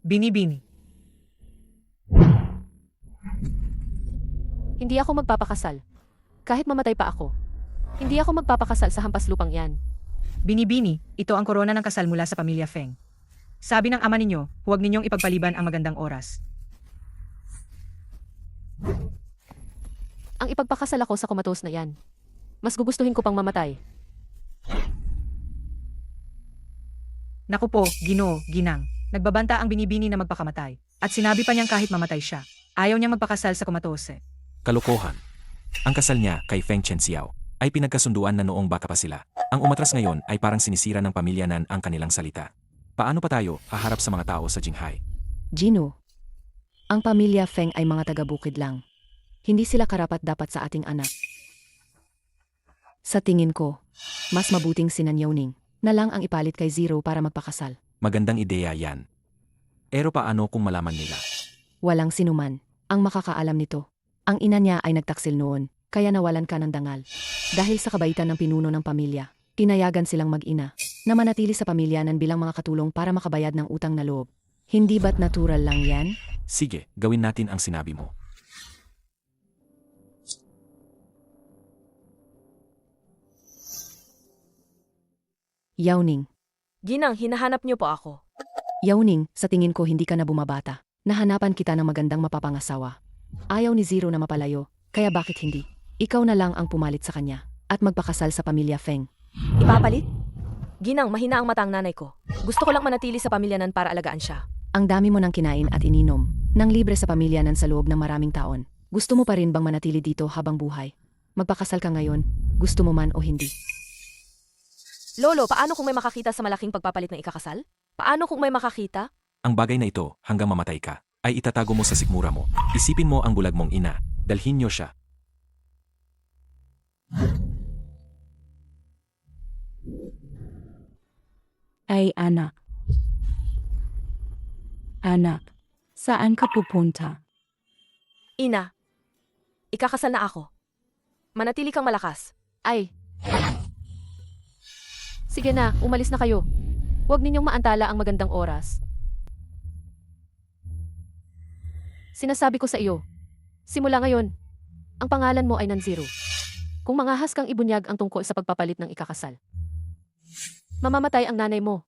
Bini-bini. Hindi ako magpapakasal. Kahit mamatay pa ako. Hindi ako magpapakasal sa hampas lupang yan. Bini-bini, ito ang korona ng kasal mula sa pamilya Feng. Sabi ng ama ninyo, huwag ninyong ipagpaliban ang magandang oras. Ang ipagpakasal ako sa kumatos na yan. Mas gugustuhin ko pang mamatay. Naku po, Ginoo, Ginang. Nagbabanta ang binibini na magpakamatay. At sinabi pa niyang kahit mamatay siya, ayaw niyang magpakasal sa kumatose. Kalokohan. Ang kasal niya kay Feng Chenxiao ay pinagkasunduan na noong baka pa sila. Ang umatras ngayon ay parang sinisira ng pamilya Nan ang kanilang salita. Paano pa tayo haharap sa mga tao sa Jinghai? Gino, ang pamilya Feng ay mga taga-bukid lang. Hindi sila karapat-dapat sa ating anak. Sa tingin ko, mas mabuting si Nan Yaoning na lang ang ipalit kay Zero para magpakasal. Magandang ideya yan. Pero paano kung malaman nila? Walang sinuman ang makakaalam nito. Ang ina niya ay nagtaksil noon, kaya nawalan ka ng dangal. Dahil sa kabaitan ng pinuno ng pamilya, tinayagan silang mag-ina na manatili sa pamilya Nan bilang mga katulong para makabayad ng utang na loob. Hindi ba't natural lang yan? Sige, gawin natin ang sinabi mo. Yaoning. Ginang, hinahanap niyo po ako. Yaoning, sa tingin ko hindi ka na bumabata. Nahanapan kita ng magandang mapapangasawa. Ayaw ni Zero na mapalayo, kaya bakit hindi? Ikaw na lang ang pumalit sa kanya at magpakasal sa pamilya Feng. Ipapalit? Ginang, mahina ang mata ang nanay ko. Gusto ko lang manatili sa pamilya Nan para alagaan siya. Ang dami mo nang kinain at ininom, nang libre sa pamilya Nan sa loob ng maraming taon. Gusto mo pa rin bang manatili dito habang buhay? Magpakasal ka ngayon, gusto mo man o hindi. Lolo, paano kung may makakita sa malaking pagpapalit ng ikakasal? Paano kung may makakita? Ang bagay na ito, hanggang mamatay ka, ay itatago mo sa sikmura mo. Isipin mo ang bulag mong ina. Dalhin niyo siya. Ay anak. Anak, saan ka pupunta? Ina, ikakasal na ako. Manatili kang malakas. Ay! Sige na, umalis na kayo. Huwag ninyong maantala ang magandang oras. Sinasabi ko sa iyo, simula ngayon, ang pangalan mo ay Nan Zero. Kung mangahas kang ibunyag ang tungkol sa pagpapalit ng ikakasal, mamamatay ang nanay mo.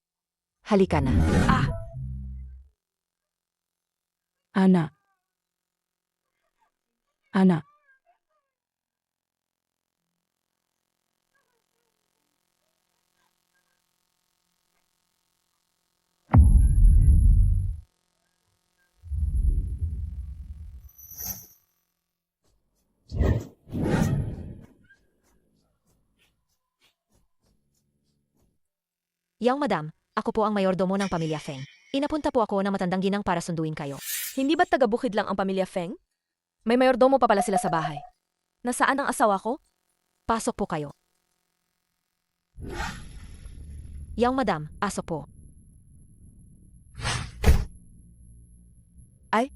Halika na. Anak. Anak. Yang madam, ako po ang mayordomo ng pamilya Feng. Inapunta po ako ng matandang ginang para sunduin kayo. Hindi ba't taga-bukid lang ang pamilya Feng? May mayordomo pa pala sila sa bahay. Nasaan ang asawa ko? Pasok po kayo. Yang madam, aso po. Ay?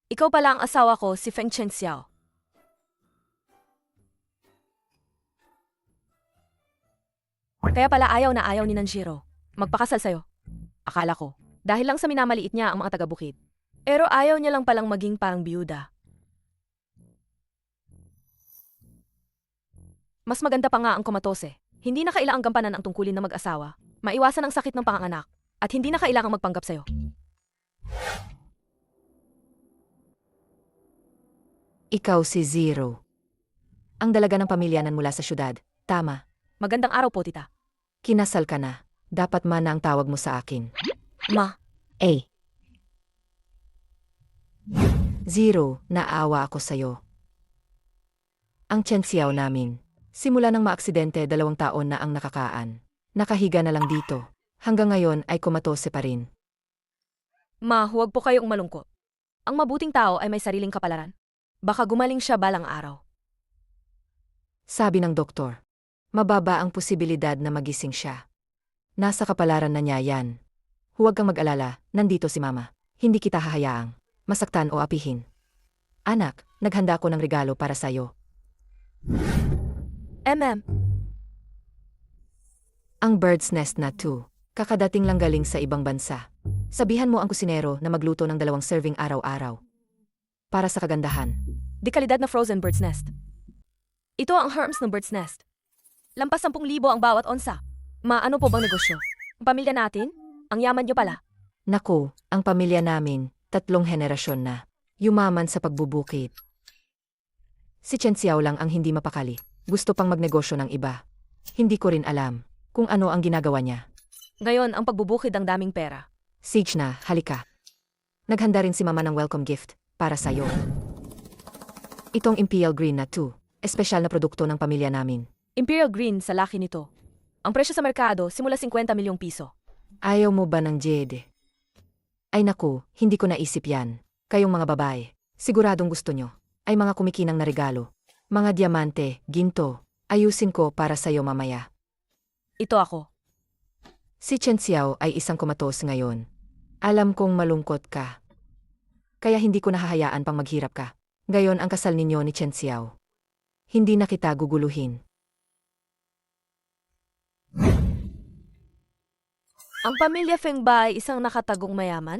Ikaw pala ang asawa ko, si Feng Chenxiao. Kaya pala ayaw na ayaw ni Nanjiro magpakasal sa'yo. Akala ko, dahil lang sa minamaliit niya ang mga taga-bukid. Pero ayaw niya lang palang maging parang biyuda. Mas maganda pa nga ang kumatose. Hindi na kailangang gampanan ang tungkulin na mag-asawa. Maiwasan ang sakit ng panganganak. At hindi na kailangang magpanggap sa'yo. Ikaw si Zero. Ang dalaga ng pamilya Nan mula sa syudad. Tama. Magandang araw po, tita. Kinasal ka na. Dapat man na ang tawag mo sa akin. Ma, Eh. Zero, naawa ako sa'yo. Ang Chenxiao namin. Simula ng maaksidente 2 taon na ang nakakaan. Nakahiga na lang dito. Hanggang ngayon ay kumatose pa rin. huwag po kayong malungkot. Ang mabuting tao ay may sariling kapalaran. Baka gumaling siya balang araw. Sabi ng doktor, mababa ang posibilidad na magising siya. Nasa kapalaran na niya yan. Huwag kang mag-alala, nandito si Mama. Hindi kita hahayaang masaktan o apihin. Anak, naghanda ko ng regalo para sa'yo. Ang bird's nest na 2. Kakadating lang galing sa ibang bansa. Sabihan mo ang kusinero na magluto ng 2 serving araw-araw. Para sa kagandahan. Di kalidad na frozen bird's nest. Ito ang herms ng bird's nest. Lampas 10,000 ang bawat onsa. Maano po bang negosyo? Ang pamilya natin? Ang yaman nyo pala. Naku, ang pamilya namin, 3 henerasyon na. Yumaman sa pagbubukid. Si Chen Xiao lang ang hindi mapakali. Gusto pang magnegosyo ng iba. Hindi ko rin alam kung ano ang ginagawa niya. Ngayon, ang pagbubukid ang daming pera. Siege na, halika. Naghanda rin si mama ng welcome gift para sa'yo. Itong Imperial Green na 2. Espesyal na produkto ng pamilya namin. Imperial Green sa laki nito. Ang presyo sa merkado, simula 50 milyong piso. Ayaw mo ba ng jade? Ay naku, hindi ko naisip yan. Kayong mga babae, siguradong gusto nyo. Ay mga kumikinang na regalo. Mga diamante, ginto. Ayusin ko para sa'yo mamaya. Ito ako. Si Chen Xiao ay isang kumatos ngayon. Alam kong malungkot ka. Kaya hindi ko nahahayaan pang maghirap ka. Gayon ang kasal ninyo ni Chen Xiao. Hindi na kita guguluhin. Ang pamilya Feng ba ay isang nakatagong mayaman?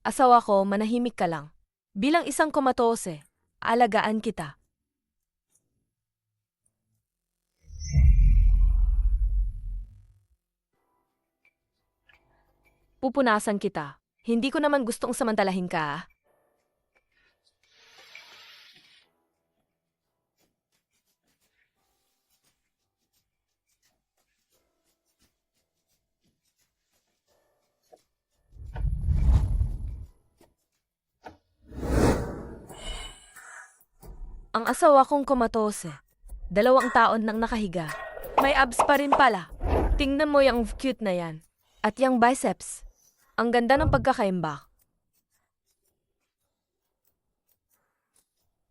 Asawa ko, manahimik ka lang. Bilang isang komatose, alagaan kita. Pupunasan kita. Hindi ko naman gustong samantalahin ka, ah. Ang asawa kong komatose. 2 taon nang nakahiga. May abs pa rin pala. Tingnan mo yung cute na yan. At yung biceps. Ang ganda ng pagkakaimbak.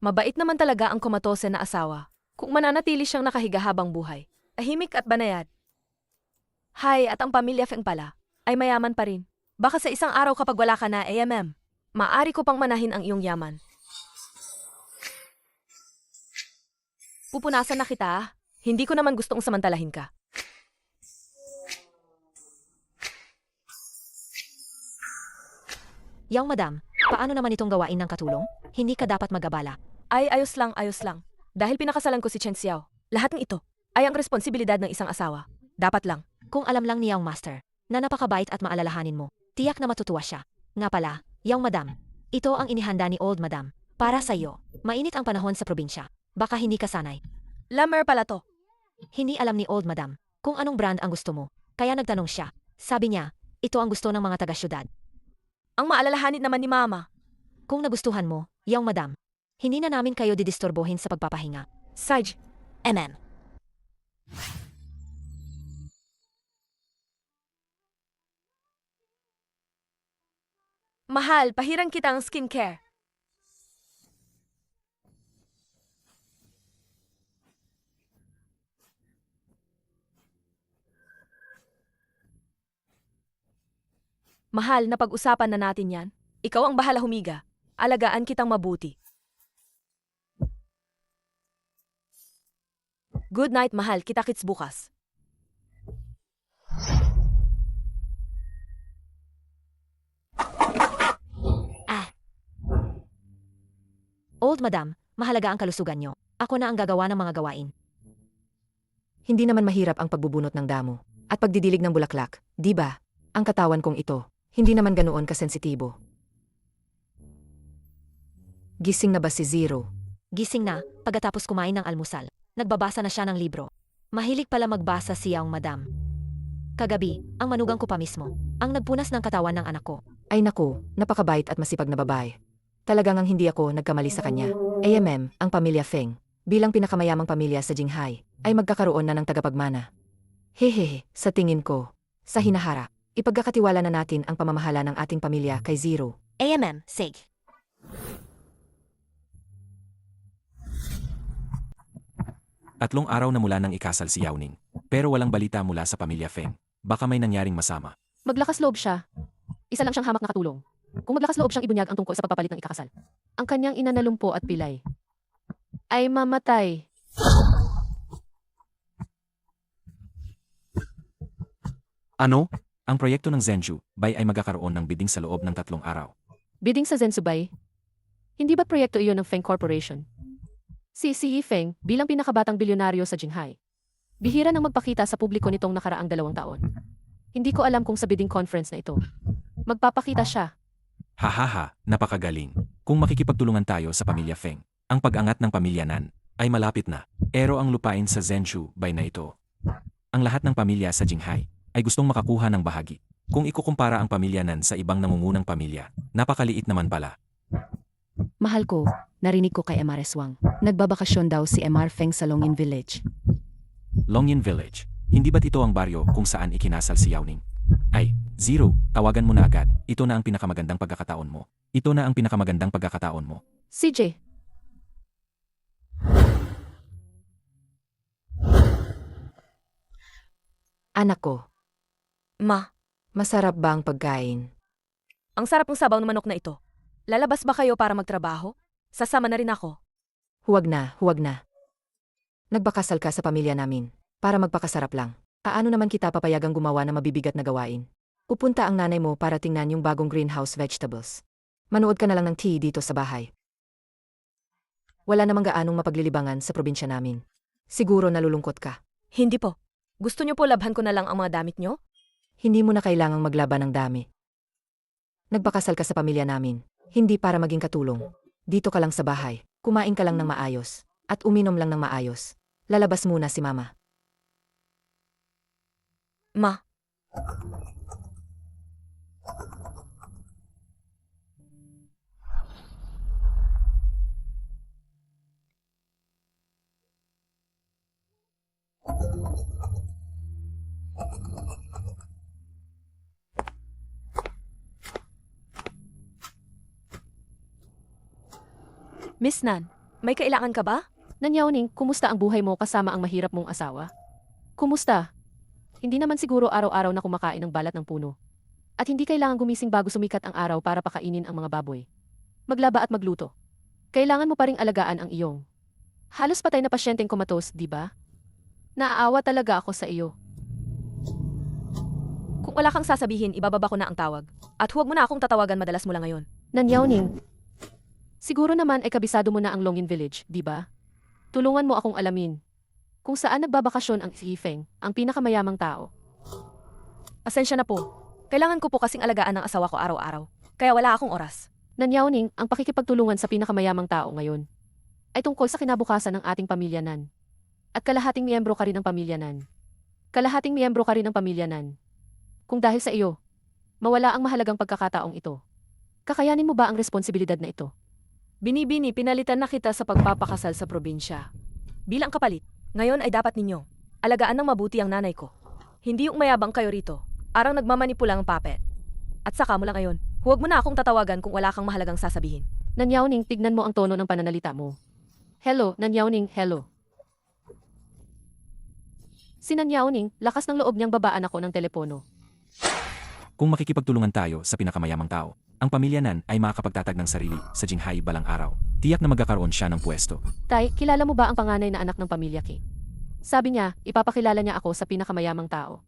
Mabait naman talaga ang komatose na asawa. Kung mananatili siyang nakahiga habang buhay. Tahimik at banayad. Hay, at ang pamilya Feng pala ay mayaman pa rin. Baka sa isang araw kapag wala ka na, maaari ko pang manahin ang iyong yaman. Pupunasan na kita, ah. Hindi ko naman gustong samantalahin ka. Yang madam, paano naman itong gawain ng katulong? Hindi ka dapat mag-abala. Ay, ayos lang, ayos lang. Dahil pinakasalan ko si Chen Xiao, lahat ng ito ay ang responsibilidad ng isang asawa. Dapat lang. Kung alam lang ni Yang Master, na napakabait at maalalahanin mo, tiyak na matutuwa siya. Nga pala, Yang madam, ito ang inihanda ni Old Madam. Para sa iyo, mainit ang panahon sa probinsya. Baka hindi ka sanay. Lamer pala to. Hindi alam ni Old Madam kung anong brand ang gusto mo, kaya nagtanong siya. Sabi niya, ito ang gusto ng mga taga-syudad. Ang maalalahanin naman ni Mama. Kung nagustuhan mo, Yang Madam, hindi na namin kayo didisturbohin sa pagpapahinga. Saj, mahal, pahirang kita ang skincare. Mahal, na pag-usapan na natin yan. Ikaw ang bahala humiga. Alagaan kitang mabuti. Good night, mahal. Kita-kits bukas. Old Madam, mahalaga ang kalusugan nyo. Ako na ang gagawa ng mga gawain. Hindi naman mahirap ang pagbubunot ng damo at pagdidilig ng bulaklak, di ba? Ang katawan kong ito, hindi naman ganoon kasensitibo. Gising na ba si Zero? Gising na, pagkatapos kumain ng almusal. Nagbabasa na siya ng libro. Mahilig pala magbasa si Yang Madam. Kagabi, ang manugang ko pa mismo, ang nagpunas ng katawan ng anak ko. Ay naku, napakabait at masipag na babae. Talagang ang hindi ako nagkamali sa kanya. Ang pamilya Feng, bilang pinakamayamang pamilya sa Jinghai, ay magkakaroon na ng tagapagmana. Hehehe, sa tingin ko, sa hinaharap, ipagkakatiwala na natin ang pamamahala ng ating pamilya kay Zero. Sig. 3 araw na mula nang ikasal si Yao Ning. Pero walang balita mula sa pamilya Feng. Baka may nangyaring masama. Maglakas loob siya. Isa lang siyang hamak na katulong. Kung maglakas loob siyang ibunyag ang tungkol sa pagpapalit ng ikakasal. Ang kanyang ina na lumpo at pilay ay mamatay. Ano? Ang proyekto ng Zhenju Bay ay magkakaroon ng bidding sa loob ng 3 araw. Bidding sa Zensubay? Hindi ba't proyekto iyon ng Feng Corporation? Si Yi Feng bilang pinakabatang bilyonaryo sa Jinghai. Bihira nang magpakita sa publiko nitong nakaraang 2 taon. Hindi ko alam kung sa bidding conference na ito. Magpapakita siya. Hahaha, napakagaling. Kung makikipagtulungan tayo sa pamilya Feng, ang pag-angat ng pamilya Nan ay malapit na. Pero ang lupain sa Zhenju Bay na ito. Ang lahat ng pamilya sa Jinghai ay gustong makakuha ng bahagi. Kung ikukumpara ang pamilya Nan sa ibang nangungunang pamilya, napakaliit naman pala. Mahal ko, narinig ko kay MR Swang. Nagbabakasyon daw si MR Feng sa Longyin Village. Longyin Village. Hindi ba't ito ang baryo kung saan ikinasal si Yao Ning? Ay, Zero, tawagan mo na agad. Ito na ang pinakamagandang pagkakataon mo. Ito na ang pinakamagandang pagkakataon mo. CJ. Anak ko, Ma, masarap ba ang pagkain? ang sarap ng sabaw ng manok na ito. Lalabas ba kayo para magtrabaho? Sasama na rin ako. Huwag na, huwag na. Nagbakasal ka sa pamilya namin, para magpakasarap lang. Paano naman kita papayagang gumawa ng mabibigat na gawain? Pupunta ang nanay mo para tingnan yung bagong greenhouse vegetables. Manood ka na lang ng tea dito sa bahay. Wala namang gaanong mapaglilibangan sa probinsya namin. Siguro nalulungkot ka. Hindi po. Gusto niyo po labhan ko na lang ang mga damit niyo? Hindi mo na kailangang maglaban ng dami. Nagbakasal ka sa pamilya namin, hindi para maging katulong. Dito ka lang sa bahay, kumain ka lang ng maayos, at uminom lang ng maayos. Lalabas muna si Mama. Ma, Miss Nan, may kailangan ka ba? Nanyauning, kumusta ang buhay mo kasama ang mahirap mong asawa? Kumusta? Hindi naman siguro araw-araw na kumakain ng balat ng puno. At hindi kailangan gumising bago sumikat ang araw para pakainin ang mga baboy. Maglaba at magluto. Kailangan mo pa ring alagaan ang iyong. Halos patay na pasyenteng komatos, di ba? Naaawa talaga ako sa iyo. Kung wala kang sasabihin, ibababa ko na ang tawag. At huwag mo na akong tatawagan madalas mula ngayon. Nanyauning, siguro naman ay kabisado mo na ang Longyin Village, di ba? Tulungan mo akong alamin kung saan nagbabakasyon ang si Feng, ang pinakamayamang tao. Pasensya na po. Kailangan ko po kasing alagaan ang asawa ko araw-araw. Kaya wala akong oras. Nanyauning, ang pakikipagtulungan sa pinakamayamang tao ngayon ay tungkol sa kinabukasan ng ating pamilya Nan. At kalahating miyembro ka rin ng pamilya Nan. Kalahating miyembro ka rin ng pamilya Nan. Kung dahil sa iyo, mawala ang mahalagang pagkakataong ito. Kakayanin mo ba ang responsibilidad na ito? Binibini, pinalitan na kita sa pagpapakasal sa probinsya. Bilang kapalit, ngayon ay dapat ninyo alagaan ng mabuti ang nanay ko. Hindi yung mayabang kayo rito, arang nagmamanipulang puppet. At saka mula ngayon, huwag mo na akong tatawagan kung wala kang mahalagang sasabihin. Nanyauning, tignan mo ang tono ng pananalita mo. Hello, Nanyauning, hello. Si Nanyauning, lakas ng loob niyang babaan ako ng telepono. Kung makikipagtulungan tayo sa pinakamayamang tao, ang pamilya Nan ay makakapagtatag ng sarili sa Jinghai balang araw. Tiyak na magkakaroon siya ng pwesto. Tay, kilala mo ba ang panganay na anak ng pamilya Ki? Sabi niya, ipapakilala niya ako sa pinakamayamang tao.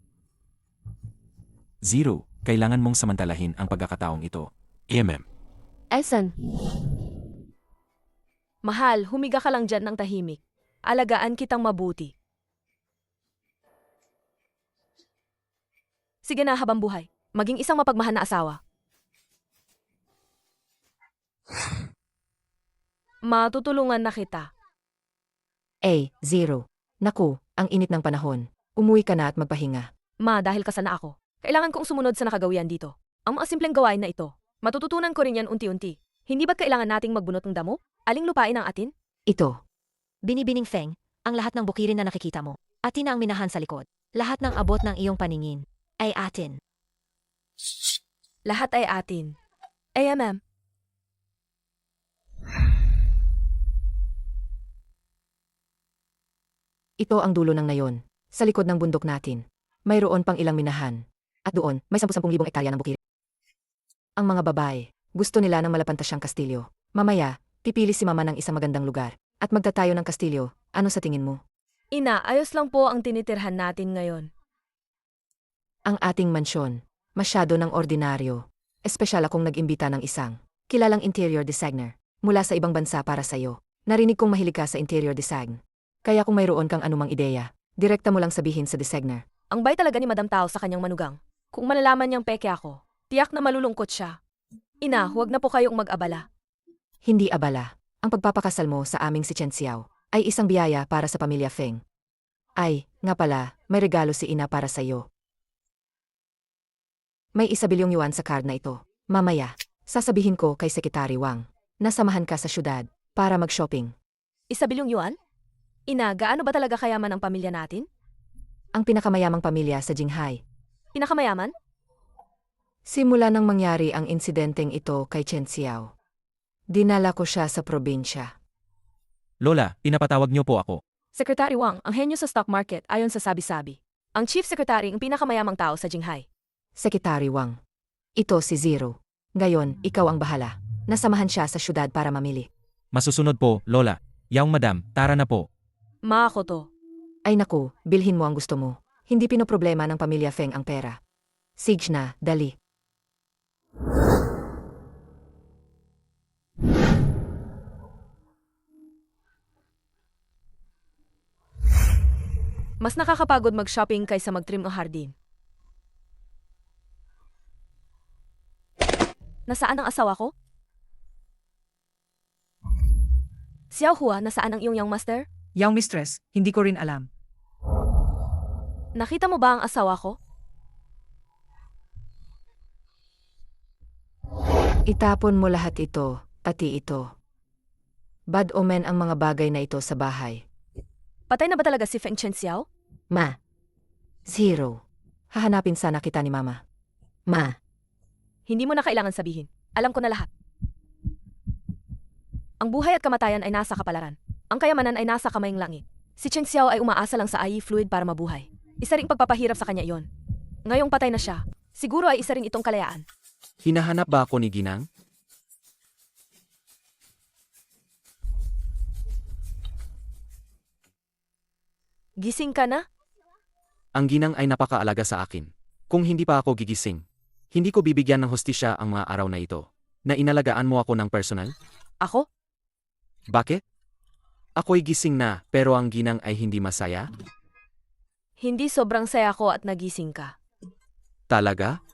Zero, kailangan mong samantalahin ang pagkakataong ito. Esan, Mahal, humiga ka lang dyan ng tahimik. Alagaan kitang mabuti. Sige na, habang buhay. Maging isang mapagmahal na asawa. Matutulungan na kita. Zero. Naku, ang init ng panahon. Umuwi ka na at magpahinga. Ma, dahil kasal na ako, kailangan kong sumunod sa nakagawian dito. Ang mga simpleng gawain na ito, matututunan ko rin yan unti-unti. Hindi ba't kailangan nating magbunot ng damo? Aling lupain ang atin? Ito, Binibining Feng, ang lahat ng bukirin na nakikita mo, atin na ang minahan sa likod. Lahat ng abot ng iyong paningin ay atin. Lahat ay atin. AMM. ito ang dulo ng nayon. Sa likod ng bundok natin, mayroon pang ilang minahan. At doon, may 10,000 ektarya ng bukid. Ang mga babae, gusto nila ng malapantasyang kastilyo. Mamaya, pipili si mama ng isang magandang lugar. At magtatayo ng kastilyo. Ano sa tingin mo? Ina, ayos lang po ang tinitirhan natin ngayon. Ang ating mansyon, masyado ng ordinaryo. Espesyal akong nag-imbita ng isang kilalang interior designer mula sa ibang bansa para sa'yo. Narinig kong mahilig ka sa interior design. Kaya kung mayroon kang anumang ideya, direkta mo lang sabihin sa designer. Ang bay talaga ni Madam Tao sa kanyang manugang. Kung malalaman niyang peke ako, tiyak na malulungkot siya. Ina, huwag na po kayong mag-abala. Hindi abala. Ang pagpapakasal mo sa aming si Chen Xiao ay isang biyaya para sa pamilya Feng. Ay, nga pala, may regalo si ina para sa iyo. May 1 bilyong yuan sa card na ito. Mamaya, sasabihin ko kay Sekretary Wang na samahan ka sa syudad para mag-shopping. 1 bilyong yuan? Ina, gaano ba talaga kayaman ang pamilya natin? Ang pinakamayamang pamilya sa Jinghai. Pinakamayaman? Simula nang mangyari ang insidenteng ito kay Chen Xiao, dinala ko siya sa probinsya. Lola, pinapatawag niyo po ako. Secretary Wang, ang henyo sa stock market ayon sa sabi-sabi. Ang chief secretary ang pinakamayamang tao sa Jinghai. Sekretary Wang. Ito si Zero. Ngayon, ikaw ang bahala. Nasamahan siya sa syudad para mamili. Masusunod po, Lola. Yaong madam, tara na po. Ma ako to. Ay naku, bilhin mo ang gusto mo. Hindi pinoproblema ng pamilya Feng ang pera. Sige na, dali. Mas nakakapagod mag-shopping kaysa mag-trim ng hardin. Nasaan ang asawa ko? Xiao Hua, nasaan ang iyong young master? Young mistress, hindi ko rin alam. Nakita mo ba ang asawa ko? Itapon mo lahat ito, pati ito. Bad omen ang mga bagay na ito sa bahay. Patay na ba talaga si Feng Chen Xiao? Ma. Zero. Hahanapin sana kita ni Mama. Ma. Hindi mo na kailangan sabihin. Alam ko na lahat. Ang buhay at kamatayan ay nasa kapalaran. Ang kayamanan ay nasa kamayang langit. Si Chen Xiao ay umaasa lang sa IE fluid para mabuhay. Isa ring pagpapahirap sa kanya iyon. Ngayong patay na siya, siguro ay isa ring itong kalayaan. Hinahanap ba ako ni Ginang? Gising ka na? Ang Ginang ay napakaalaga sa akin. Kung hindi pa ako gigising, hindi ko bibigyan ng hustisya ang mga araw na ito. Na inalagaan mo ako ng personal? Ako? Bakit? Ako'y gising na, pero ang Ginang ay hindi masaya? Hindi sobrang saya ko at nagising ka. Talaga?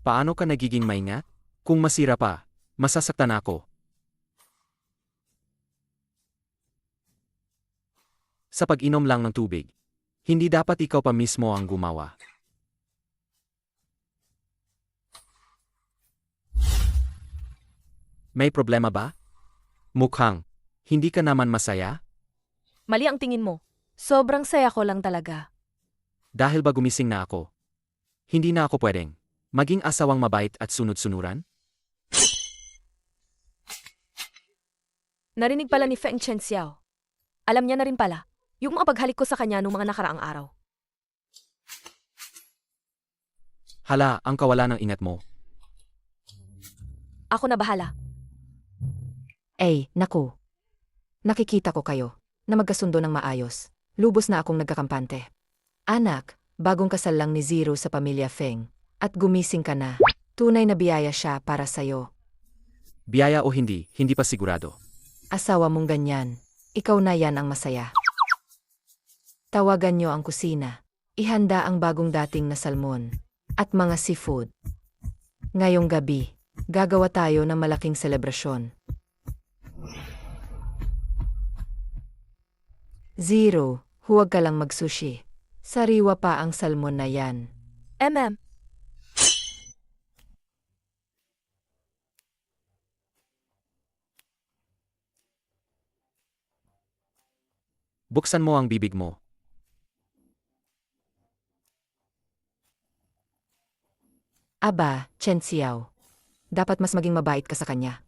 Paano ka nagiging maingat? Kung masira pa, masasaktan ako. Sa pag-inom lang ng tubig, hindi dapat ikaw pa mismo ang gumawa. May problema ba? Mukhang, hindi ka naman masaya? Mali ang tingin mo. Sobrang saya ko lang talaga. Dahil ba gumising na ako? Hindi na ako pwedeng maging asawang mabait at sunod-sunuran? Narinig pala ni Feng Chen Xiao. Alam niya na rin pala, yung mga paghalik ko sa kanya noong mga nakaraang araw. Hala, ang kawala ng ingat mo. Ako na bahala. Ay, naku. Nakikita ko kayo na magkasundo ng maayos. Lubos na akong nagkakampante. Anak, bagong kasal lang ni Zero sa pamilya Feng. At gumising ka na. Tunay na biyaya siya para sa'yo. Biyaya o hindi, hindi pa sigurado. Asawa mong ganyan. Ikaw na yan ang masaya. Tawagan niyo ang kusina. Ihanda ang bagong dating na salmon. At mga seafood. Ngayong gabi, gagawa tayo ng malaking selebrasyon. Zero, huwag ka lang magsushi. Sariwa pa ang salmon na yan. Buksan mo ang bibig mo. Aba, Chen Xiao. Dapat mas maging mabait ka sa kanya.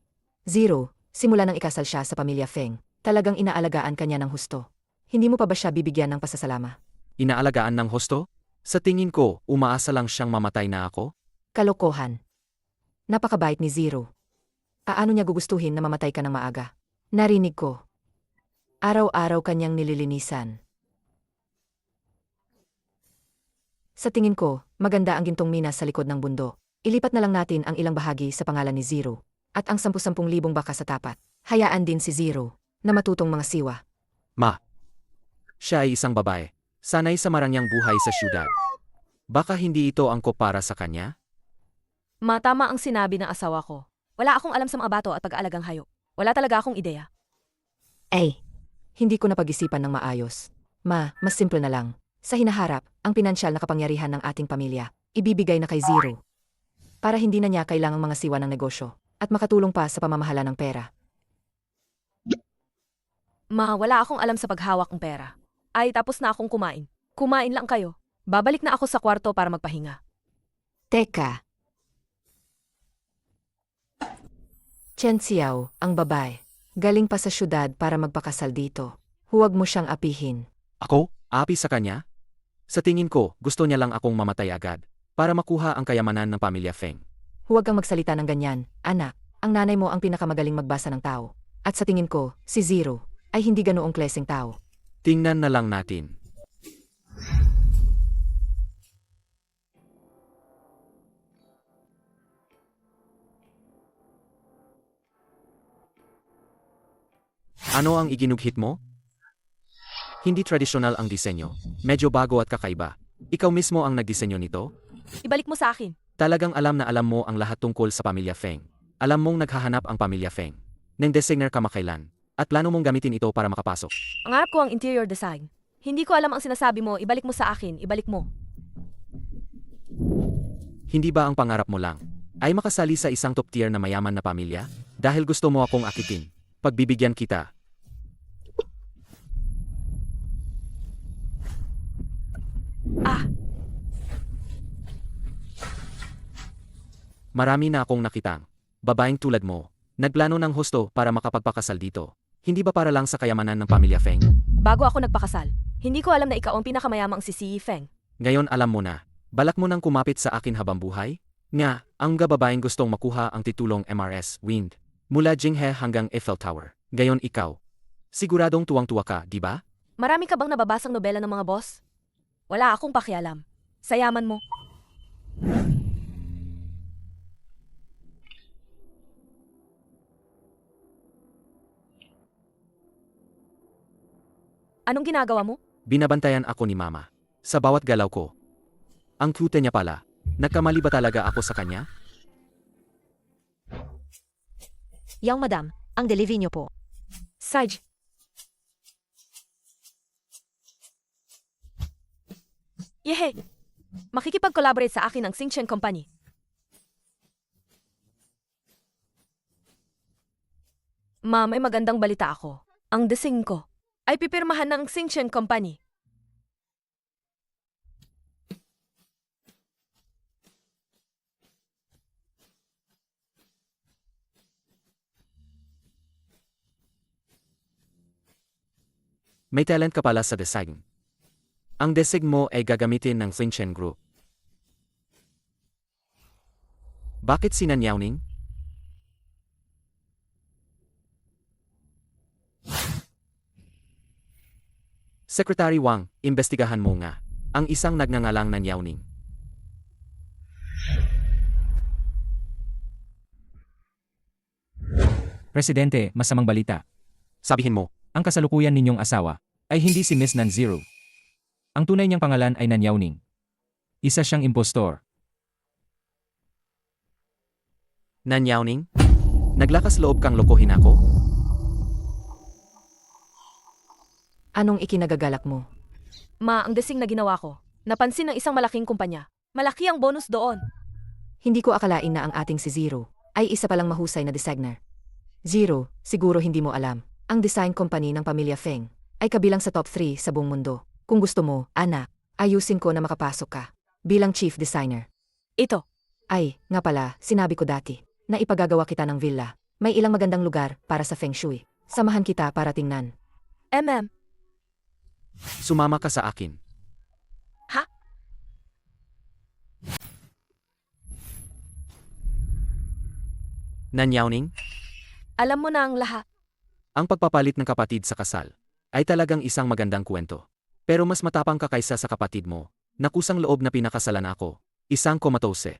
Zero, simula nang ikasal siya sa pamilya Feng, talagang inaalagaan kanya ng husto. Hindi mo pa ba siya bibigyan ng pasasalama? Inaalagaan ng husto? Sa tingin ko, umaasa lang siyang mamatay na ako? Kalokohan. Napakabait ni Zero. Paano niya gugustuhin na mamatay ka ng maaga? Narinig ko. Araw-araw kanyang nililinisan. Sa tingin ko, maganda ang gintong minas sa likod ng bundo. Ilipat na lang natin ang ilang bahagi sa pangalan ni Zero. At ang 10,000 baka sa tapat. Hayaan din si Zero na matutong mga siwa. Ma. Siya ay isang babae. Sanay sa marangyang buhay sa syudad. Baka hindi ito angkop para sa kanya? Ma, tama ang sinabi ng asawa ko. Wala akong alam sa mga bato at pag-aalagang hayop. Wala talaga akong ideya. Hindi ko napag-isipan ng maayos. Ma, mas simple na lang. Sa hinaharap, ang pinansyal na kapangyarihan ng ating pamilya, ibibigay na kay Zero. Para hindi na niya kailangang mga siwa ng negosyo, at makatulong pa sa pamamahala ng pera. Ma, wala akong alam sa paghawak ng pera. Ay, tapos na akong kumain. Kumain lang kayo. Babalik na ako sa kwarto para magpahinga. Teka. Chen Xiao, ang babae. Galing pa sa syudad para magpakasal dito. Huwag mo siyang apihin. Ako? Api sa kanya? Sa tingin ko, gusto niya lang akong mamatay agad para makuha ang kayamanan ng pamilya Feng. Huwag kang magsalita ng ganyan, anak. Ang nanay mo ang pinakamagaling magbasa ng tao. At sa tingin ko, si Zero ay hindi ganoong kleseng tao. Tingnan na lang natin. Ano ang iginughit mo? Hindi tradisyonal ang disenyo. Medyo bago at kakaiba. Ikaw mismo ang nagdisenyo nito? Ibalik mo sa akin. Talagang alam na alam mo ang lahat tungkol sa pamilya Feng. Alam mong naghahanap ang pamilya Feng. Nang designer ka makailan. At plano mong gamitin ito para makapasok. Ang harap ko ang interior design. Hindi ko alam ang sinasabi mo, ibalik mo sa akin, ibalik mo. Hindi ba ang pangarap mo lang ay makasali sa isang top tier na mayaman na pamilya? Dahil gusto mo akong akitin. Pagbibigyan kita. Marami na akong nakitang babaeng tulad mo. Nagplano ng husto para makapagpakasal dito. Hindi ba para lang sa kayamanan ng pamilya Feng? Bago ako nagpakasal, hindi ko alam na ikaw ang pinakamayamang si Si Feng. Ngayon alam mo na. Balak mo nang kumapit sa akin habang buhay? Nga, ang babaeng gustong makuha ang titulong MRS Wind. Mula Jinghe hanggang Eiffel Tower. Gayon ikaw. Siguradong tuwang-tuwa ka, di ba? Marami ka bang nababasang nobela ng mga boss? Wala akong pakialam. Sayaman mo. Anong ginagawa mo? Binabantayan ako ni Mama. Sa bawat galaw ko. Ang cute niya pala. Nagkamali ba talaga ako sa kanya? Yang madam, ang delivery niyo po. Saj. Yehe! Makikipag-collaborate sa akin ang Xingchen Company. Ma, may magandang balita ako. Ang desing ko ay pipirmahan ng Xingchen Company. May talent ka pala sa design. Ang desig mo ay gagamitin ng Xinchen Group. Bakit si Nanyauning? Secretary Wang, imbestigahan mo nga. Ang isang nagngangalang Nanyauning. Presidente, masamang balita. Sabihin mo, Ang kasalukuyan ninyong asawa ay hindi si Miss Nan Zero. Ang tunay niyang pangalan ay Nan Yaoning. Isa siyang impostor. Nanyauning? Naglakas loob kang lokohin ako? Anong ikinagagalak mo? Ma, ang desing na ginawa ko. Napansin ng isang malaking kumpanya. Malaki ang bonus doon. Hindi ko akalain na ang ating si Zero ay isa palang mahusay na designer. Zero, siguro hindi mo alam. Ang design company ng pamilya Feng ay kabilang sa top 3 sa buong mundo. Kung gusto mo, anak, ayusin ko na makapasok ka bilang chief designer. Ito. Ay, nga pala, sinabi ko dati na ipagagawa kita ng villa May ilang magandang lugar para sa Feng Shui. Samahan kita para tingnan. Sumama ka sa akin. Ha? Nanyauning, Alam mo na ang lahat. ang pagpapalit ng kapatid sa kasal ay talagang isang magandang kwento. Pero mas matapang ka kaysa sa kapatid mo, na kusang loob na pinakasalan ako, isang komatose.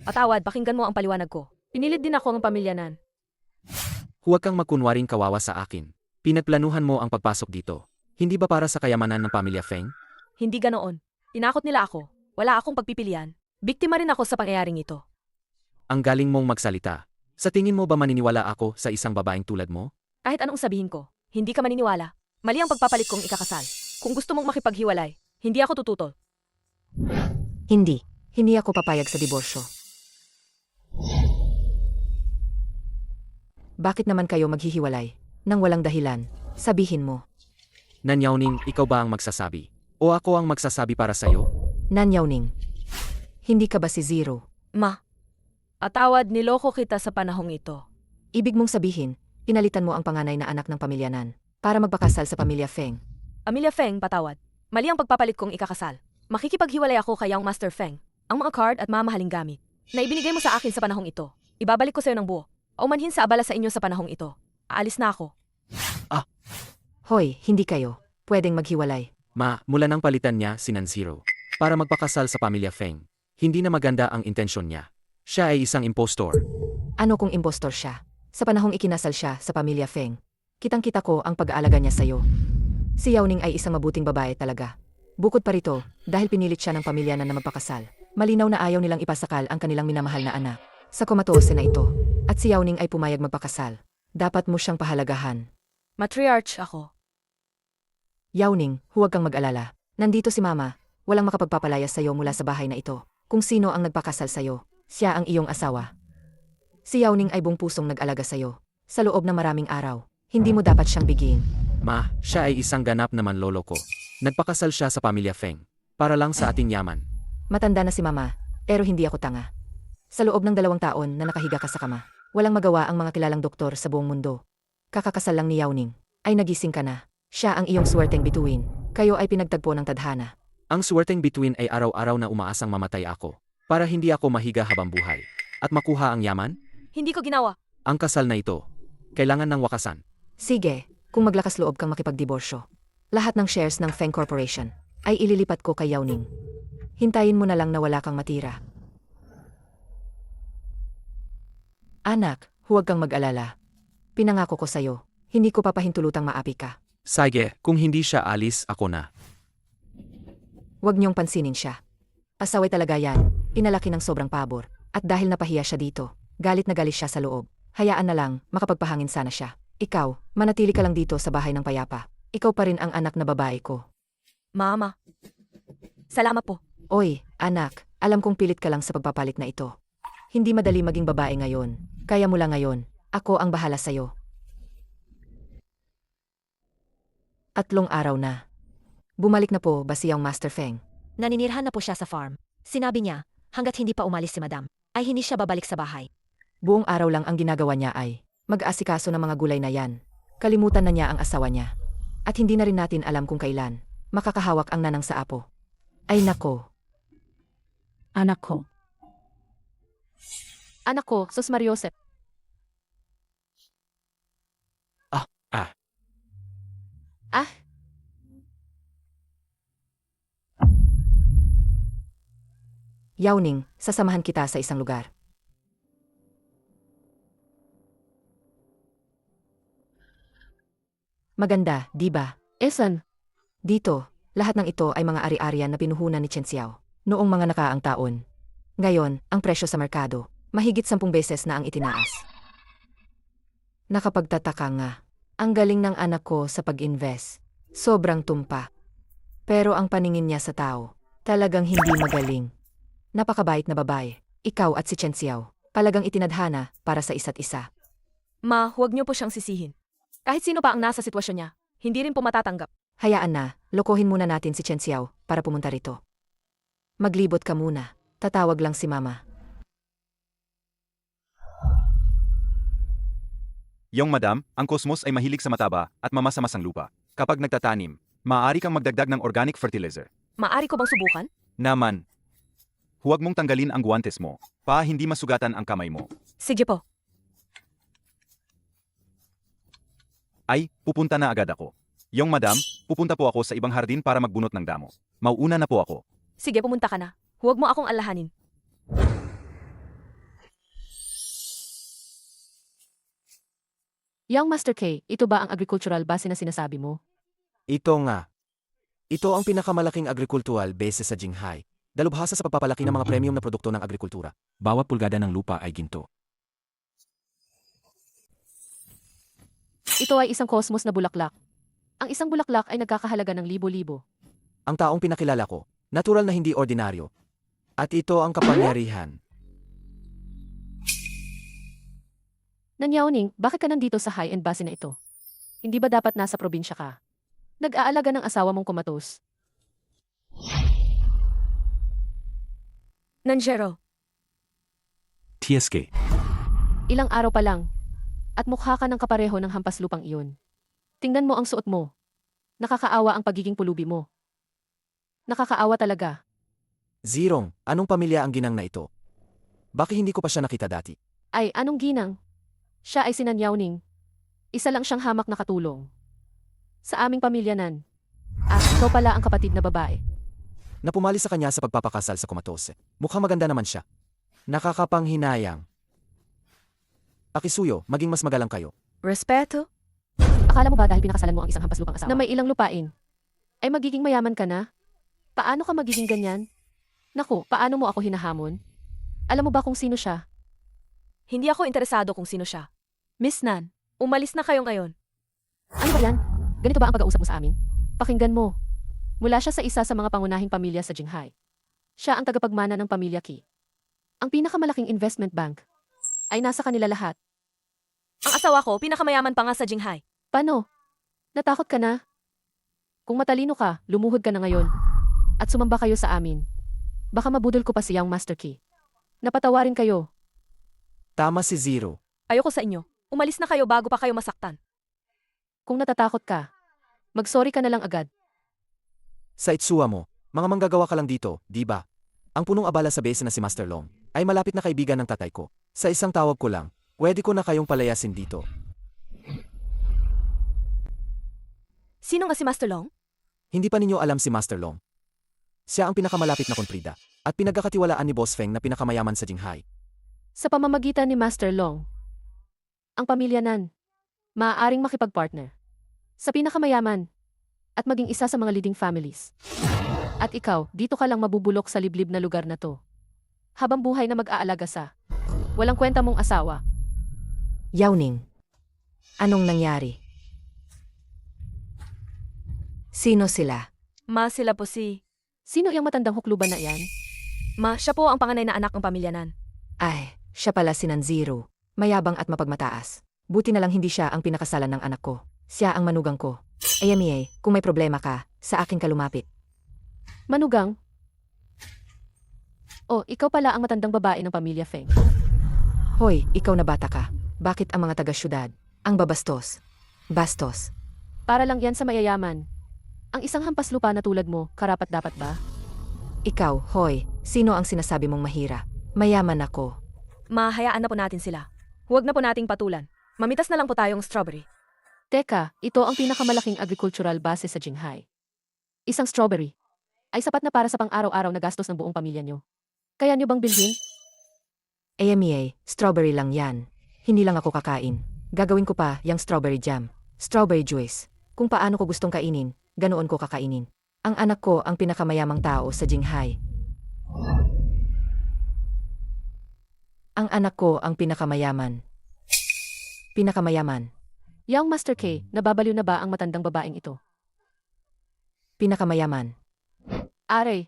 Patawad, pakinggan mo ang paliwanag ko. Pinilit din ako ng pamilyanan. Huwag kang magkunwaring kawawa sa akin. Pinagplanuhan mo ang pagpasok dito. Hindi ba para sa kayamanan ng pamilya Feng? Hindi ganoon. Tinakot nila ako. Wala akong pagpipilian. Biktima rin ako sa pangyayaring ito. Ang galing mong magsalita. Sa tingin mo ba maniniwala ako sa isang babaeng tulad mo? Kahit anong sabihin ko, hindi ka maniniwala. Mali ang pagpapalit kong ikakasal. Kung gusto mong makipaghiwalay, hindi ako tututol. Hindi. Hindi ako papayag sa diborsyo. Bakit naman kayo maghihiwalay? Nang walang dahilan, sabihin mo. Nanyauning, ikaw ba ang magsasabi? O ako ang magsasabi para sa'yo? Nanyauning. Hindi ka ba si Zero? Patawad, niloko kita sa panahong ito. Ibig mong sabihin, pinalitan mo ang panganay na anak ng pamilya Nan para magpakasal sa pamilya Feng. Pamilya Feng, patawad. Mali ang pagpapalit kong ikakasal. Makikipaghiwalay ako kay Young Master Feng. Ang mga card at mamahaling gamit na ibinigay mo sa akin sa panahong ito, ibabalik ko sa'yo ng buo. Umanhin sa abala sa inyo sa panahong ito. Aalis na ako. Hoy, hindi kayo. Pwedeng maghiwalay. Mula nang palitan niya si Nanziro para magpakasal sa pamilya Feng, hindi na maganda ang intensyon niya. Siya ay isang impostor. Ano kung impostor siya? Sa panahong ikinasal siya sa pamilya Feng, kitang-kita ko ang pag-aalaga niya sa'yo. Si Yaoning ay isang mabuting babae talaga. Bukod pa rito, dahil pinilit siya ng pamilya na magpakasal, malinaw na ayaw nilang ipasakal ang kanilang minamahal na anak. Sa komatose na ito, at si Yaoning ay pumayag magpakasal. Dapat mo siyang pahalagahan. Matriarch ako. Yaoning, huwag kang mag-alala. Nandito si Mama. Walang makapagpapalayas sa'yo mula sa bahay na ito. Kung sino ang nagpakasal sa'yo, siya ang iyong asawa. Si Yaoning ay buong pusong nag-alaga sa'yo. Sa loob ng maraming araw, hindi mo dapat siyang bigin. Siya ay isang ganap na manlolo ko. Nagpakasal siya sa pamilya Feng para lang sa ating yaman. Matanda na si Mama, pero hindi ako tanga. Sa loob ng 2 taon na nakahiga ka sa kama, walang magawa ang mga kilalang doktor sa buong mundo. Kakakasal lang ni Yaoning, ay nagising ka na. Siya ang iyong swerteng bituin. Kayo ay pinagtagpo ng tadhana. Ang swerteng bituin ay araw-araw na umaasang mamatay ako para hindi ako mahiga habang buhay at makuha ang yaman. Hindi ko ginawa. Ang kasal na ito, kailangan ng wakasan. Sige, kung maglakas loob kang makipagdiborsyo, lahat ng shares ng Feng Corporation ay ililipat ko kay Yaoning. Hintayin mo na lang na wala kang matira. Anak, huwag kang mag-alala. Pinangako ko sa'yo, hindi ko papahintulutang maapi ka. Sige, kung hindi siya alis, ako na. Huwag niyong pansinin siya. Pasaway talaga yan, pinalaki ng sobrang pabor. At dahil napahiya siya dito, galit na galit siya sa loob. Hayaan na lang, makapagpahangin sana siya. Ikaw, manatili ka lang dito sa bahay ng payapa. Ikaw pa rin ang anak na babae ko. Mama. Salamat po. Oy, anak, alam kong pilit ka lang sa pagpapalit na ito. Hindi madali maging babae ngayon. Kaya mula ngayon, ako ang bahala sa'yo. 3 araw na. Bumalik na po ba siyang Master Feng? Naninirhan na po siya sa farm. Sinabi niya, hanggat hindi pa umalis si Madam, ay hindi siya babalik sa bahay. Buong araw lang ang ginagawa niya ay mag-asikaso ng mga gulay na yan. Kalimutan na niya ang asawa niya. At hindi na rin natin alam kung kailan makakahawak ang nanang sa apo. Ay nako. Anak ko. Anak ko, Sus Mariosep. Yaoning, sasamahan kita sa isang lugar. Maganda, di ba? Esan? Dito, lahat ng ito ay mga ari-arian na pinuhunan ni Chen Xiao noong mga nakaang taon. Ngayon, ang presyo sa merkado, mahigit 10 beses na ang itinaas. Nakapagtataka nga. Ang galing ng anak ko sa pag-invest. Sobrang tumpa. Pero ang paningin niya sa tao, talagang hindi magaling. Napakabait na babae. Ikaw at si Chen Xiao, talagang itinadhana para sa isa't isa. Ma, huwag niyo po siyang sisihin. Kahit sino pa ang nasa sitwasyon niya, hindi rin po matatanggap. Hayaan na, lokohin muna natin si Chen Xiao para pumunta rito. Maglibot ka muna. Tatawag lang si Mama. Yong madam, ang kosmos ay mahilig sa mataba at mamasamasang lupa. Kapag nagtatanim, maaari kang magdagdag ng organic fertilizer. Maari ko bang subukan? Naman, huwag mong tanggalin ang guwantes mo. Hindi masugatan ang kamay mo. Sige po. Ay, pupunta na agad ako. Yong madam, pupunta po ako sa ibang hardin para magbunot ng damo. Mauuna na po ako. Sige, pumunta ka na. Huwag mo akong alahanin. Young Master K, ito ba ang agricultural base na sinasabi mo? Ito nga. Ito ang pinakamalaking agrikultural base sa Jinghai. Dalubhasa sa pagpapalaki ng mga premium na produkto ng agrikultura. Bawat pulgada ng lupa ay ginto. Ito ay isang cosmos na bulaklak. Ang isang bulaklak ay nagkakahalaga ng libo-libo. Ang taong pinakilala ko, natural na hindi ordinaryo. At ito ang kapangyarihan. Nanyaoning, bakit ka nandito sa high-end base na ito? Hindi ba dapat nasa probinsya ka? Nag-aalaga ng asawa mong kumatos. Nanjero, TSK. Ilang araw pa lang. At mukha ka ng kapareho ng hampas lupang iyon. Tingnan mo ang suot mo. Nakakaawa ang pagiging pulubi mo. Nakakaawa talaga. Zirong, anong pamilya ang ginang na ito? Bakit hindi ko pa siya nakita dati? Ay, anong ginang? Siya ay si Nanyaoning. Isa lang siyang hamak na katulong. Sa aming pamilya nan. Ikaw pala ang kapatid na babae. Napumali sa kanya sa pagpapakasal sa Kumatose. Mukhang maganda naman siya. Nakakapanghinayang. Akisuyo, maging mas magalang kayo. respeto? Akala mo ba dahil pinakasalan mo ang isang hampas lupang asawa na may ilang lupain, ay magiging mayaman ka na? Paano ka magiging ganyan? Naku, paano mo ako hinahamon? Alam mo ba kung sino siya? Hindi ako interesado kung sino siya. Miss Nan, umalis na kayo ngayon. Ano ba yan? Ganito ba ang pag-uusap mo sa amin? Pakinggan mo. Mula siya sa isa sa mga pangunahing pamilya sa Jinghai. Siya ang tagapagmana ng pamilya Qi. Ang pinakamalaking investment bank ay nasa kanila lahat. Ang asawa ko, pinakamayaman pa nga sa Jinghai. Paano? Natakot ka na? Kung matalino ka, lumuhod ka na ngayon. At sumamba kayo sa amin. Baka mabudol ko pa si Young Master Qi. Napatawarin kayo. Tama si Zero. Ayoko sa inyo. Umalis na kayo bago pa kayo masaktan. Kung natatakot ka, mag-sorry ka na lang agad. Sa Itsuwa mo, mga manggagawa ka lang dito, di ba? Ang punong abala sa base na si Master Long ay malapit na kaibigan ng tatay ko. Sa isang tawag ko lang, pwede ko na kayong palayasin dito. Sino nga si Master Long? Hindi pa ninyo alam si Master Long. Siya ang pinakamalapit na kontrida at pinagkakatiwalaan ni Boss Feng na pinakamayaman sa Jinghai. Sa pamamagitan ni Master Long, ang pamilya nan, maaaring makipagpartner sa pinakamayaman at maging isa sa mga leading families. At ikaw, dito ka lang mabubulok sa liblib na lugar na to. Habang buhay na mag-aalaga sa walang kwenta mong asawa. Yauning, anong nangyari? Sino sila? Ma, sila po si... Sino yung matandang hukluban na yan? Ma, siya po ang panganay na anak ng pamilya nan. Ay, siya pala si Nanziro. Mayabang at mapagmataas. Buti na lang hindi siya ang pinakasalan ng anak ko. Siya ang manugang ko. Ayamie, kung may problema ka, sa akin ka lumapit. Manugang? Oh, ikaw pala ang matandang babae ng pamilya Feng. Hoy, ikaw na bata ka. Bakit ang mga taga-syudad? Ang babastos. Bastos. Para lang yan sa mayayaman. Ang isang hampas lupa na tulad mo, karapat dapat ba? Ikaw, hoy, sino ang sinasabi mong mahira? Mayaman ako. Ma, hayaan na po natin sila. Huwag na po nating patulan. Mamitas na lang po tayong strawberry. Teka, ito ang pinakamalaking agricultural base sa Jinghai. Isang strawberry ay sapat na para sa pang-araw-araw na gastos ng buong pamilya nyo. Kaya nyo bang bilhin? Ayamie, strawberry lang yan. Hindi lang ako kakain. Gagawin ko pa yung strawberry jam. Strawberry juice. Kung paano ko gustong kainin, ganoon ko kakainin. Ang anak ko ang pinakamayamang tao sa Jinghai. Ang anak ko ang pinakamayaman. Pinakamayaman. Young Master K, nababaliw na ba ang matandang babaeng ito? Pinakamayaman. Aray,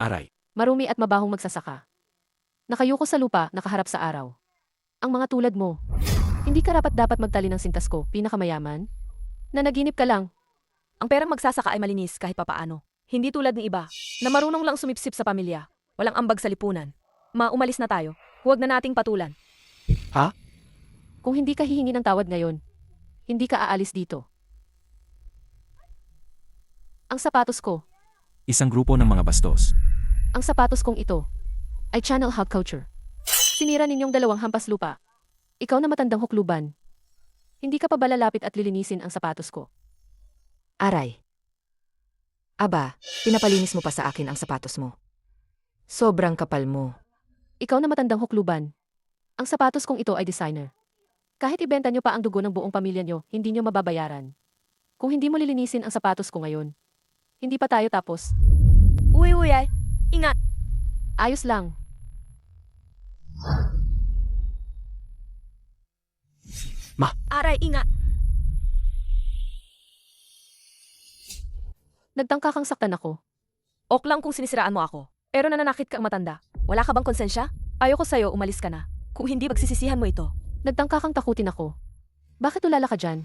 Aray, marumi at mabahong magsasaka. Nakayuko sa lupa, nakaharap sa araw. Ang mga tulad mo, hindi ka dapat magtali ng sintas ko, pinakamayaman? Nanaginip ka lang. Ang perang magsasaka ay malinis kahit papaano. Hindi tulad ng iba, na marunong lang sumipsip sa pamilya. Walang ambag sa lipunan. Ma, umalis na tayo. Huwag na nating patulan. Kung hindi ka hihingi ng tawad ngayon, hindi ka aalis dito. Ang sapatos ko, Isang grupo ng mga bastos. ang sapatos kong ito, ay channel hog culture. Sinira ninyong dalawang hampas lupa. Ikaw na matandang hukluban. Hindi ka pa ba lalapit at lilinisin ang sapatos ko? Aray. Aba, pinapalinis mo pa sa akin ang sapatos mo. Sobrang kapal mo. Ikaw na matandang hukluban. Ang sapatos kong ito ay designer. Kahit ibenta nyo pa ang dugo ng buong pamilya nyo, hindi nyo mababayaran. Kung hindi mo lilinisin ang sapatos ko ngayon, hindi pa tayo tapos. Uy, ay. Ingat! Ayos lang. Aray, ingat! Nagtangka kang saktan ako. Ok lang kung sinisiraan mo ako. Pero nananakit kang matanda. Wala ka bang konsensya? Ayoko sa'yo, umalis ka na. Kung hindi, magsisisihan mo ito. Nagtangka kang takutin ako. Bakit tulala ka dyan?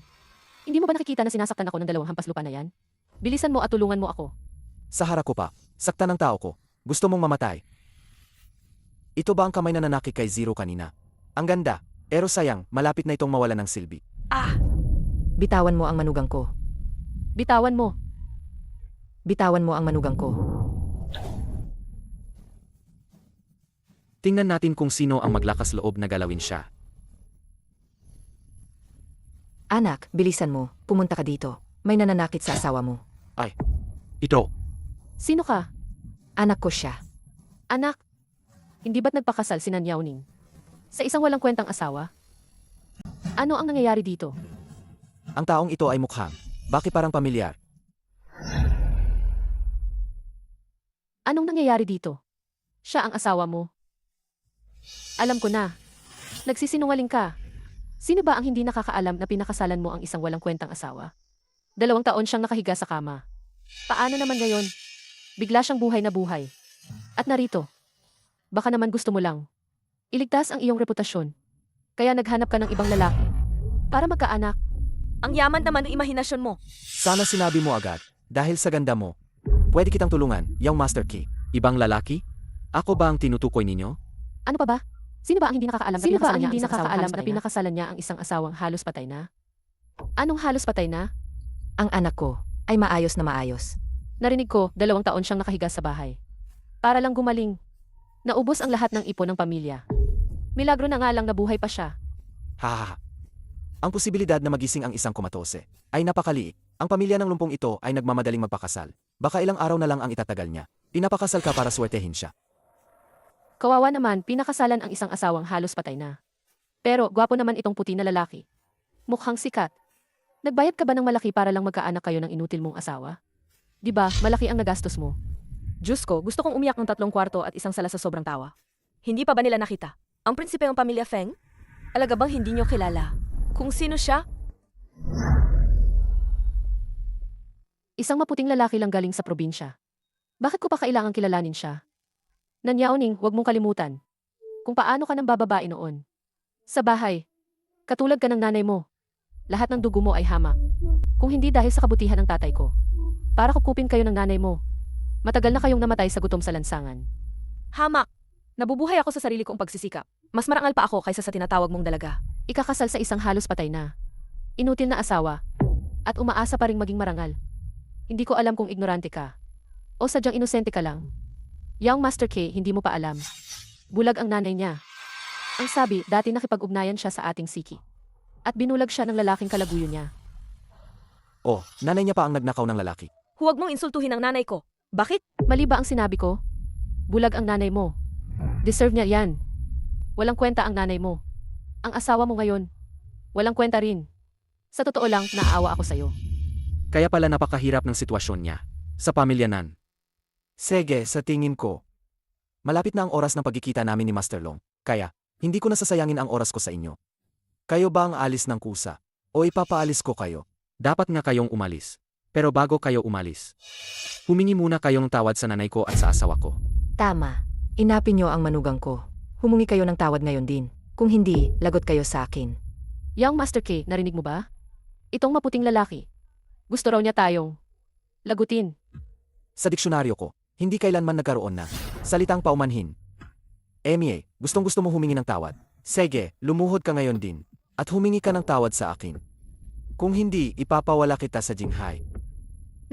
Hindi mo ba nakikita na sinasaktan ako ng dalawang hampas lupa na yan? Bilisan mo at tulungan mo ako. Sa harap ko pa, saktan ng tao ko. Gusto mong mamatay. Ito ba ang kamay na nanakit kay Zero kanina? Ang ganda, pero sayang, malapit na itong mawala ng silbi. Ah! Bitawan mo ang manugang ko. Bitawan mo. Bitawan mo ang manugang ko. Tingnan natin kung sino ang maglakas loob na galawin siya. Anak, bilisan mo. Pumunta ka dito. May nananakit sa asawa mo. Ito. Sino ka? Anak ko siya. Anak. Hindi ba't nagpakasal si Nanyauning? Sa isang walang kwentang asawa? Ano ang nangyayari dito? Ang taong ito ay mukhang, bakit parang pamilyar? Anong nangyayari dito? Siya ang asawa mo. Alam ko na. Nagsisinungaling ka. Sino ba ang hindi nakakaalam na pinakasalan mo ang isang walang kwentang asawa? 2 taon siyang nakahiga sa kama. Paano naman ngayon? Bigla siyang buhay na buhay. At narito. Baka naman gusto mo lang. Iligtas ang iyong reputasyon. Kaya naghanap ka ng ibang lalaki. Para magkaanak. Ang yaman naman ng imahinasyon mo. Sana sinabi mo agad, dahil sa ganda mo. Pwede kitang tulungan, yung Master Key. Ibang lalaki? Ako ba ang tinutukoy ninyo? Ano pa ba? Sino ba ang hindi nakakaalam Sino ba ang na hindi pinakasalan nakakaalam na pinakasalan niya ang isang asawang halos patay na? Anong halos patay na? Ang anak ko ay maayos na maayos. Narinig ko, 2 taon siyang nakahiga sa bahay. Para lang gumaling. Naubos ang lahat ng ipon ng pamilya. Milagro na nga lang nabuhay pa siya. Hahaha. Ang posibilidad na magising ang isang komatose ay napakaliit. Ang pamilya ng lumpong ito ay nagmamadaling magpakasal. Baka ilang araw na lang ang itatagal niya. Pinapakasal ka para swertehin siya. Kawawa naman, pinakasalan ang isang asawang halos patay na. Pero, gwapo naman itong puti na lalaki. Mukhang sikat. Nagbayad ka ba ng malaki para lang magkaanak kayo ng inutil mong asawa? 'Di ba, malaki ang nagastos mo. Diyos ko, gusto kong umiyak ng 3 kwarto at isang sala sa sobrang tawa. Hindi pa ba nila nakita? Ang prinsipe ng pamilya Feng? Alaga bang hindi nyo kilala? Kung sino siya? Isang maputing lalaki lang galing sa probinsya. Bakit ko pa kailangang kilalanin siya? Nanyauning, huwag mong kalimutan. Kung paano ka nang bababae noon. Sa bahay. Katulad ka ng nanay mo. Lahat ng dugo mo ay hamak. Kung hindi dahil sa kabutihan ng tatay ko. Para kukupin kayo ng nanay mo. Matagal na kayong namatay sa gutom sa lansangan. Hamak! Nabubuhay ako sa sarili kong pagsisikap. Mas marangal pa ako kaysa sa tinatawag mong dalaga. Ikakasal sa isang halos patay na. Inutil na asawa. At umaasa pa ring maging marangal. Hindi ko alam kung ignorante ka. O sadyang inosente ka lang. Young Master K, hindi mo pa alam. Bulag ang nanay niya. Ang sabi, dati nakipag-ugnayan siya sa ating Siki. At binulag siya ng lalaking kalaguyo niya. Oh, nanay niya pa ang nagnakaw ng lalaki. Huwag mong insultuhin ang nanay ko. Bakit? Mali ba ang sinabi ko? Bulag ang nanay mo. Deserve niya yan. Walang kwenta ang nanay mo. Ang asawa mo ngayon. Walang kwenta rin. Sa totoo lang, naaawa ako sa'yo. Kaya pala napakahirap ng sitwasyon niya. Sa pamilya nan. Sige, sa tingin ko. Malapit na ang oras ng pagkikita namin ni Master Long. Kaya, hindi ko na sasayangin ang oras ko sa inyo. Kayo ba ang alis ng kusa? O ipapaalis ko kayo? Dapat nga kayong umalis. Pero bago kayo umalis, humingi muna kayong tawad sa nanay ko at sa asawa ko. Tama. Inapin niyo ang manugang ko. Humingi kayo ng tawad ngayon din. Kung hindi, lagot kayo sa akin. Young Master K, narinig mo ba? Itong maputing lalaki. Gusto raw niya tayong lagutin. Sa diksyonaryo ko, hindi kailanman nagkaroon na salitang paumanhin. Emie, gustong-gusto mo humingi ng tawad. Sige, lumuhod ka ngayon din. at humingi ka ng tawad sa akin. Kung hindi, ipapawala kita sa Jinghai.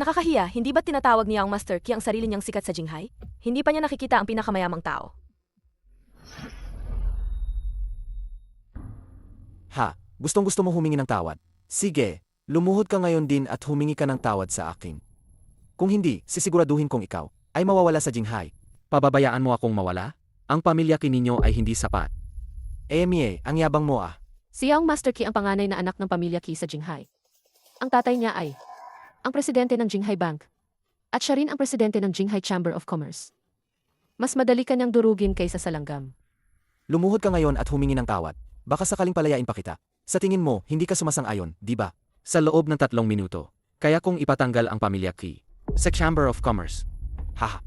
Nakakahiya, hindi ba't tinatawag niya ang Master Qi ang sarili niyang sikat sa Jinghai? Hindi pa niya nakikita ang pinakamayamang tao. Ha, gustong-gusto mo humingi ng tawad. Sige, lumuhod ka ngayon din at humingi ka ng tawad sa akin. Kung hindi, sisiguraduhin kong ikaw ay mawawala sa Jinghai. Pababayaan mo akong mawala? Ang pamilya kininyo ay hindi sapat. Mie, ang yabang mo ah. Siya ang Master Qi ang panganay na anak ng pamilya Qi sa Jinghai. Ang tatay niya ay ang presidente ng Jinghai Bank. At siya rin ang presidente ng Jinghai Chamber of Commerce. Mas madali kanyang durugin kaysa sa langgam. Lumuhod ka ngayon at humingi ng tawad. Baka sakaling palayain pa kita. Sa tingin mo, hindi ka sumasang-ayon, di ba? Sa loob ng 3 minuto. Kaya kung ipatanggal ang pamilya Qi sa Chamber of Commerce. Haha.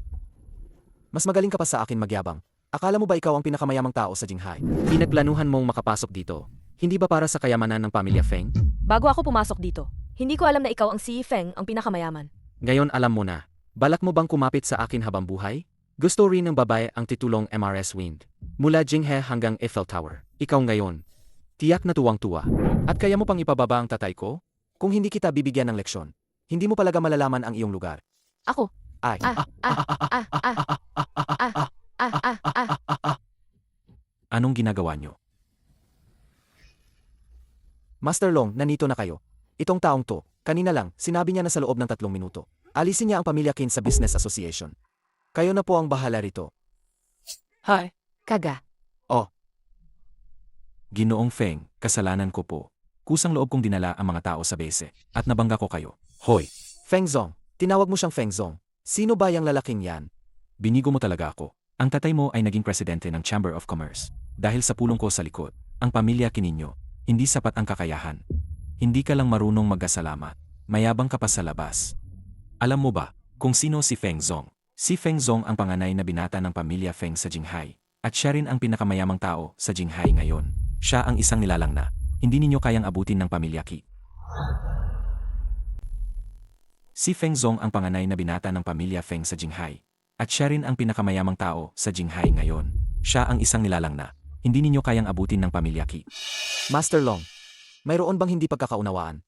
Mas magaling ka pa sa akin magyabang. Akala mo ba ikaw ang pinakamayamang tao sa Jinghai? Pinagplanuhan mong makapasok dito. Hindi ba para sa kayamanan ng pamilya Feng? Bago ako pumasok dito, hindi ko alam na ikaw ang si Feng ang pinakamayaman. Ngayon alam mo na. Balak mo bang kumapit sa akin habang buhay? Gusto rin ng babae ang titulong MRS Wind. Mula Jinghe hanggang Eiffel Tower. Ikaw ngayon. Tiyak na tuwang-tuwa. At kaya mo pang ipababa ang tatay ko? Kung hindi kita bibigyan ng leksyon, hindi mo palaga malalaman ang iyong lugar. Ako. Ay. Anong ginagawa nyo? Master Long, nanito na kayo. Itong taong to, kanina lang, sinabi niya na sa loob ng 3 minuto. Alisin niya ang pamilya Qin sa Business Association. Kayo na po ang bahala rito. Hi. Kaga. Ginoong Feng, kasalanan ko po. Kusang loob kong dinala ang mga tao sa base, at nabangga ko kayo. Hoy, Feng Zong, tinawag mo siyang Feng Zong. Sino ba yung lalaking yan? binigo mo talaga ako. Ang tatay mo ay naging presidente ng Chamber of Commerce. Dahil sa pulong ko sa likod, ang pamilya kininyo, hindi sapat ang kakayahan. Hindi ka lang marunong magkasalamat. Mayabang ka pa sa labas. Alam mo ba kung sino si Feng Zong? Si Feng Zong ang panganay na binata ng pamilya Feng sa Jinghai. At siya rin ang pinakamayamang tao sa Jinghai ngayon. Siya ang isang nilalang na hindi ninyo kayang abutin ng pamilya Qi. Si Feng Zong ang panganay na binata ng pamilya Feng sa Jinghai. At siya rin ang pinakamayamang tao sa Jinghai ngayon. Siya ang isang nilalang na hindi ninyo kayang abutin ng pamilya Qi. Master Long, mayroon bang hindi pagkakaunawaan?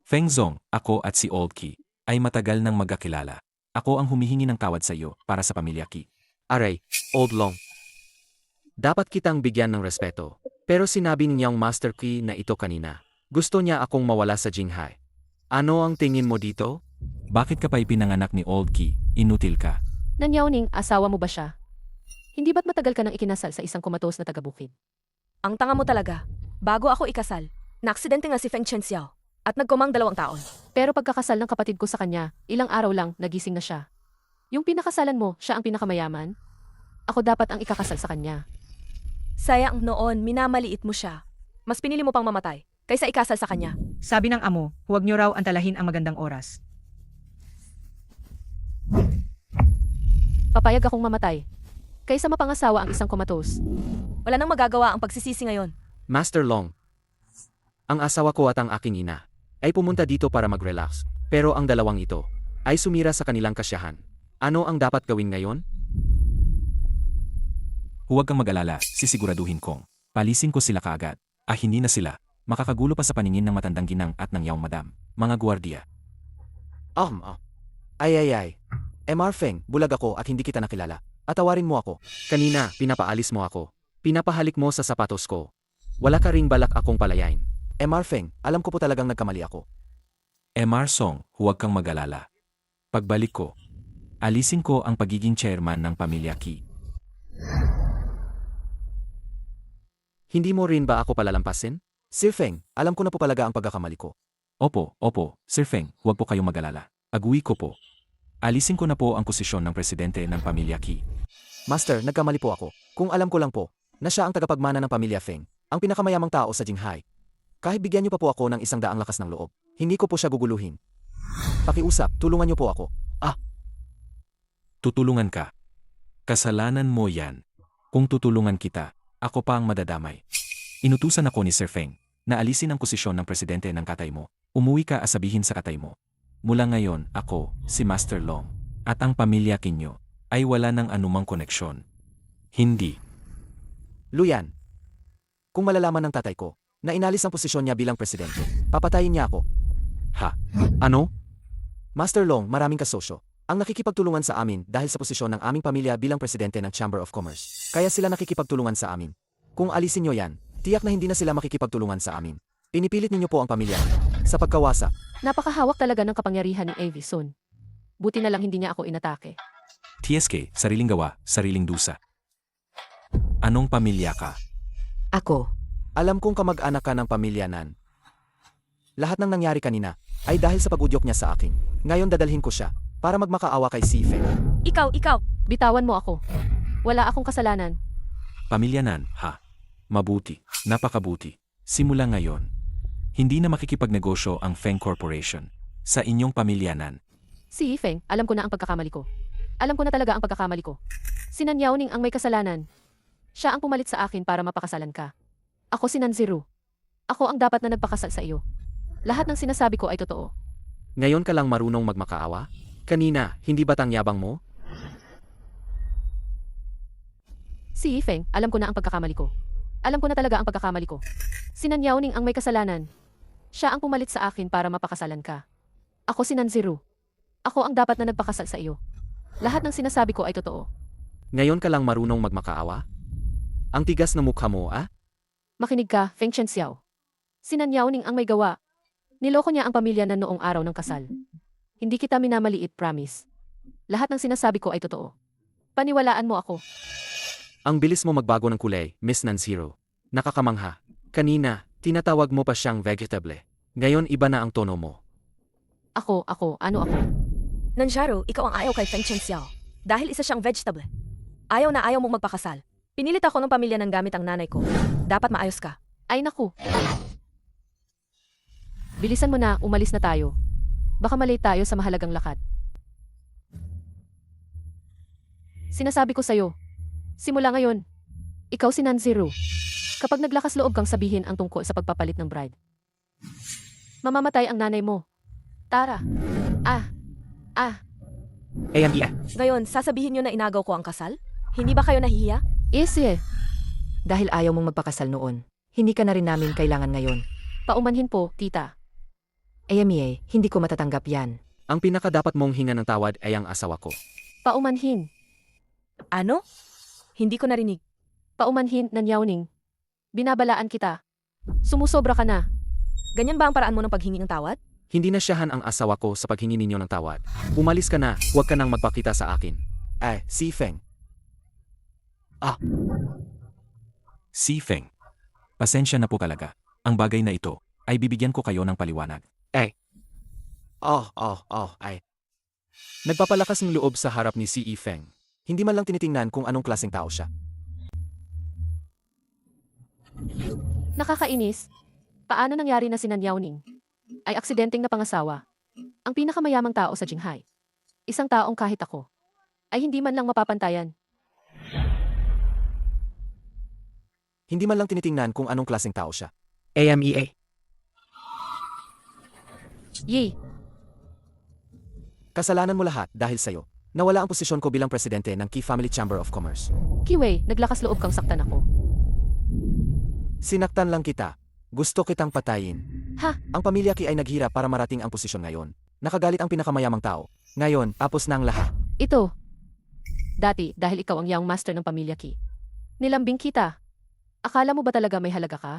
Feng Zong, ako at si Old Qi ay matagal nang magkakilala. Ako ang humihingi ng tawad sa iyo para sa pamilya Qi. Aray, Old Long. Dapat kitang bigyan ng respeto. Pero sinabi niyang Master Qi na ito kanina. Gusto niya akong mawala sa Jinghai. Ano ang tingin mo dito? Bakit ka pa ipinanganak ni Old Qi? Inutil ka. Nanyauning, asawa mo ba siya? Hindi ba't matagal ka nang ikinasal sa isang kumatos na taga-bukid? Ang tanga mo talaga. Bago ako ikasal, naaksidente nga si Feng Chenxiao at nagkumang 2 taon. Pero pagkakasal ng kapatid ko sa kanya, ilang araw lang, nagising na siya. Yung pinakasalan mo, siya ang pinakamayaman? Ako dapat ang ikakasal sa kanya. Sayang noon, minamaliit mo siya. Mas pinili mo pang mamatay kaysa ikasal sa kanya. Sabi ng amo, huwag niyo raw antalahin ang magandang oras. Papayag akong mamatay. Kaysa mapangasawa ang isang kumatos. Wala nang magagawa ang pagsisisi ngayon. Master Long. Ang asawa ko at ang aking ina ay pumunta dito para mag-relax. Pero ang dalawang ito ay sumira sa kanilang kasyahan. Ano ang dapat gawin ngayon? Huwag kang mag-alala, sisiguraduhin kong palisin ko sila kaagad. Hindi na sila. Makakagulo pa sa paningin ng matandang ginang at ng yaong madam. Mga gwardiya. Ay. MR Feng, bulag ako at hindi kita nakilala. Atawarin mo ako. Kanina, pinapaalis mo ako. Pinapahalik mo sa sapatos ko. Wala ka ring balak akong palayain. MR Feng, alam ko po talagang nagkamali ako. MR Song, huwag kang mag-alala. Pagbalik ko, alisin ko ang pagiging chairman ng pamilya Qi. Hindi mo rin ba ako palalampasin? Sir Feng, alam ko na po talaga ang pagkakamali ko. Opo, Sir Feng, huwag po kayong mag-alala. Agui ko po. Alisin ko na po ang posisyon ng presidente ng pamilya Qi. Master, nagkamali po ako. Kung alam ko lang po, na siya ang tagapagmana ng pamilya Feng, ang pinakamayamang tao sa Jinghai. Kahit bigyan niyo pa po ako ng 100 lakas ng loob, hindi ko po siya guguluhin. Pakiusap, tulungan niyo po ako. Tutulungan ka. Kasalanan mo yan. Kung tutulungan kita, ako pa ang madadamay. Inutusan ako ni Sir Feng na alisin ang posisyon ng presidente ng katay mo. Umuwi ka at sabihin sa katay mo. Mula ngayon, ako, si Master Long, at ang pamilya kinyo, ay wala ng anumang koneksyon. Hindi. Luyan. Kung malalaman ng tatay ko, na inalis ang posisyon niya bilang presidente. Papatayin niya ako. Ha? Ano? Master Long, maraming kasosyo ang nakikipagtulungan sa amin dahil sa posisyon ng aming pamilya bilang presidente ng Chamber of Commerce. Kaya sila nakikipagtulungan sa amin. Kung alisin niyo yan, tiyak na hindi na sila makikipagtulungan sa amin. Pinipilit ninyo po ang pamilya sa pagkawasa. Napakahawak talaga ng kapangyarihan ni Avison. Buti na lang hindi niya ako inatake. TSK, sariling gawa, sariling dusa. Anong pamilya ka? Ako, Alam kong kamag-anak ka ng pamilya Nan. Lahat ng nangyari kanina ay dahil sa pag-udyok niya sa akin. Ngayon dadalhin ko siya para magmakaawa kay Si Feng. Ikaw! Bitawan mo ako. Wala akong kasalanan. Pamilya Nan, ha? Mabuti, napakabuti. Simula ngayon, hindi na makikipagnegosyo ang Feng Corporation sa inyong pamilya Nan. Si Feng, alam ko na ang pagkakamali ko. Alam ko na talaga ang pagkakamali ko. Si Nan Yaoning ang may kasalanan. Siya ang pumalit sa akin para mapakasalan ka. Ako si Nan Ziru. Ako ang dapat na nagpakasal sa iyo. Lahat ng sinasabi ko ay totoo. Ngayon ka lang marunong magmakaawa? Kanina, hindi ba tangyabang mo? Si Feng, alam ko na ang pagkakamali ko. Alam ko na talaga ang pagkakamali ko. Si Nan Yaoning ang may kasalanan. Siya ang pumalit sa akin para mapakasalan ka. Ako si Nan Ziru. Ako ang dapat na nagpakasal sa iyo. Lahat ng sinasabi ko ay totoo. Ngayon ka lang marunong magmakaawa? Ang tigas na mukha mo, ah? Makinig ka, Feng Chenxiao. Si Nan Yaoning ang may gawa. Niloko niya ang pamilya na noong araw ng kasal. Hindi kita minamaliit, promise. Lahat ng sinasabi ko ay totoo. Paniwalaan mo ako. Ang bilis mo magbago ng kulay, Miss Nanziro. Nakakamangha. Kanina, tinatawag mo pa siyang vegetable. Ngayon iba na ang tono mo. Ano ako? Nanjaro, ikaw ang ayaw kay Feng Chenxiao. Dahil isa siyang vegetable. Ayaw na ayaw mong magpakasal. Pinilit ako ng pamilya ng gamit ang nanay ko. Dapat maayos ka. Ay naku. Bilisan mo na, umalis na tayo. Baka malate tayo sa mahalagang lakad. Sinasabi ko sa'yo, simula ngayon, ikaw si Nanziro. Kapag naglakas loob kang sabihin ang tungkol sa pagpapalit ng bride, mamamatay ang nanay mo. Tara. Ngayon, sasabihin niyo na inagaw ko ang kasal? Hindi ba kayo nahihiya? Easy. dahil ayaw mong magpakasal noon, hindi ka na rin namin kailangan ngayon. Paumanhin po, tita. Ayamie, hindi ko matatanggap yan. Ang pinakadapat mong hinga ng tawad ay ang asawa ko. Paumanhin. Ano? Hindi ko narinig. Paumanhin, Nanyauning. Binabalaan kita. Sumusobra ka na. Ganyan ba ang paraan mo ng paghingi ng tawad? Hindi na siyahan ang asawa ko sa paghingi ninyo ng tawad. Umalis ka na, huwag ka nang magpakita sa akin. Si Feng. Si Feng. Pasensya na po talaga. Ang bagay na ito ay bibigyan ko kayo ng paliwanag. Nagpapalakas ng loob sa harap ni Si Feng. Hindi man lang tinitingnan kung anong klaseng tao siya. Nakakainis. Paano nangyari na si Nanyauning? Ay aksidenteng na pangasawa. Ang pinakamayamang tao sa Jinghai. Isang taong kahit ako. Ay hindi man lang mapapantayan. Hindi man lang tinitingnan kung anong klaseng tao siya. Yee. Kasalanan mo lahat dahil sa'yo. Nawala ang posisyon ko bilang presidente ng Key Family Chamber of Commerce. Kiwei, naglakas loob kang saktan ako. Sinaktan lang kita. Gusto kitang patayin. Ha? Ang pamilya Key ay naghirap para marating ang posisyon ngayon. Nakagalit ang pinakamayamang tao. Ngayon, tapos na ang lahat. Ito. Dati, dahil ikaw ang young master ng pamilya Ki. Nilambing kita. Akala mo ba talaga may halaga ka?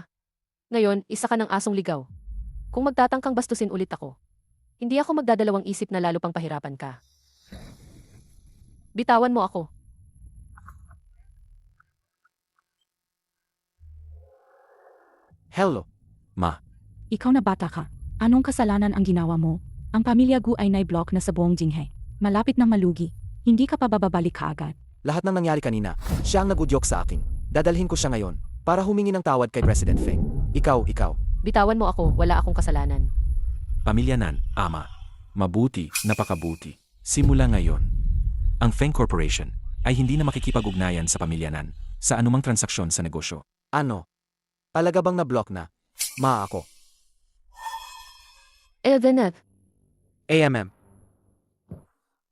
Ngayon, isa ka ng asong ligaw. Kung magtatangkang bastusin ulit ako, hindi ako magdadalawang isip na lalo pang pahirapan ka. Bitawan mo ako. Hello. Ikaw na bata ka. Anong kasalanan ang ginawa mo? Ang pamilya Gu ay naiblock na sa buong Jinghai. Malapit nang malugi. Hindi ka pa bababalik kaagad. Lahat ng nangyari kanina, siya ang nagudyok sa akin. Dadalhin ko siya ngayon para humingi ng tawad kay President Feng. Ikaw. Bitawan mo ako, wala akong kasalanan. Pamilya Nan, ama. Mabuti, napakabuti. Simula ngayon, ang Feng Corporation ay hindi na makikipag-ugnayan sa pamilya Nan sa anumang transaksyon sa negosyo. Ano? Talaga bang na-block na? Ako. Elvenet, AMM.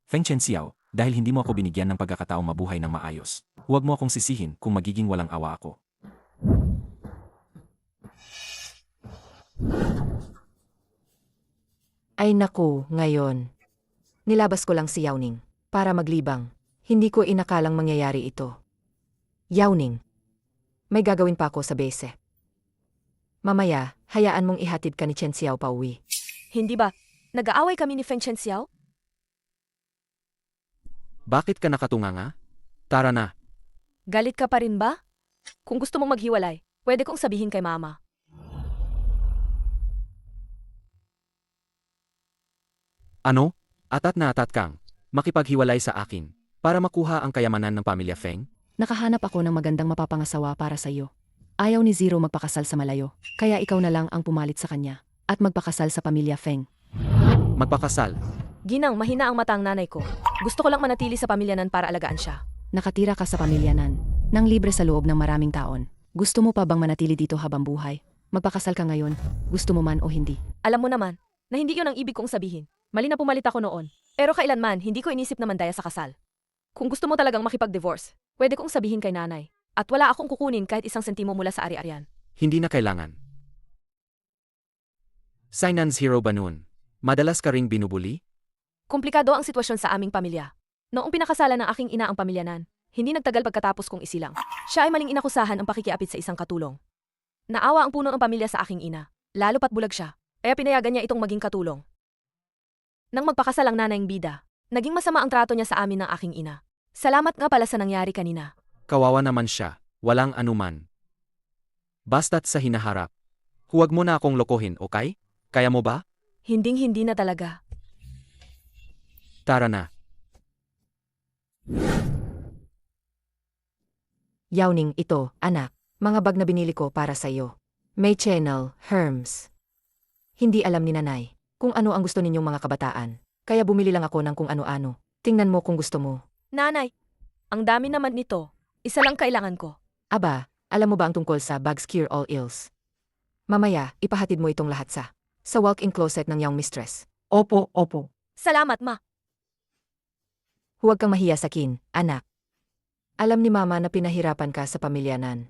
Feng Chenxiao, dahil hindi mo ako binigyan ng pagkakataong mabuhay ng maayos, huwag mo akong sisihin kung magiging walang awa ako. Ay naku, ngayon. Nilabas ko lang si Yao-ning para maglibang. Hindi ko inakalang mangyayari ito. Yao-ning, may gagawin pa ako sa base. Mamaya, hayaan mong ihatid ka ni Chen Xiao pauwi. Hindi ba? Nag-aaway kami ni Feng Chen Xiao? Bakit ka nakatunganga? Tara na. Galit ka pa rin ba? Kung gusto mong maghiwalay, pwede kong sabihin kay mama. Ano? Atat na atat kang makipaghiwalay sa akin para makuha ang kayamanan ng pamilya Feng? Nakahanap ako ng magandang mapapangasawa para sa iyo. Ayaw ni Zero magpakasal sa malayo, kaya ikaw na lang ang pumalit sa kanya at magpakasal sa pamilya Feng. Magpakasal. Ginang, mahina ang mata ang nanay ko. Gusto ko lang manatili sa pamilya nan para alagaan siya. Nakatira ka sa pamilya nan, nang libre sa loob ng maraming taon. Gusto mo pa bang manatili dito habang buhay? Magpakasal ka ngayon, gusto mo man o hindi. Alam mo naman, na hindi yun ang ibig kong sabihin. Mali na pumalit ako noon. Pero kailanman, hindi ko inisip na mandaya sa kasal. Kung gusto mo talagang makipag-divorce, pwede kong sabihin kay nanay. At wala akong kukunin kahit isang sentimo mula sa ari-arian. Hindi na kailangan. Sainan Zero ba nun? Madalas ka ring binubuli? Komplikado ang sitwasyon sa aming pamilya. Noong pinakasalan ng aking ina ang pamilya nan, hindi nagtagal pagkatapos kong isilang. Siya ay maling inakusahan ang pakikiapit sa isang katulong. Naawa ang puno ng pamilya sa aking ina, lalo pat bulag siya, kaya pinayagan niya itong maging katulong. Nang magpakasal ang nanayng bida, naging masama ang trato niya sa amin ng aking ina. Salamat nga pala sa nangyari kanina. Kawawa naman siya, walang anuman. Basta't sa hinaharap. Huwag mo na akong lokohin, okay? Kaya mo ba? Hinding-hindi na talaga. Tara na. Yao-ning, ito, anak, mga bag na binili ko para sa iyo. May channel, Hermes. Hindi alam ni nanay kung ano ang gusto ninyong mga kabataan, kaya bumili lang ako ng kung ano-ano. Tingnan mo kung gusto mo. Nanay, ang dami naman nito. Isa lang kailangan ko. Aba, alam mo ba ang tungkol sa Bags Cure All Ills? Mamaya, ipahatid mo itong lahat sa walk-in closet ng young mistress. Opo, opo. Salamat, ma. Huwag kang mahiya sa kin, anak. Alam ni mama na pinahirapan ka sa pamilya nan.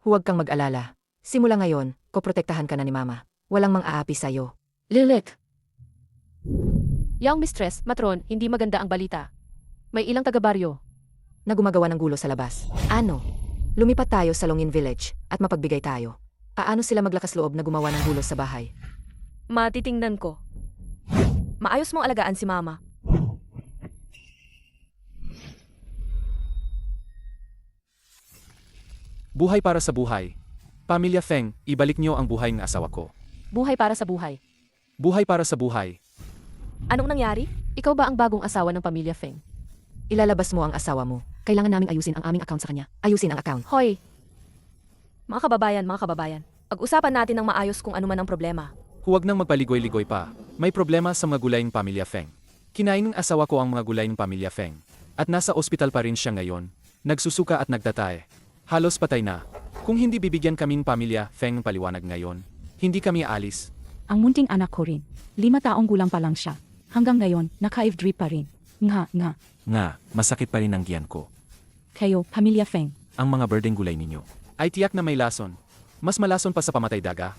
Huwag kang mag-alala. Simula ngayon, koprotektahan ka na ni mama. Walang mang-aapi sa'yo. Lilit! Young mistress, matron, hindi maganda ang balita. May ilang taga-baryo Na gumagawa ng gulo sa labas. Ano? Lumipat tayo sa Longin Village at mapagbigay tayo. Paano sila maglakas loob na gumawa ng gulo sa bahay? Matitingnan ko. Maayos mong alagaan si mama. Buhay para sa buhay. Pamilya Feng, ibalik niyo ang buhay ng asawa ko. Buhay para sa buhay. Buhay para sa buhay. Anong nangyari? Ikaw ba ang bagong asawa ng pamilya Feng? Ilalabas mo ang asawa mo. Kailangan naming ayusin ang aming account sa kanya. Ayusin ang account. Hoy, Mga kababayan, pag-usapan natin ng maayos kung ano man ang problema. Huwag nang magpaligoy-ligoy pa. May problema sa mga gulay ng pamilya Feng. Kinain ng asawa ko ang mga gulay ng pamilya Feng. At nasa ospital pa rin siya ngayon. Nagsusuka at nagtatay. Halos patay na. Kung hindi bibigyan kaming pamilya Feng ng paliwanag ngayon, hindi kami aalis. Ang munting anak ko rin. 5 taong gulang pa lang siya. Hanggang ngayon, naka-drip pa rin. Nga. Nga, masakit pa rin ang giyan ko. Kayo, pamilya Feng. Ang mga berdeng gulay ninyo. Ay tiyak na may lason. Mas malason pa sa pamatay daga.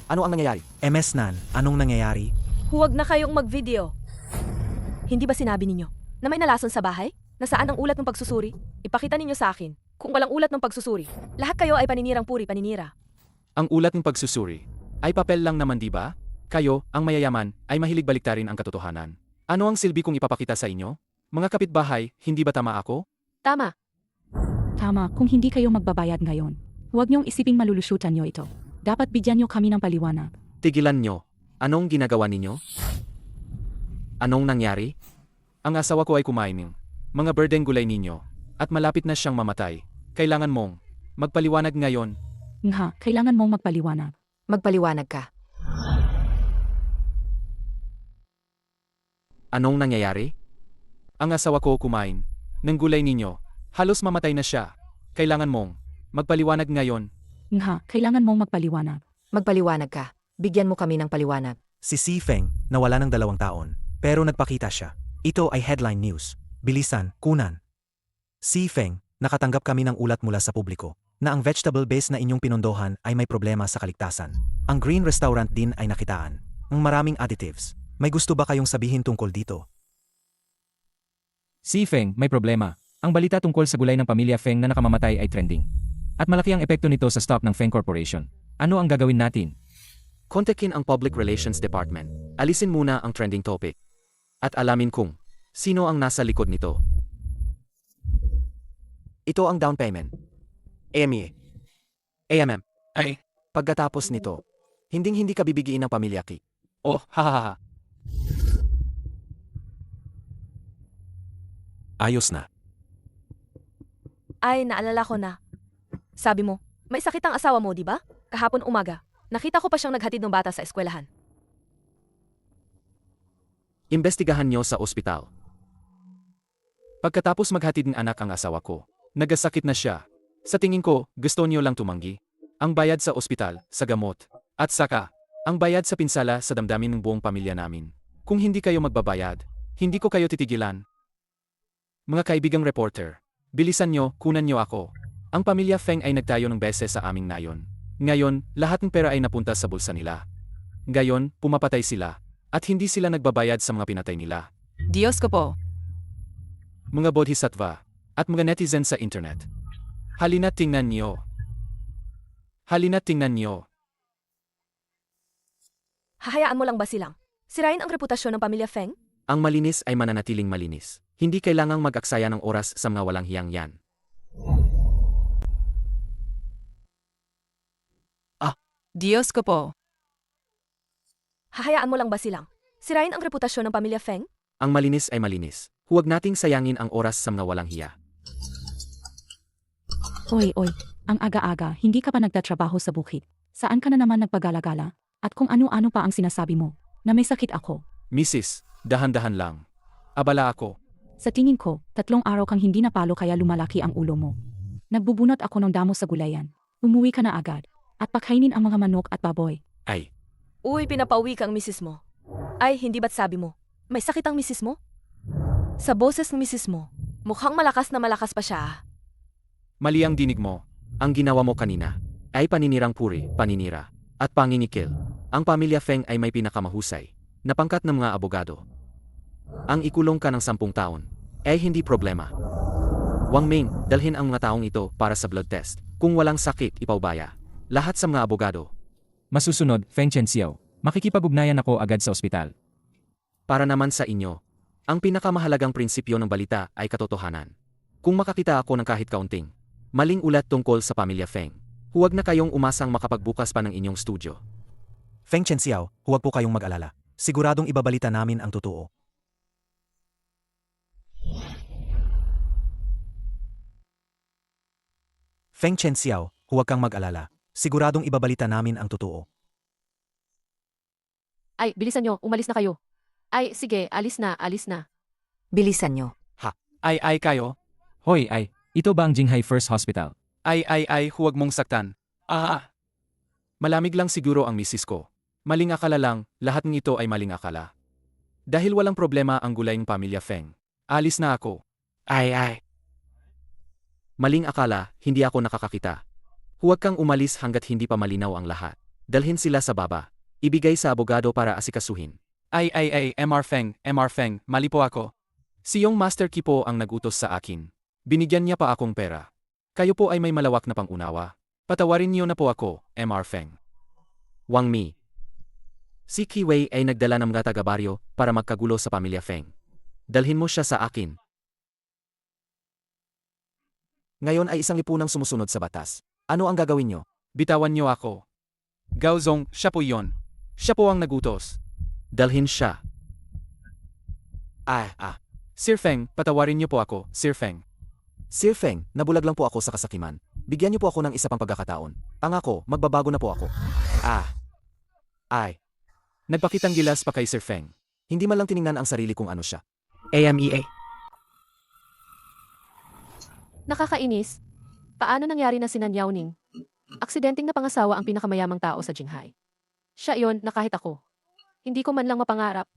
Ano ang nangyayari? MS Nan, anong nangyayari? Huwag na kayong mag-video. Hindi ba sinabi ninyo na may nalason sa bahay? Nasaan ang ulat ng pagsusuri? Ipakita ninyo sa akin. Kung walang ulat ng pagsusuri, lahat kayo ay paninirang puri paninira. Ang ulat ng pagsusuri ay papel lang naman, di ba? Kayo, ang mayayaman, ay mahilig baliktarin ang katotohanan. Ano ang silbi kong ipapakita sa inyo? Mga kapitbahay, hindi ba tama ako? tama. Tama, kung hindi kayo magbabayad ngayon, huwag niyong isiping malulusyutan niyo ito. Dapat bigyan niyo kami ng paliwanag. Tigilan nyo. Anong ginagawa ninyo? Anong nangyari? Ang asawa ko ay kumain ng mga berdeng gulay ninyo at malapit na siyang mamatay. Kailangan mong magpaliwanag ngayon. Nga, kailangan mong magpaliwanag. Magpaliwanag ka. Anong nangyayari? Ang asawa ko kumain ng gulay ninyo. Halos mamatay na siya. Kailangan mong magpaliwanag ngayon. Nga, kailangan mong magpaliwanag. Magpaliwanag ka. Bigyan mo kami ng paliwanag. Si Si Feng, nawala ng 2 taon, pero nagpakita siya. Ito ay headline news. Bilisan, kunan. Si Feng, nakatanggap kami ng ulat mula sa publiko. na ang vegetable base na inyong pinondohan ay may problema sa kaligtasan. Ang green restaurant din ay nakitaan. Ang maraming additives. May gusto ba kayong sabihin tungkol dito? Si Feng, may problema. Ang balita tungkol sa gulay ng pamilya Feng na nakamamatay ay trending. At malaki ang epekto nito sa stock ng Feng Corporation. Ano ang gagawin natin? Kontakin ang Public Relations Department. Alisin muna ang trending topic. At alamin kung sino ang nasa likod nito. Ito ang down payment. AME. AMM. Ay, Pagkatapos nito, hinding-hindi ka bibigiin ng pamilya Ki. oh, hahaha. Ayos na. Ay, naalala ko na. Sabi mo, may sakit ang asawa mo, di ba? Kahapon umaga, nakita ko pa siyang naghatid ng bata sa eskwelahan. Imbestigahan nyo sa ospital. Pagkatapos maghatid ng anak ang asawa ko, nagasakit na siya. Sa tingin ko, gusto niyo lang tumanggi. Ang bayad sa ospital, sa gamot, at saka, ang bayad sa pinsala sa damdamin ng buong pamilya namin. Kung hindi kayo magbabayad, hindi ko kayo titigilan. Mga kaibigang reporter, bilisan nyo, kunan nyo ako. Ang pamilya Feng ay nagtayo ng beses sa aming nayon. Ngayon, lahat ng pera ay napunta sa bulsa nila. Ngayon, pumapatay sila, at hindi sila nagbabayad sa mga pinatay nila. Diyos ko po. Mga bodhisattva, at mga netizen sa internet. Halina't tingnan niyo. Halina't tingnan niyo. Hahayaan mo lang ba silang? Sirain ang reputasyon ng pamilya Feng? Ang malinis ay mananatiling malinis. Hindi kailangang mag-aksaya ng oras sa mga walang hiyang yan. Diyos ko po. Hahayaan mo lang ba silang? Sirain ang reputasyon ng pamilya Feng? Ang malinis ay malinis. Huwag nating sayangin ang oras sa mga walang hiya. Oy, ang aga-aga, hindi ka pa nagtatrabaho sa bukid. Saan ka na naman nagpagalagala? At kung ano-ano pa ang sinasabi mo, na may sakit ako. Mrs., dahan-dahan lang. Abala ako. Sa tingin ko, 3 araw kang hindi napalo kaya lumalaki ang ulo mo. Nagbubunot ako ng damo sa gulayan. Umuwi ka na agad. At pakainin ang mga manok at baboy. Ay, Uy, pinapauwi ka ang misis mo. Ay, hindi ba't sabi mo? May sakit ang misis mo? Sa boses ng misis mo, mukhang malakas na malakas pa siya. mali ang dinig mo. Ang ginawa mo kanina ay paninirang puri, paninira, at panginikil. Ang pamilya Feng ay may pinakamahusay na pangkat ng mga abogado. Ang ikulong ka ng 10 taon ay hindi problema. Wang Ming, dalhin ang mga taong ito para sa blood test. Kung walang sakit, ipaubaya. Lahat sa mga abogado. Masusunod, Feng Chenxiao, makikipag-ugnayan ako agad sa ospital. Para naman sa inyo, ang pinakamahalagang prinsipyo ng balita ay katotohanan. Kung makakita ako ng kahit kaunting maling ulat tungkol sa pamilya Feng, huwag na kayong umasang makapagbukas pa ng inyong studio. Feng Chenxiao, huwag po kayong mag-alala. Siguradong ibabalita namin ang totoo. Feng Chenxiao, huwag kang mag-alala. Siguradong ibabalita namin ang totoo. Ay, bilisan nyo, umalis na kayo. Ay, sige, alis na. Bilisan nyo. Ay kayo. Hoy, ito ba ang Jinghai First Hospital? Ay, huwag mong saktan. Malamig lang siguro ang misis ko. Maling akala lang, lahat ng ito ay maling akala. Dahil walang problema ang gulay ng pamilya Feng. Alis na ako. Ay. Maling akala, hindi ako nakakakita. Huwag kang umalis hanggat hindi pa malinaw ang lahat. Dalhin sila sa baba. Ibigay sa abogado para asikasuhin. Ay, MR Feng, mali po ako. Si Yong Master Ki po ang nagutos sa akin. Binigyan niya pa akong pera. Kayo po ay may malawak na pangunawa. Patawarin niyo na po ako, MR Feng. Wang Mi. Si Qi Wei ay nagdala ng mga taga-baryo para magkagulo sa pamilya Feng. Dalhin mo siya sa akin. Ngayon ay isang lipunang sumusunod sa batas. Ano ang gagawin nyo? Bitawan niyo ako. Gao Zong, siya po yon. Siya po ang nagutos. Dalhin siya. Sir Feng, patawarin niyo po ako, Sir Feng. Sir Feng, nabulag lang po ako sa kasakiman. Bigyan niyo po ako ng isa pang pagkakataon. Pangako, magbabago na po ako. Nagpakitang gilas pa kay Sir Feng. Hindi man lang tiningnan ang sarili kung ano siya. AMEA. Nakakainis. Paano nangyari na si Nan Yaoning? Aksidenteng napangasawa ang pinakamayamang tao sa Jinghai. Siya yon na kahit ako. Hindi ko man lang mapangarap.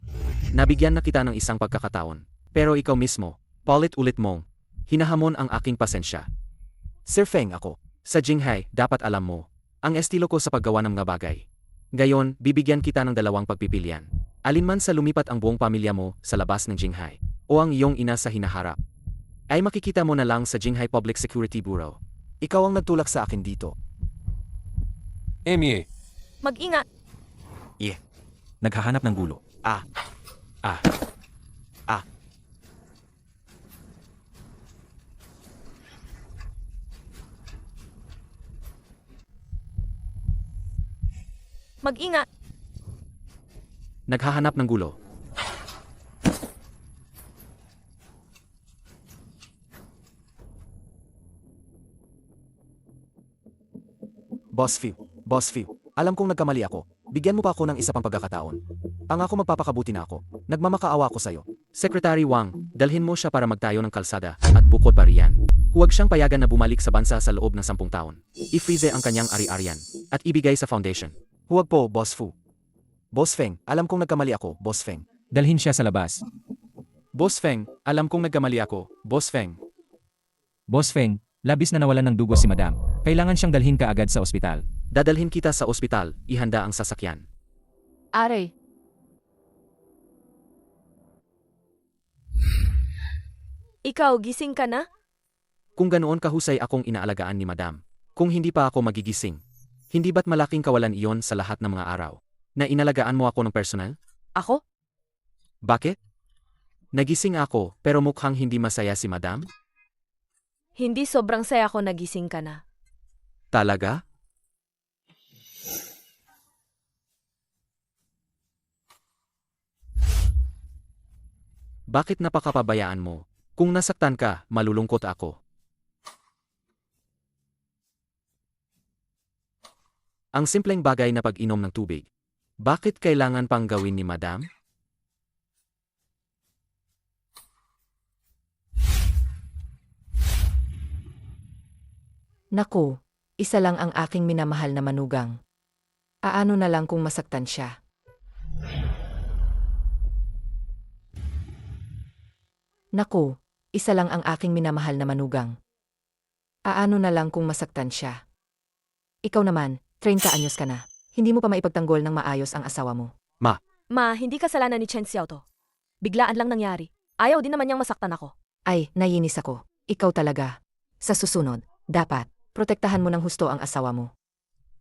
Nabigyan na kita ng isang pagkakataon. Pero ikaw mismo, paulit-ulit mong, hinahamon ang aking pasensya. Sir Feng ako. Sa Jinghai, dapat alam mo, ang estilo ko sa paggawa ng mga bagay. Gayon, bibigyan kita ng dalawang pagpipilian. Alinman sa lumipat ang buong pamilya mo sa labas ng Jinghai, o ang iyong ina sa hinaharap, ay makikita mo na lang sa Jinghai Public Security Bureau. Ikaw ang nagtulak sa akin dito. Emie, Mag-ingat! naghahanap ng gulo. Ah, Mag-ingat! naghahanap ng gulo. Boss Phil, alam kong nagkamali ako. Bigyan mo pa ako ng isa pang pagkakataon. Pangako magpapakabuti na ako. Nagmamakaawa ako sa'yo. Secretary Wang, dalhin mo siya para magtayo ng kalsada at bukod pa riyan. Huwag siyang payagan na bumalik sa bansa sa loob ng 10 taon. I-freeze ang kanyang ari-arian at ibigay sa foundation. Huwag po, Boss Fu. Boss Feng, alam kong nagkamali ako, Boss Feng. Dalhin siya sa labas. Boss Feng, alam kong nagkamali ako, Boss Feng. Boss Feng, labis na nawalan ng dugo si Madam. Kailangan siyang dalhin kaagad sa ospital. Dadalhin kita sa ospital, ihanda ang sasakyan. Are, Ikaw, gising ka na? Kung ganoon kahusay akong inaalagaan ni Madam, kung hindi pa ako magigising, hindi ba't malaking kawalan iyon sa lahat ng mga araw, na inalagaan mo ako ng personal? Ako? Bakit? Nagising ako, pero mukhang hindi masaya si Madam? Hindi sobrang saya ko nagising ka na. Talaga? Bakit napakapabayaan mo? Kung nasaktan ka, malulungkot ako. Ang simpleng bagay na pag-inom ng tubig. Bakit kailangan pang gawin ni Madam? Naku, isa lang ang aking minamahal na manugang. Aano na lang kung masaktan siya. Naku, isa lang ang aking minamahal na manugang. Aano na lang kung masaktan siya. Ikaw naman, 30 anyos ka na. Hindi mo pa maipagtanggol ng maayos ang asawa mo. Ma, hindi kasalanan ni Chen Xiao to. Biglaan lang nangyari. Ayaw din naman niyang masaktan ako. Ay, naiinis ako. Ikaw talaga. Sa susunod, dapat, protektahan mo ng husto ang asawa mo.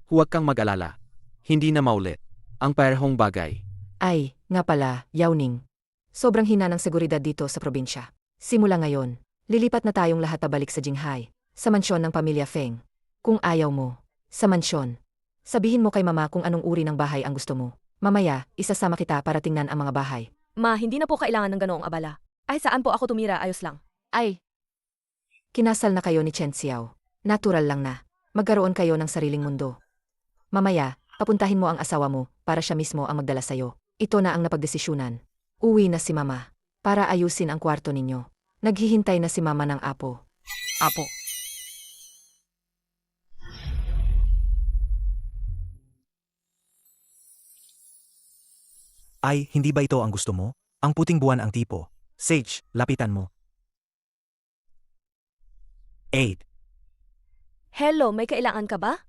Huwag kang mag-alala. Hindi na maulit. Ang parehong bagay. Ay, nga pala, Yao Ning. Sobrang hina ng seguridad dito sa probinsya. Simula ngayon, lilipat na tayong lahat pabalik sa Jinghai, sa mansyon ng pamilya Feng. Kung ayaw mo, sa mansyon. Sabihin mo kay mama kung anong uri ng bahay ang gusto mo. Mamaya, isasama kita para tingnan ang mga bahay. Ma, hindi na po kailangan ng ganoong abala. Ay, saan po ako tumira, ayos lang. Ay! Kinasal na kayo ni Chen Xiao. Natural lang na. Magkaroon kayo ng sariling mundo. Mamaya, papuntahin mo ang asawa mo para siya mismo ang magdala sa'yo. Ito na ang napagdesisyunan. Uwi na si mama. Para ayusin ang kwarto ninyo. Naghihintay na si mama ng apo. Apo. Ay, hindi ba ito ang gusto mo? Ang puting buwan ang tipo. Sage, lapitan mo. 8. Hello, may kailangan ka ba?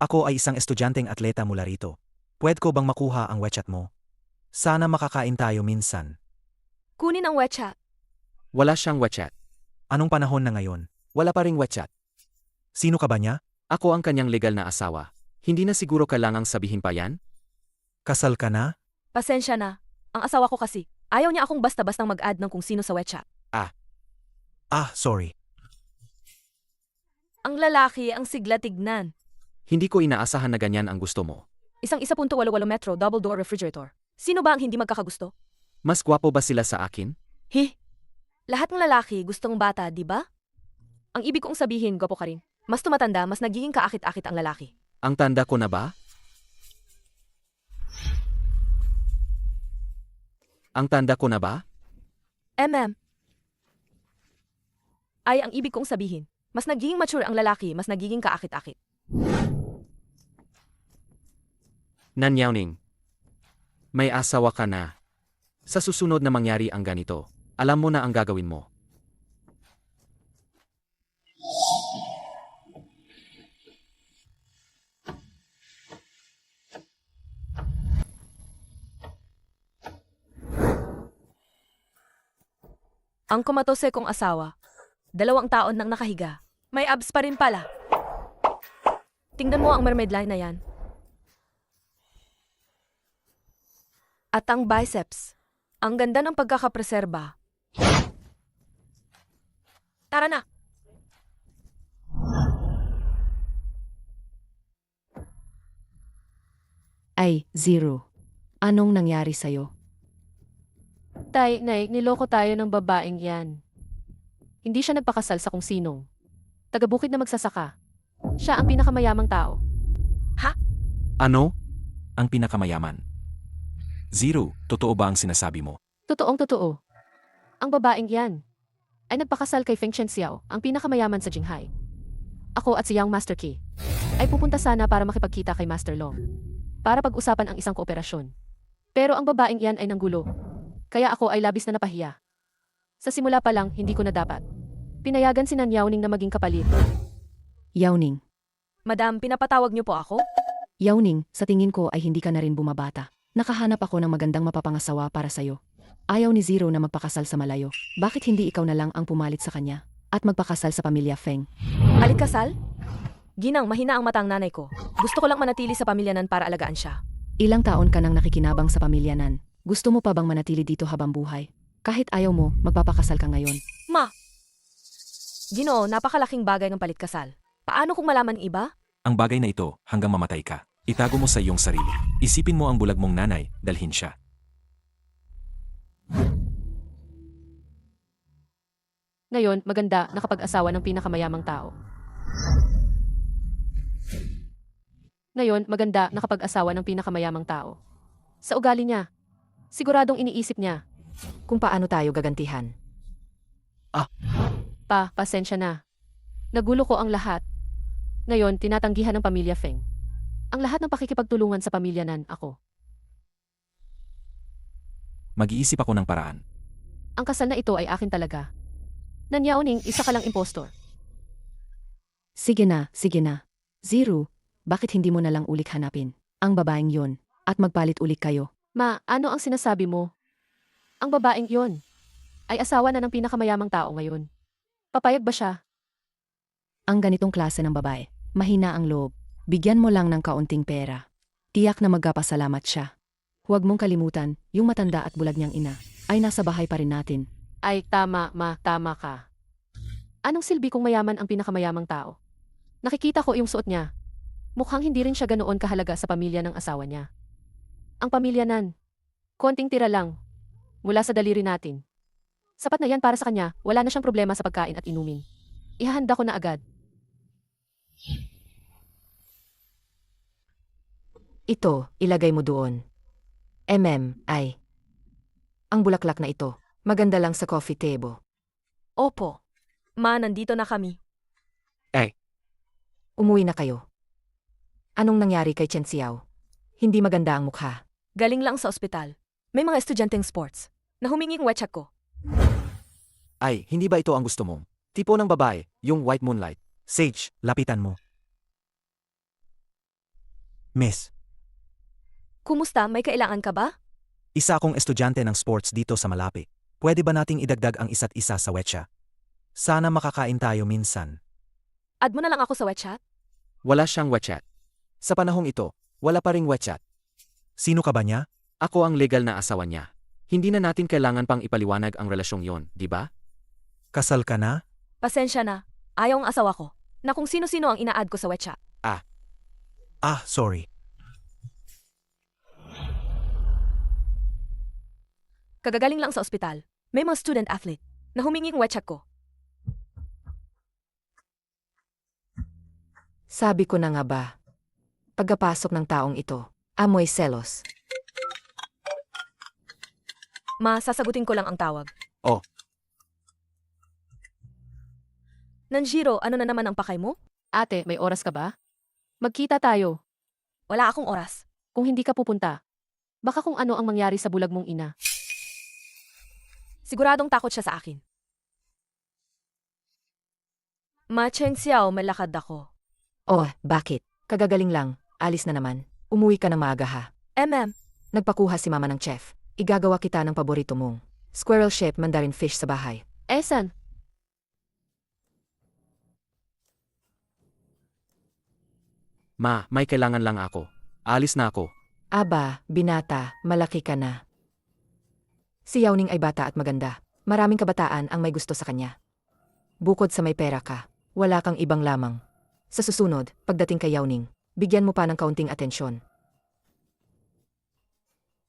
Ako ay isang estudyanteng atleta mula rito. Pwede ko bang makuha ang WeChat mo? Sana makakain tayo minsan. Kunin ang WeChat. Wala siyang WeChat. Anong panahon na ngayon? Wala pa ring WeChat. Sino ka ba niya? Ako ang kanyang legal na asawa. Hindi na siguro kailangang sabihin pa yan? Kasal ka na? Pasensya na. Ang asawa ko kasi, ayaw niya akong basta-bastang mag-add ng kung sino sa WeChat. Sorry. Ang lalaki ang sigla tignan. Hindi ko inaasahan na ganyan ang gusto mo. Isang 1.88 metro double door refrigerator. Sino ba ang hindi magkakagusto? Mas gwapo ba sila sa akin? Lahat ng lalaki gustong bata, di ba? Ang ibig kong sabihin, gwapo ka rin. Mas tumatanda, mas nagiging kaakit-akit ang lalaki. Ang tanda ko na ba? Ang tanda ko na ba? Ay, ang ibig kong sabihin, mas nagiging mature ang lalaki, mas nagiging kaakit-akit. Nanyauning. May asawa ka na. Sa susunod na mangyari ang ganito, alam mo na ang gagawin mo. Ang komatose kong asawa. 2 taon nang nakahiga. May abs pa rin pala. Tingnan mo ang mermaid line na yan. At ang biceps. Ang ganda ng pagkakapreserba. Tara na! Ay, Zero. Anong nangyari sa'yo? Tay, Nay, niloko tayo ng babaeng yan. Hindi siya nagpakasal sa kung sinong. Taga-bukid na magsasaka. Siya ang pinakamayamang tao. Ano? Ang pinakamayaman. Zero, totoo ba ang sinasabi mo? Totoong totoo. Ang babaeng yan ay nagpakasal kay Feng Xiao, ang pinakamayaman sa Jinghai. Ako at si Yang Master Qi ay pupunta sana para makipagkita kay Master Long para pag-usapan ang isang kooperasyon. Pero ang babaeng yan ay nanggulo. Kaya ako ay labis na napahiya. Sa simula pa lang, hindi ko na dapat. Pinayagan si Nan Yaoning na maging kapalit. Yauning. Madam, pinapatawag niyo po ako? Yauning, sa tingin ko ay hindi ka na rin bumabata. Nakahanap ako ng magandang mapapangasawa para sa'yo. Ayaw ni Zero na magpakasal sa malayo. Bakit hindi ikaw na lang ang pumalit sa kanya at magpakasal sa pamilya Feng? Alikasal? Ginang, mahina ang mata ang nanay ko. Gusto ko lang manatili sa pamilya Nan para alagaan siya. Ilang taon ka nang nakikinabang sa pamilya Nan. Gusto mo pa bang manatili dito habang buhay? Kahit ayaw mo, magpapakasal ka ngayon. Ma! Ginoo, napakalaking bagay ng palit kasal. Paano kung malaman ng iba? Ang bagay na ito hanggang mamatay ka. Itago mo sa iyong sarili. Isipin mo ang bulag mong nanay, dalhin siya. Ngayon, maganda nakapag-asawa ng pinakamayamang tao. Ngayon, maganda nakapag-asawa ng pinakamayamang tao. Sa ugali niya, siguradong iniisip niya, Kung paano tayo gagantihan. pasensya na. Nagulo ko ang lahat. Ngayon, tinatanggihan ng pamilya Feng. Ang lahat ng pakikipagtulungan sa pamilya Nan, ako. Mag-iisip ako ng paraan. Ang kasal na ito ay akin talaga. Nan Yaoning, isa ka lang impostor. Sige na, sige na. Zero, bakit hindi mo na lang ulit hanapin ang babaeng yon at magpalit ulit kayo? Ma, ano ang sinasabi mo? Ang babaeng yon ay asawa na ng pinakamayamang tao ngayon. Papayag ba siya? Ang ganitong klase ng babae, mahina ang loob. Bigyan mo lang ng kaunting pera. Tiyak na magpapasalamat siya. Huwag mong kalimutan, yung matanda at bulag niyang ina ay nasa bahay pa rin natin. Ay, tama, ma, tama ka. Anong silbi kung mayaman ang pinakamayamang tao? Nakikita ko yung suot niya. Mukhang hindi rin siya ganoon kahalaga sa pamilya ng asawa niya. Ang pamilya Nan, konting tira lang, mula sa daliri natin. Sapat na yan para sa kanya, wala na siyang problema sa pagkain at inumin. Ihahanda ko na agad. Ito, ilagay mo doon. Ay. Ang bulaklak na ito, maganda lang sa coffee table. Opo. Ma, nandito na kami. Umuwi na kayo. Anong nangyari kay Chen Xiao? Hindi maganda ang mukha. Galing lang sa ospital. May mga estudyanteng sports na huminging wetcheck ko. Ay, hindi ba ito ang gusto mong? Tipo ng babae, yung white moonlight. Sage, lapitan mo. Miss, Kumusta? May kailangan ka ba? isa akong estudyante ng sports dito sa Malapi. Pwede ba nating idagdag ang isa't isa sa wetcha? Sana makakain tayo minsan. Add mo na lang ako sa WeChat. Wala siyang WeChat. Sa panahong ito, wala pa ring WeChat. Sino ka ba niya? Ako ang legal na asawa niya. Hindi na natin kailangan pang ipaliwanag ang relasyong yon, di ba? Kasal ka na? Pasensya na. Ayaw ang asawa ko na kung sino-sino ang ina-add ko sa WeChat. Sorry. Kagagaling lang sa ospital. May mga student athlete na huminging WeChat ko. Sabi ko na nga ba, pagkapasok ng taong ito, amoy selos. Ma, sasagutin ko lang ang tawag. Oh. Nanjiro, ano na naman ang pakay mo? Ate, may oras ka ba? Magkita tayo. Wala akong oras. Kung hindi ka pupunta, baka kung ano ang mangyari sa bulag mong ina. Siguradong takot siya sa akin. Ma, Chen Xiao, may lakad ako. Oh, bakit? Kagagaling lang, alis na naman. Umuwi ka ng maaga ha. Nagpakuha si mama ng chef. Igagawa kita ng paborito mong squirrel-shaped mandarin fish sa bahay. Esan, Ma, may kailangan lang ako. Alis na ako. Aba, binata, malaki ka na. Si Yao Ning ay bata at maganda. Maraming kabataan ang may gusto sa kanya. Bukod sa may pera ka, wala kang ibang lamang. Sa susunod, pagdating kay Yao Ning, bigyan mo pa ng kaunting atensyon.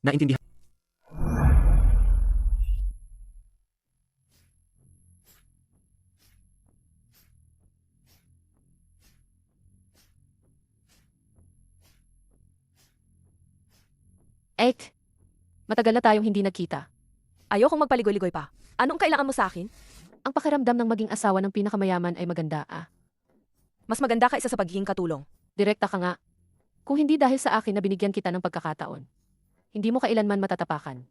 Naintindihan. Ek, matagal na tayong hindi nagkita. Ayokong magpaligoy-ligoy pa. Anong kailangan mo sa akin? Ang pakiramdam ng maging asawa ng pinakamayaman ay maganda Mas maganda kaysa sa pagiging katulong. Direkta ka nga. Kung hindi dahil sa akin na binigyan kita ng pagkakataon, hindi mo kailanman matatapakan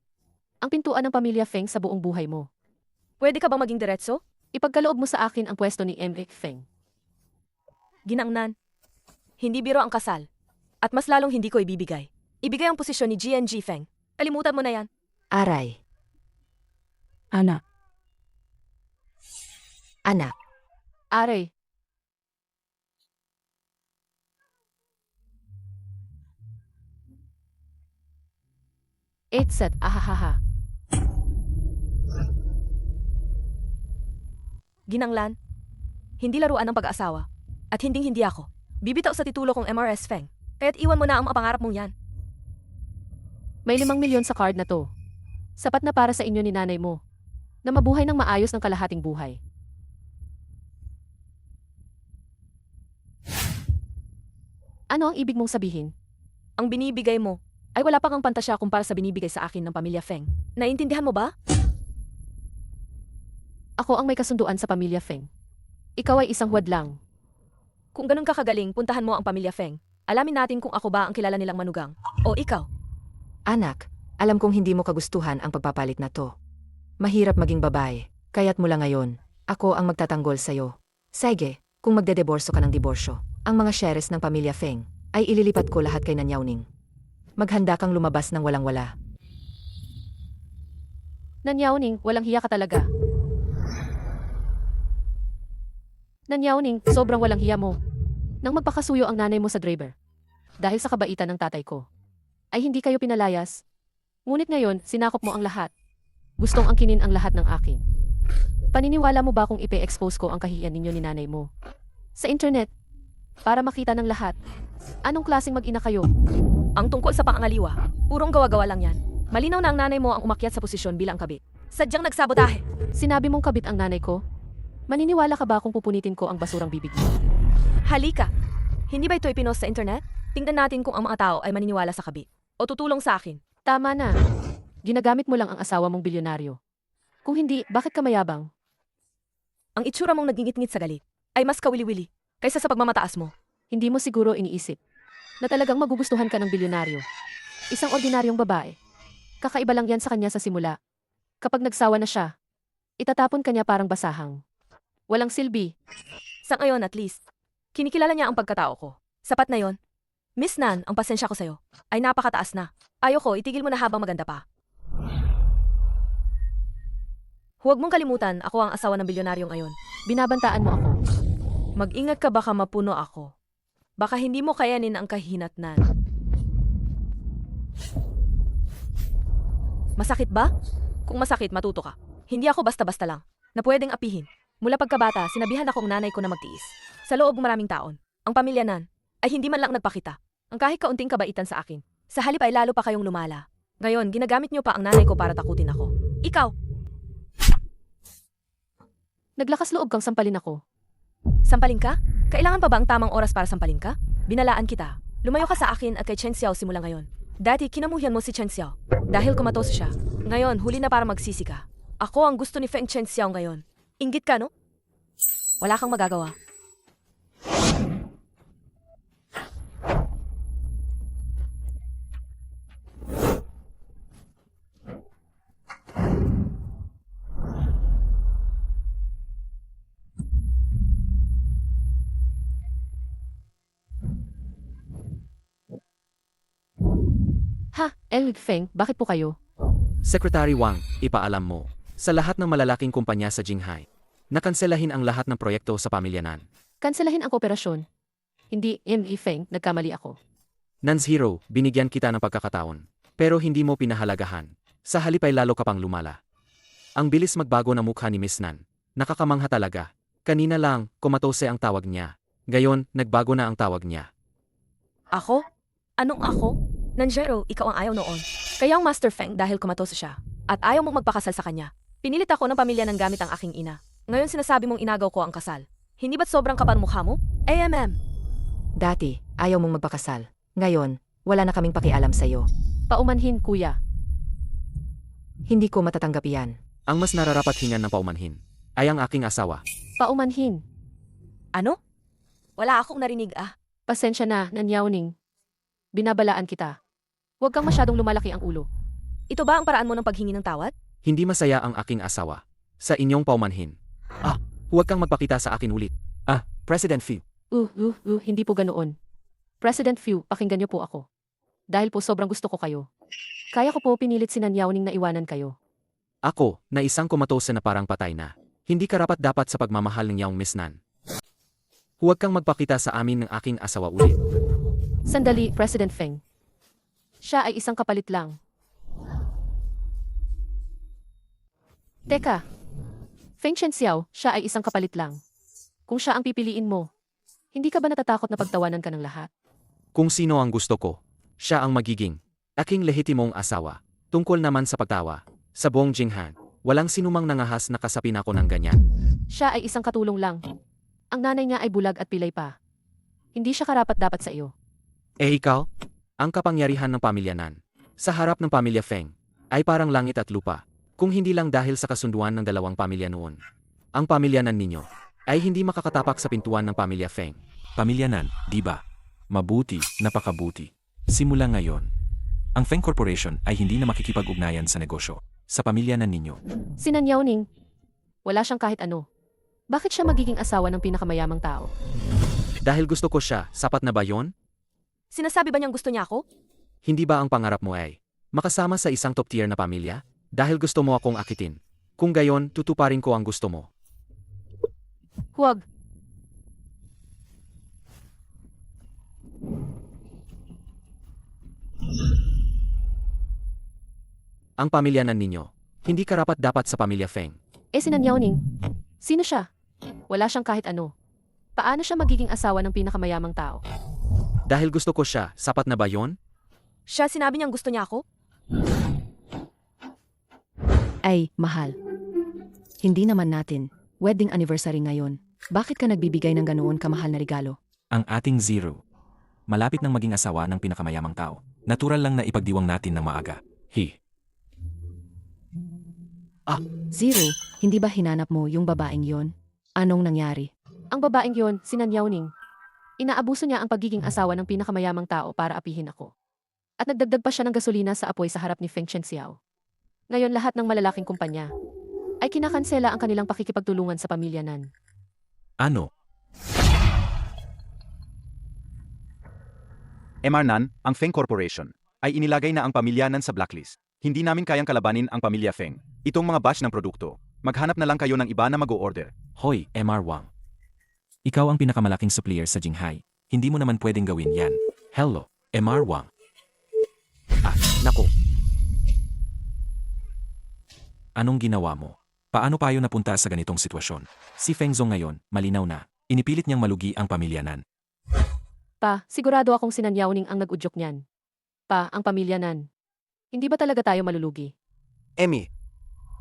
ang pintuan ng pamilya Feng sa buong buhay mo. Pwede ka bang maging diretso? Ipagkaloob mo sa akin ang pwesto ni Emric Feng. Ginangnan. Hindi biro ang kasal. At mas lalong hindi ko ibibigay. Ibigay ang posisyon ni GNG Feng. Kalimutan mo na yan. Aray, Ana, anak, Aray, Etset, ahahaha. Ginanglan. Hindi laruan ng pag-aasawa. At hindi ako. Bibitaw sa titulo kong MRS Feng. Kaya't iwan mo na ang mga pangarap mong yan. May 5 milyon sa card na to. Sapat na para sa inyo ni nanay mo. Na mabuhay ng maayos ng kalahating buhay. Ano ang ibig mong sabihin? Ang binibigay mo ay wala pang ang pantasya kumpara sa binibigay sa akin ng pamilya Feng. Naintindihan mo ba? Ako ang may kasunduan sa pamilya Feng. Ikaw ay isang huwad lang. Kung ganun ka kagaling, puntahan mo ang pamilya Feng. Alamin natin kung ako ba ang kilala nilang manugang. O ikaw. anak, alam kong hindi mo kagustuhan ang pagpapalit na to. Mahirap maging babae, kaya't mula ngayon, ako ang magtatanggol sa'yo. Sige, kung magdedeborso ka ng diborsyo, ang mga shares ng pamilya Feng ay ililipat ko lahat kay Nanyaw Ning. Maghanda kang lumabas ng walang-wala. Nanyauning, walang hiya ka talaga. Nanyauning, sobrang walang hiya mo. Nang magpakasuyo ang nanay mo sa driver. Dahil sa kabaitan ng tatay ko. Ay hindi kayo pinalayas. Ngunit ngayon, sinakop mo ang lahat. Gustong angkinin ang lahat ng akin. Paniniwala mo ba kung ipe-expose ko ang kahihiyan ninyo ni nanay mo? Sa internet. Para makita ng lahat. Anong klaseng mag-ina kayo? Ang tungkol sa pangangaliwa, purong gawa-gawa lang yan. Malinaw na ang nanay mo ang umakyat sa posisyon bilang kabit. Sadyang nagsabotahe. Sinabi mong kabit ang nanay ko? Maniniwala ka ba kung pupunitin ko ang basurang bibig mo? Halika. Hindi ba ito ipinost sa internet? Tingnan natin kung ang mga tao ay maniniwala sa kabit. O tutulong sa akin. Tama na. Ginagamit mo lang ang asawa mong bilyonaryo. Kung hindi, bakit ka mayabang? Ang itsura mong nagingit-ngit sa galit ay mas kawili-wili kaysa sa pagmamataas mo. Hindi mo siguro iniisip na talagang magugustuhan ka ng bilyonaryo. Isang ordinaryong babae. Kakaiba lang yan sa kanya sa simula. Kapag nagsawa na siya, itatapon kanya parang basahang. Walang silbi. Sa ngayon at least, kinikilala niya ang pagkatao ko. Sapat na yon. Miss Nan, ang pasensya ko sa'yo ay napakataas na. Ayoko, itigil mo na habang maganda pa. Huwag mong kalimutan, ako ang asawa ng bilyonaryo ngayon. Binabantaan mo ako. Mag-ingat ka baka mapuno ako. Baka hindi mo kayanin ang kahinatnan. Masakit ba? Kung masakit, matuto ka. Hindi ako basta-basta lang, na pwedeng apihin. Mula pagkabata, sinabihan akong nanay ko na magtiis. Sa loob ng maraming taon, ang pamilya Nan ay hindi man lang nagpakita. Ang kahit kaunting kabaitan sa akin. Sa halip ay lalo pa kayong lumala. Ngayon, ginagamit niyo pa ang nanay ko para takutin ako. Ikaw! Naglakas loob kang sampalin ako. Sampalin ka? Kailangan pa ba ang tamang oras para sampalin ka? Binalaan kita. Lumayo ka sa akin at kay Chen Xiao simula ngayon. Dati, kinamuhian mo si Chen Xiao. Dahil kumatos siya. Ngayon, huli na para magsisi ka. Ako ang gusto ni Feng Chen Xiao ngayon. Inggit ka, no? Wala kang magagawa. Ha, Elwig Feng, bakit po kayo? Secretary Wang, ipaalam mo. Sa lahat ng malalaking kumpanya sa Jinghai, nakanselahin ang lahat ng proyekto sa pamilya Nan. Kanselahin ang kooperasyon. Hindi, M.E. Feng, nagkamali ako. Nanzhiro, binigyan kita ng pagkakataon. Pero hindi mo pinahalagahan. Sa halip ay lalo ka pang lumala. Ang bilis magbago ng mukha ni Miss Nan. Nakakamangha talaga. Kanina lang, komatose ang tawag niya. Gayon, nagbago na ang tawag niya. Ako? Anong ako? Nanjero, ikaw ang ayaw noon. Kaya ang Master Feng dahil kumatose siya. At ayaw mong magpakasal sa kanya. Pinilit ako ng pamilya ng gamit ang aking ina. Ngayon sinasabi mong inagaw ko ang kasal. Hindi ba't sobrang kapal mukha mo? AMM. Dati, ayaw mong magpakasal. Ngayon, wala na kaming pakialam sa'yo. Paumanhin, kuya. Hindi ko matatanggap yan. Ang mas nararapat hingan ng paumanhin ay ang aking asawa. Paumanhin. Ano? Wala akong narinig Pasensya na, Nanyauning. Binabalaan kita. Huwag kang masyadong lumalaki ang ulo. Ito ba ang paraan mo ng paghingi ng tawad? Hindi masaya ang aking asawa. Sa inyong paumanhin. Huwag kang magpakita sa akin ulit. President Fu. Hindi po ganoon. President Fu, pakinggan niyo po ako. Dahil po sobrang gusto ko kayo. Kaya ko po pinilit si Nanyauning na iwanan kayo. Ako, na isang komatose na parang patay na. Hindi karapat dapat sa pagmamahal ng yaong Miss Nan. Huwag kang magpakita sa amin ng aking asawa ulit. Sandali, President Feng. Siya ay isang kapalit lang. Teka. Feng Shenxiao, siya ay isang kapalit lang. Kung siya ang pipiliin mo, hindi ka ba natatakot na pagtawanan ka ng lahat? Kung sino ang gusto ko, siya ang magiging aking lehitimong asawa. Tungkol naman sa pagtawa, sa buong Jinghan, walang sinumang nangahas na kasapin ako ng ganyan. Siya ay isang katulong lang. Ang nanay niya ay bulag at pilay pa. Hindi siya karapat-dapat sa iyo. Ikaw? Ang kapangyarihan ng pamilya Nan, sa harap ng pamilya Feng, ay parang langit at lupa, kung hindi lang dahil sa kasunduan ng dalawang pamilya noon. Ang pamilya Nan ninyo, ay hindi makakatapak sa pintuan ng pamilya Feng. Pamilya Nan, di ba? Mabuti, napakabuti. Simula ngayon, ang Feng Corporation ay hindi na makikipag-ugnayan sa negosyo sa pamilya Nan ninyo. Si Nanyauning, wala siyang kahit ano. Bakit siya magiging asawa ng pinakamayamang tao? Dahil gusto ko siya, sapat na ba yon? Sinasabi ba niyang gusto niya ako? Hindi ba ang pangarap mo ay makasama sa isang top tier na pamilya? Dahil gusto mo akong akitin. Kung gayon, tutuparin ko ang gusto mo. Huwag. Ang pamilya Nan ninyo, hindi karapat dapat sa pamilya Feng. Si Nanyauning, sino siya? Wala siyang kahit ano. Paano siya magiging asawa ng pinakamayamang tao? Dahil gusto ko siya, sapat na ba yon? Siya sinabi niyang gusto niya ako? Ay, mahal. Hindi naman natin. Wedding anniversary ngayon. Bakit ka nagbibigay ng ganoon kamahal na regalo? Ang ating Zero. Malapit nang maging asawa ng pinakamayamang tao. Natural lang na ipagdiwang natin ng maaga. Zero, hindi ba hinanap mo yung babaeng yon? Anong nangyari? Ang babaeng yon, si Nanyauning. Inaabuso niya ang pagiging asawa ng pinakamayamang tao para apihin ako. At nagdagdag pa siya ng gasolina sa apoy sa harap ni Feng Shenxiao. Ngayon lahat ng malalaking kumpanya ay kinakansela ang kanilang pakikipagtulungan sa pamilya Nan. Ano? MR Nan, ang Feng Corporation, ay inilagay na ang pamilya Nan sa blacklist. Hindi namin kayang kalabanin ang pamilya Feng. Itong mga batch ng produkto, maghanap na lang kayo ng iba na mag-o-order. Hoy, MR Wang. Ikaw ang pinakamalaking supplier sa Jinghai. Hindi mo naman pwedeng gawin yan. Hello, MR Wang. Naku. Anong ginawa mo? Paano tayo napunta sa ganitong sitwasyon? Si Feng Zong ngayon, malinaw na. Inipilit niyang malugi ang pamilya Nan. Pa, sigurado akong si Nanyauning ang nag-udyok niyan. Pa, ang pamilya Nan. Hindi ba talaga tayo malulugi? Emmy,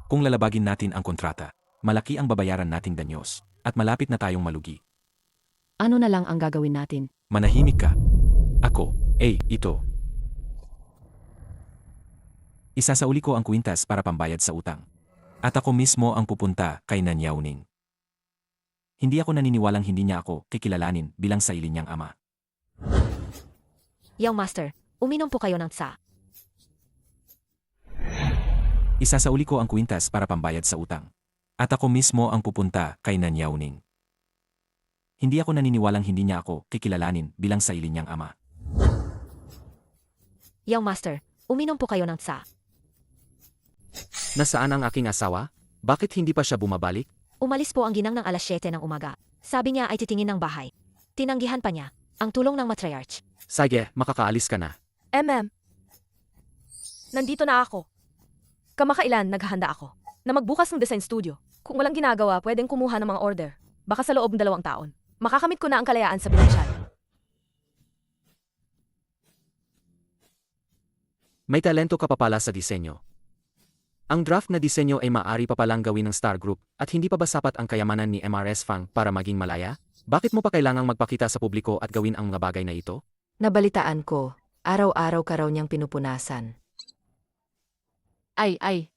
Kung lalabagin natin ang kontrata, malaki ang babayaran nating danyos, at malapit na tayong malugi. Ano na lang ang gagawin natin? Manahimik ka. Ako, ito. Isasauli ko ang kwintas para pambayad sa utang. At ako mismo ang pupunta kay Nanyauning. Hindi ako naniniwalang hindi niya ako kikilalanin bilang sarili niyang ama. Young Master, uminom po kayo ng tsa. Isasauli ko ang kwintas para pambayad sa utang. At ako mismo ang pupunta kay Nanyauning. Hindi ako naniniwalang hindi niya ako kikilalanin bilang sarili niyang ama. Young Master, uminom po kayo ng tsa. Nasaan ang aking asawa? Bakit hindi pa siya bumabalik? Umalis po ang ginang ng alas 7 ng umaga. Sabi niya ay titingin ng bahay. Tinanggihan pa niya ang tulong ng matriarch. Sige, makakaalis ka na. Nandito na ako. Kamakailan naghahanda ako na magbukas ng design studio. Kung walang ginagawa, pwedeng kumuha ng mga order. Baka sa loob ng 2 taon. Makakamit ko na ang kalayaan sa pinansyal. May talento ka pa pala sa disenyo. Ang draft na disenyo ay maaari pa palang gawin ng Star Group at hindi pa ba sapat ang kayamanan ni MRS Fang para maging malaya? Bakit mo pa kailangang magpakita sa publiko at gawin ang mga bagay na ito? Nabalitaan ko, araw-araw ka raw niyang pinupunasan. Ay.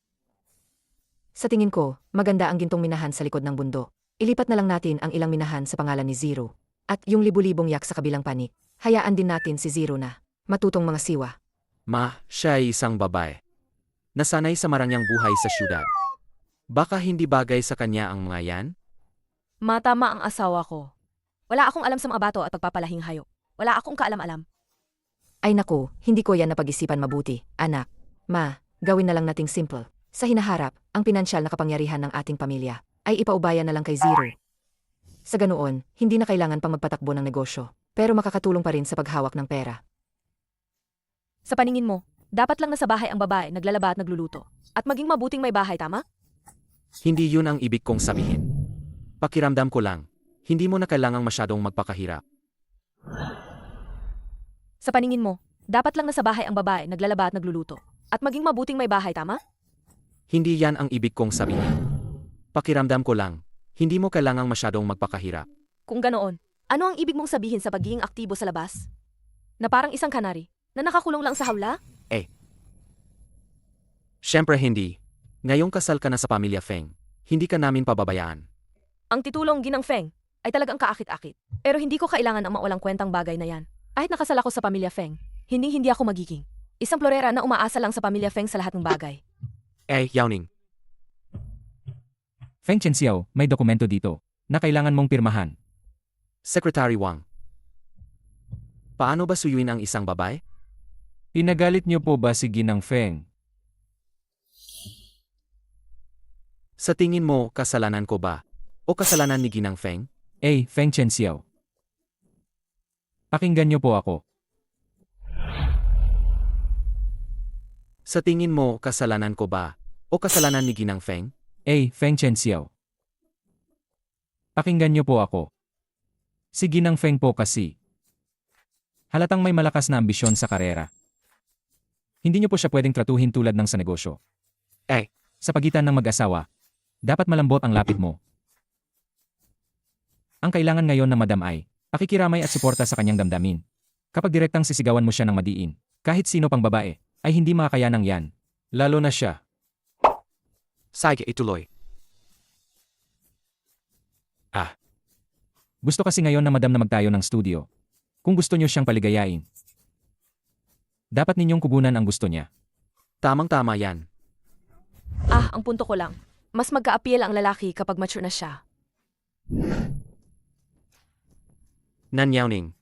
Sa tingin ko, maganda ang gintong minahan sa likod ng bundok. Ilipat na lang natin ang ilang minahan sa pangalan ni Zero. At yung libu-libong yak sa kabilang panik, hayaan din natin si Zero na matutong mga siwa. Ma, siya ay isang babae. Nasanay sa marangyang buhay sa syudad. Baka hindi bagay sa kanya ang mga yan? Matama ang asawa ko. Wala akong alam sa mga bato at pagpapalahing hayop. Wala akong kaalam-alam. Ay naku, hindi ko yan napag-isipan mabuti, anak. Ma, gawin na lang nating simple. Sa hinaharap, ang pinansyal na kapangyarihan ng ating pamilya ay ipaubayan na lang kay Zero. Sa ganoon, hindi na kailangan pang magpatakbo ng negosyo, pero makakatulong pa rin sa paghawak ng pera. Sa paningin mo, dapat lang nasa bahay ang babae naglalaba at nagluluto. At maging mabuting may bahay, tama? Hindi yun ang ibig kong sabihin. Pakiramdam ko lang, hindi mo na kailangang masyadong magpakahirap. Sa paningin mo, dapat lang nasa bahay ang babae naglalaba at nagluluto. At maging mabuting may bahay, tama? Hindi yan ang ibig kong sabihin. Pakiramdam ko lang, hindi mo kailangang masyadong magpakahirap. Kung ganoon, ano ang ibig mong sabihin sa pagiging aktibo sa labas? Na parang isang kanari, na nakakulong lang sa hawla? Siyempre hindi. Ngayong kasal ka na sa pamilya Feng, hindi ka namin pababayaan. Ang titulong Ginang Feng ay talagang kaakit-akit. Pero hindi ko kailangan ang mawalang kwentang bagay na yan. Kahit nakasal ako sa pamilya Feng, hindi ako magiging isang florera na umaasa lang sa pamilya Feng sa lahat ng bagay. Yao Ning. Feng Chenxiao, may dokumento dito na kailangan mong pirmahan. Secretary Wang. Paano ba suyuin ang isang babae? Pinagalit niyo po ba si Ginang Feng? Sa tingin mo, kasalanan ko ba? O kasalanan ni Ginang Feng? Feng Chenxiao. Pakinggan niyo po ako. Sa tingin mo, kasalanan ko ba? O kasalanan ni Ginang Feng? Feng Chenxiao. Pakinggan niyo po ako. Si Ginang Feng po kasi. Halatang may malakas na ambisyon sa karera. Hindi niyo po siya pwedeng tratuhin tulad ng sa negosyo. Sa pagitan ng mag-asawa, dapat malambot ang lapit mo. Ang kailangan ngayon ng madam ay pakikiramay at suporta sa kanyang damdamin. Kapag direktang sisigawan mo siya ng madiin, kahit sino pang babae, ay hindi makakayanang yan. Lalo na siya. Sige, ituloy. Gusto kasi ngayon na madam na magtayo ng studio. Kung gusto niyo siyang paligayain, dapat ninyong kubunan ang gusto niya. Tamang-tama yan. Ang punto ko lang, mas magka-appeal ang lalaki kapag mature na siya. Nan Yao Ning.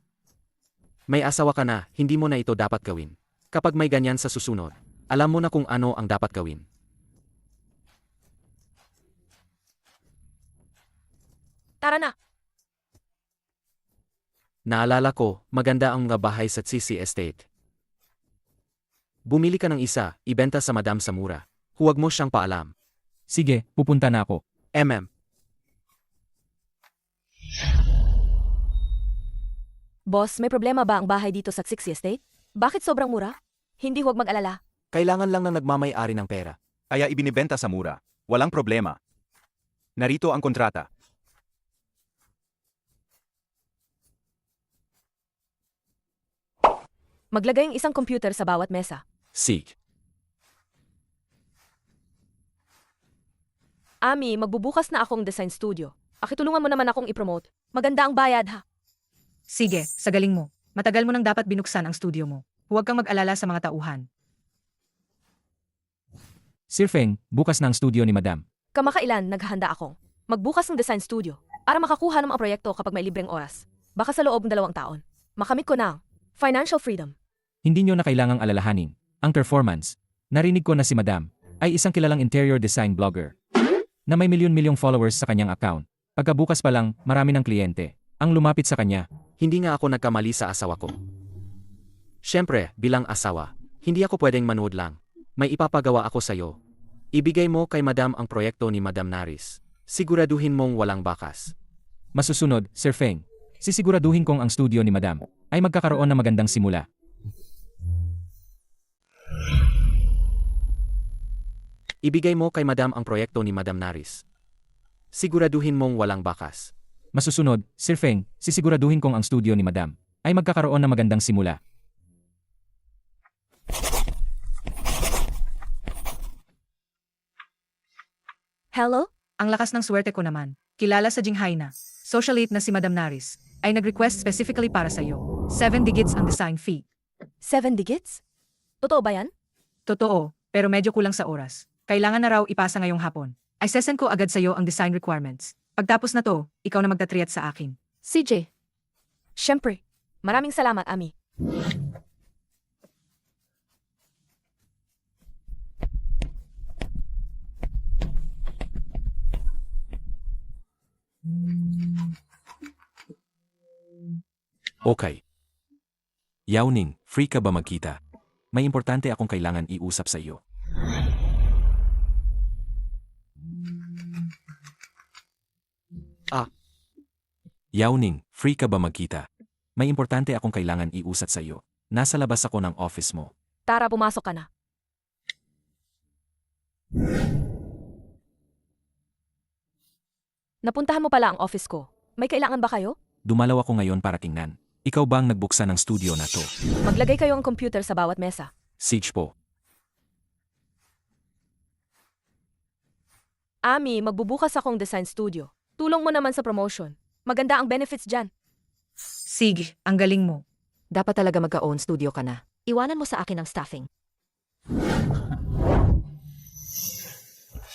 May asawa ka na, hindi mo na ito dapat gawin. Kapag may ganyan sa susunod, alam mo na kung ano ang dapat gawin. Tara na! Naalala ko, maganda ang mga bahay sa CC Estate. Bumili ka ng isa, ibenta sa madam sa mura. Huwag mo siyang paalam. Sige, pupunta na ako. Boss, may problema ba ang bahay dito sa Sixty Estate? Bakit sobrang mura? Hindi, huwag mag-alala. Kailangan lang ng nagmamay-ari ng pera. Kaya ibinibenta sa mura. Walang problema. Narito ang kontrata. Maglagay ang isang computer sa bawat mesa. Sig. Ami, magbubukas na akong design studio. Akitulungan mo naman akong i-promote. Maganda ang bayad, ha? Sige, sa galing mo. Matagal mo nang dapat binuksan ang studio mo. Huwag kang mag-alala sa mga tauhan. Sir Feng, bukas na ang studio ni madam. Kamakailan naghahanda akong magbukas ng design studio para makakuha ng mga proyekto kapag may libreng oras. Baka sa loob ng 2 taon. Makamit ko na ang financial freedom. Hindi niyo na kailangang alalahanin ang performance. Narinig ko na si madam ay isang kilalang interior design blogger. na may milyon-milyong followers sa kanyang account. Pagkabukas pa lang, marami ng kliyente ang lumapit sa kanya. Hindi nga ako nagkamali sa asawa ko. Siyempre, bilang asawa, hindi ako pwedeng manood lang. May ipapagawa ako sa'yo. Ibigay mo kay Madam ang proyekto ni Madam Naris. Siguraduhin mong walang bakas. Masusunod, Sir Feng, sisiguraduhin kong ang studio ni Madam ay magkakaroon ng magandang simula. Ibigay mo kay Madam ang proyekto ni Madam Naris. Siguraduhin mong walang bakas. Masusunod, Sir Feng, sisiguraduhin kong ang studio ni Madam ay magkakaroon ng magandang simula. Hello? Ang lakas ng swerte ko naman. Kilala sa Jinghai na socialite na si Madam Naris ay nag-request specifically para sa iyo. 7 digits ang design fee. 7 digits? Totoo ba yan? Totoo, pero medyo kulang sa oras. Kailangan na raw ipasa ngayong hapon. Ay sesend ko agad sa iyo ang design requirements. Pagtapos na to, ikaw na magtatriat sa akin. CJ, Siyempre. Maraming salamat, Ami. Okay. Yao Ning, free ka ba magkita? May importante akong kailangan iusap sa iyo. Yao Ning, free ka ba magkita? May importante akong kailangan iusap sa iyo. Nasa labas ako ng office mo. Tara, pumasok ka na. Napuntahan mo pala ang office ko. May kailangan ba kayo? Dumalaw ako ngayon para tingnan. Ikaw ba ang nagbuksan ng studio na to? Maglagay kayo ang computer sa bawat mesa. Siege po. Ami, magbubukas akong design studio. Tulong mo naman sa promotion. Maganda ang benefits dyan. Sige, ang galing mo. Dapat talaga magka-own studio ka na. Iwanan mo sa akin ang staffing.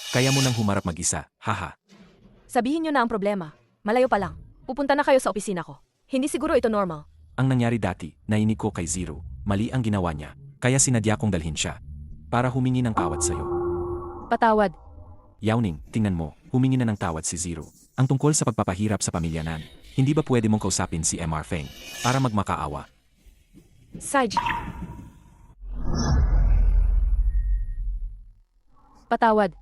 Kaya mo nang humarap mag-isa, haha. Sabihin nyo na ang problema. Malayo pa lang. Pupunta na kayo sa opisina ko. Hindi siguro ito normal. Ang nangyari dati, nainig ko kay Zero. Mali ang ginawa niya. Kaya sinadya kong dalhin siya. Para humingi ng tawad sa'yo. patawad. Yao Ning, tingnan mo, humingi na ng tawad si Zero. Ang tungkol sa pagpapahirap sa pamilya Nan. Hindi ba pwede mong kausapin si MR Feng para magmakaawa? Saj, Patawad.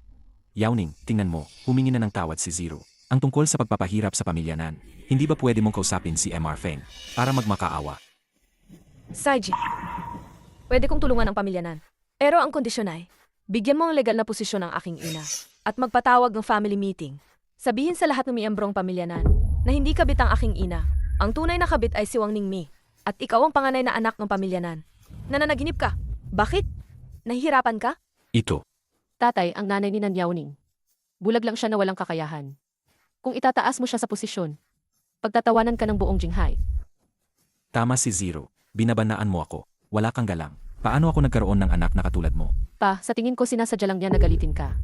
Yao Ning, tingnan mo, humingi na ng tawad si Zero. Ang tungkol sa pagpapahirap sa pamilya Nan. Hindi ba pwede mong kausapin si MR Feng para magmakaawa? Saj. Pwede kong tulungan ang pamilya Nan. Pero ang kondisyon ay, bigyan mo ang legal na posisyon ang aking ina at magpatawag ng family meeting. Sabihin sa lahat ng miyembrong pamilya Nan na hindi kabit ang aking ina. Ang tunay na kabit ay si Wang Ningmi at ikaw ang panganay na anak ng pamilya Nan. Nananaginip ka. Bakit? Nahihirapan ka? Ito. Tatay, ang nanay ni Nan Yaoning. Bulag lang siya na walang kakayahan. Kung itataas mo siya sa posisyon, pagtatawanan ka ng buong Jinghai. Tama si Zero. Binabanaan mo ako. Wala kang galang. Paano ako nagkaroon ng anak na katulad mo? Pa, sa tingin ko sinasadya lang niya na galitin ka.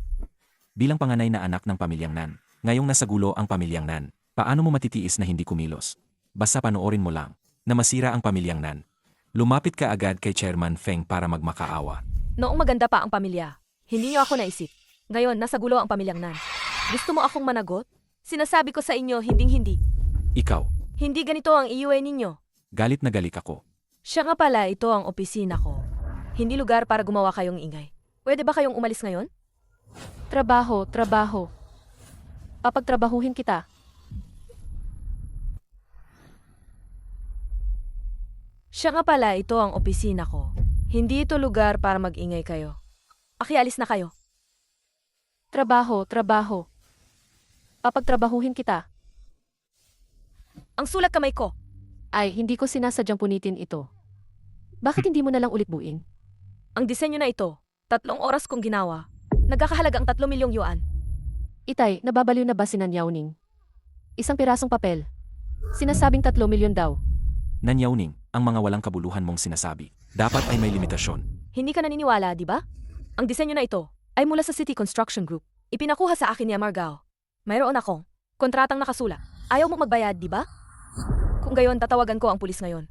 Bilang panganay na anak ng pamilyang Nan, ngayong nasa gulo ang pamilyang Nan, paano mo matitiis na hindi kumilos? Basta panoorin mo lang, na masira ang pamilyang Nan. Lumapit ka agad kay Chairman Feng para magmakaawa. Noong maganda pa ang pamilya, hindi niyo ako naisip. Ngayon, nasa gulo ang pamilyang Nan. Gusto mo akong managot? Sinasabi ko sa inyo, hinding-hindi. Ikaw, Hindi ganito ang iuwi ninyo. galit na galit ako. Siya nga pala, ito ang opisina ko. Hindi lugar para gumawa kayong ingay. Pwede ba kayong umalis ngayon? Trabaho, trabaho. Papagtrabahuhin kita. Siya nga pala, ito ang opisina ko. Hindi ito lugar para mag-ingay kayo. Akialis na kayo. Trabaho, trabaho. Papagtrabahuhin kita. Ang sulat kamay ko. Ay, hindi ko sinasadyang punitin ito. Bakit hindi mo na lang ulit buuin? Ang disenyo na ito, 3 oras kong ginawa. Nagkakahalagang 3 milyong yuan. Itay, nababaliw na ba si Nan Yaoning? Isang pirasong papel. Sinasabing 3 milyon daw. Nan Yao Ning, ang mga walang kabuluhan mong sinasabi. Dapat ay may limitasyon. Hindi ka naniniwala, di ba? Ang disenyo na ito ay mula sa City Construction Group. Ipinakuha sa akin ni Amargao. Mayroon akong kontratang nakasulat. Ayaw mo magbayad, di ba? Kung gayon, tatawagan ko ang pulis ngayon.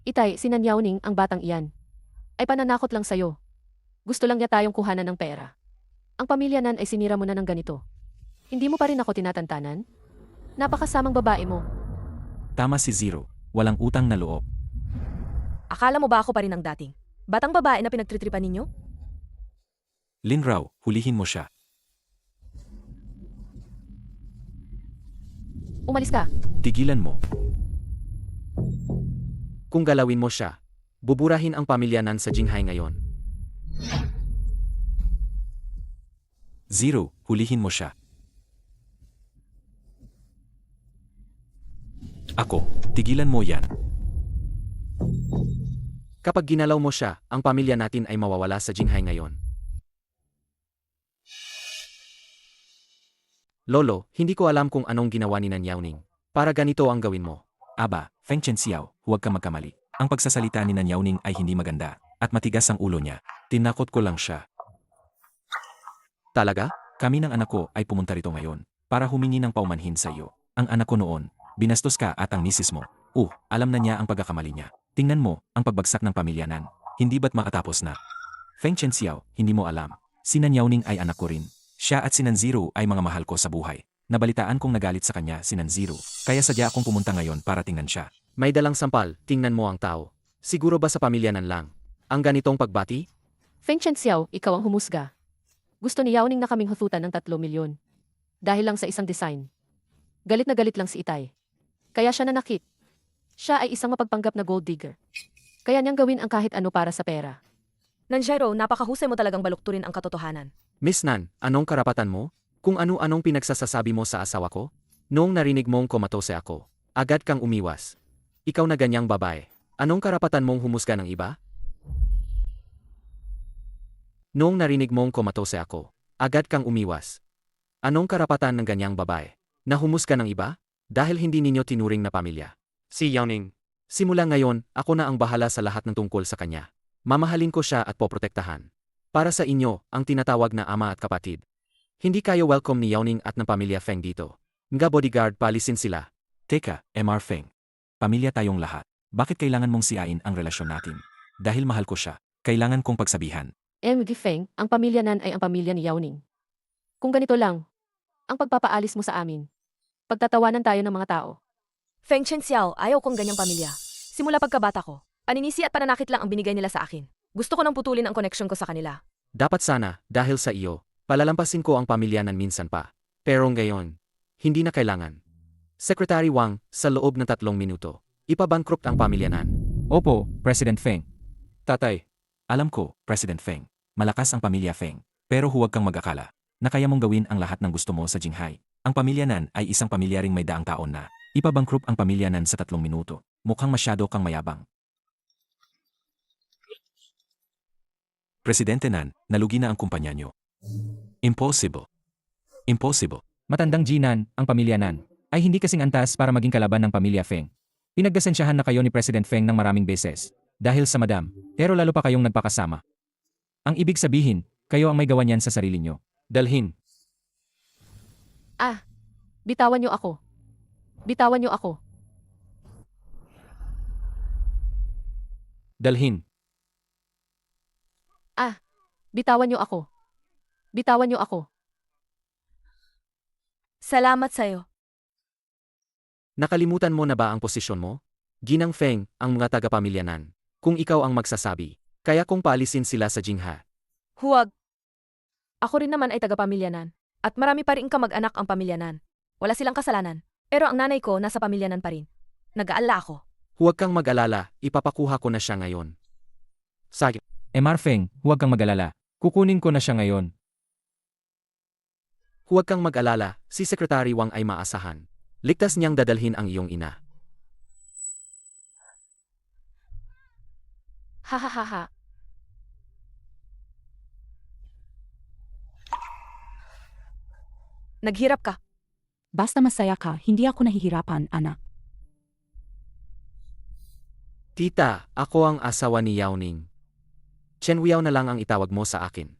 Itay, si Nan Yaoning, ang batang iyan. Ay pananakot lang sa'yo. Gusto lang niya tayong kuhanan ng pera. Ang pamilya nan ay sinira mo na ng ganito. Hindi mo pa rin ako tinatantanan? Napakasamang babae mo. Tama si Zero, walang utang na loob. Akala mo ba ako pa rin ang dating? Batang babae na pinagtritripan ninyo? Lin Rao, hulihin mo siya. Umalis ka. Tigilan mo. Kung galawin mo siya, buburahin ang pamilya Nan sa Jinghai ngayon. Zero, hulihin mo siya. Ako, tigilan mo yan. Kapag ginalaw mo siya, ang pamilya natin ay mawawala sa Jinghai ngayon. Lolo, hindi ko alam kung anong ginawa ni Nan Yaoning. Para ganito ang gawin mo. Aba, Feng Chen Xiao, huwag ka magkamali. Ang pagsasalita ni Nan Yaoning ay hindi maganda, at matigas ang ulo niya. Tinakot ko lang siya. Talaga? Kami ng anak ko ay pumunta rito ngayon, para humingi ng paumanhin sa iyo. Ang anak ko noon, binastos ka at ang misis mo. Alam na niya ang pagkakamali niya. Tingnan mo, ang pagbagsak ng pamilya Nan. Hindi ba't makatapos na? Feng Chen Xiao, hindi mo alam. Si Nan Yaoning ay anak ko rin. Siya at si Nan Zero ay mga mahal ko sa buhay. Nabalitaan kong nagalit sa kanya si Nan Zero, kaya sadya akong pumunta ngayon para tingnan siya. May dalang sampal, tingnan mo ang tao. Siguro ba sa pamilya Nan lang? Ang ganitong pagbati? Feng Chen Xiao, ikaw ang humusga. Gusto ni Yaoning na kaming hututan ng 3 milyon. Dahil lang sa isang design. Galit na galit lang si Itay. Kaya siya nanakit. Siya ay isang mapagpanggap na gold digger. Kaya niyang gawin ang kahit ano para sa pera. Nanjiro, napakahusay mo talagang balukturin ang katotohanan. Miss Nan, anong karapatan mo? Kung ano-anong pinagsasasabi mo sa asawa ko? Noong narinig mong komatose ako, agad kang umiwas. Ikaw na ganyang babae. Anong karapatan mong humusga ng iba? Noong narinig mong komatose ako, agad kang umiwas. Anong karapatan ng ganyang babae? Na humusga ng iba? Dahil hindi ninyo tinuring na pamilya. Si Yaoning. Simula ngayon, ako na ang bahala sa lahat ng tungkol sa kanya. Mamahalin ko siya at poprotektahan. Para sa inyo, ang tinatawag na ama at kapatid. Hindi kayo welcome ni Yaoning at ng pamilya Feng dito. Nga bodyguard, palisin sila. Teka, MR Feng. Pamilya tayong lahat. Bakit kailangan mong siyain ang relasyon natin? Dahil mahal ko siya, kailangan kong pagsabihan. MD Feng, ang pamilya nan ay ang pamilya ni Yaoning. Kung ganito lang, ang pagpapaalis mo sa amin. Pagtatawanan tayo ng mga tao. Feng Chen Xiao, ayaw kong ganyang pamilya. Simula pagkabata ko, paninisi at pananakit lang ang binigay nila sa akin. Gusto ko nang putulin ang koneksyon ko sa kanila. Dapat sana, dahil sa iyo, palalampasin ko ang pamilya Nan minsan pa. Pero ngayon, hindi na kailangan. Secretary Wang, sa loob ng 3 minuto, ipabankrupt ang pamilya Nan. Opo, President Feng. Tatay, alam ko, President Feng, malakas ang pamilya Feng. Pero huwag kang mag-akala na kaya mong gawin ang lahat ng gusto mo sa Jinghai. Ang pamilya Nan ay isang pamilya ring may daang taon na. Ipabankrupt ang pamilya Nan sa 3 minuto. Mukhang masyado kang mayabang. Presidente Nan, nalugi na ang kumpanya niyo. Impossible. Impossible. Matandang Jinan, ang pamilya Nan, ay hindi kasing antas para maging kalaban ng pamilya Feng. Pinagdesensyahan na kayo ni President Feng ng maraming beses. Dahil sa madam, pero lalo pa kayong nagpakasama. Ang ibig sabihin, kayo ang may gawa niyan sa sarili niyo. Dalhin. Bitawan niyo ako. Bitawan niyo ako. Dalhin. Bitawan niyo ako. Bitawan niyo ako. Salamat sa'yo. Nakalimutan mo na ba ang posisyon mo? Ginang Feng, ang mga taga-pamilya Nan. Kung ikaw ang magsasabi, kaya kong paalisin sila sa Jingha. Huwag. Ako rin naman ay tagapamilyanan. At marami pa rin kamag-anak ang pamilyanan. Wala silang kasalanan. Pero ang nanay ko nasa pamilyanan pa rin. Nag-aalala ako. Huwag kang mag-alala, ipapakuha ko na siya ngayon. Sige. MR Feng, huwag kang mag-alala. Kukunin ko na siya ngayon. Huwag kang mag-alala, si Secretary Wang ay maasahan. Ligtas niyang dadalhin ang iyong ina. Hahaha. Naghirap ka. Basta masaya ka, hindi ako nahihirapan, anak. Tita, ako ang asawa ni Yaoning. Chen Wiao na lang ang itawag mo sa akin.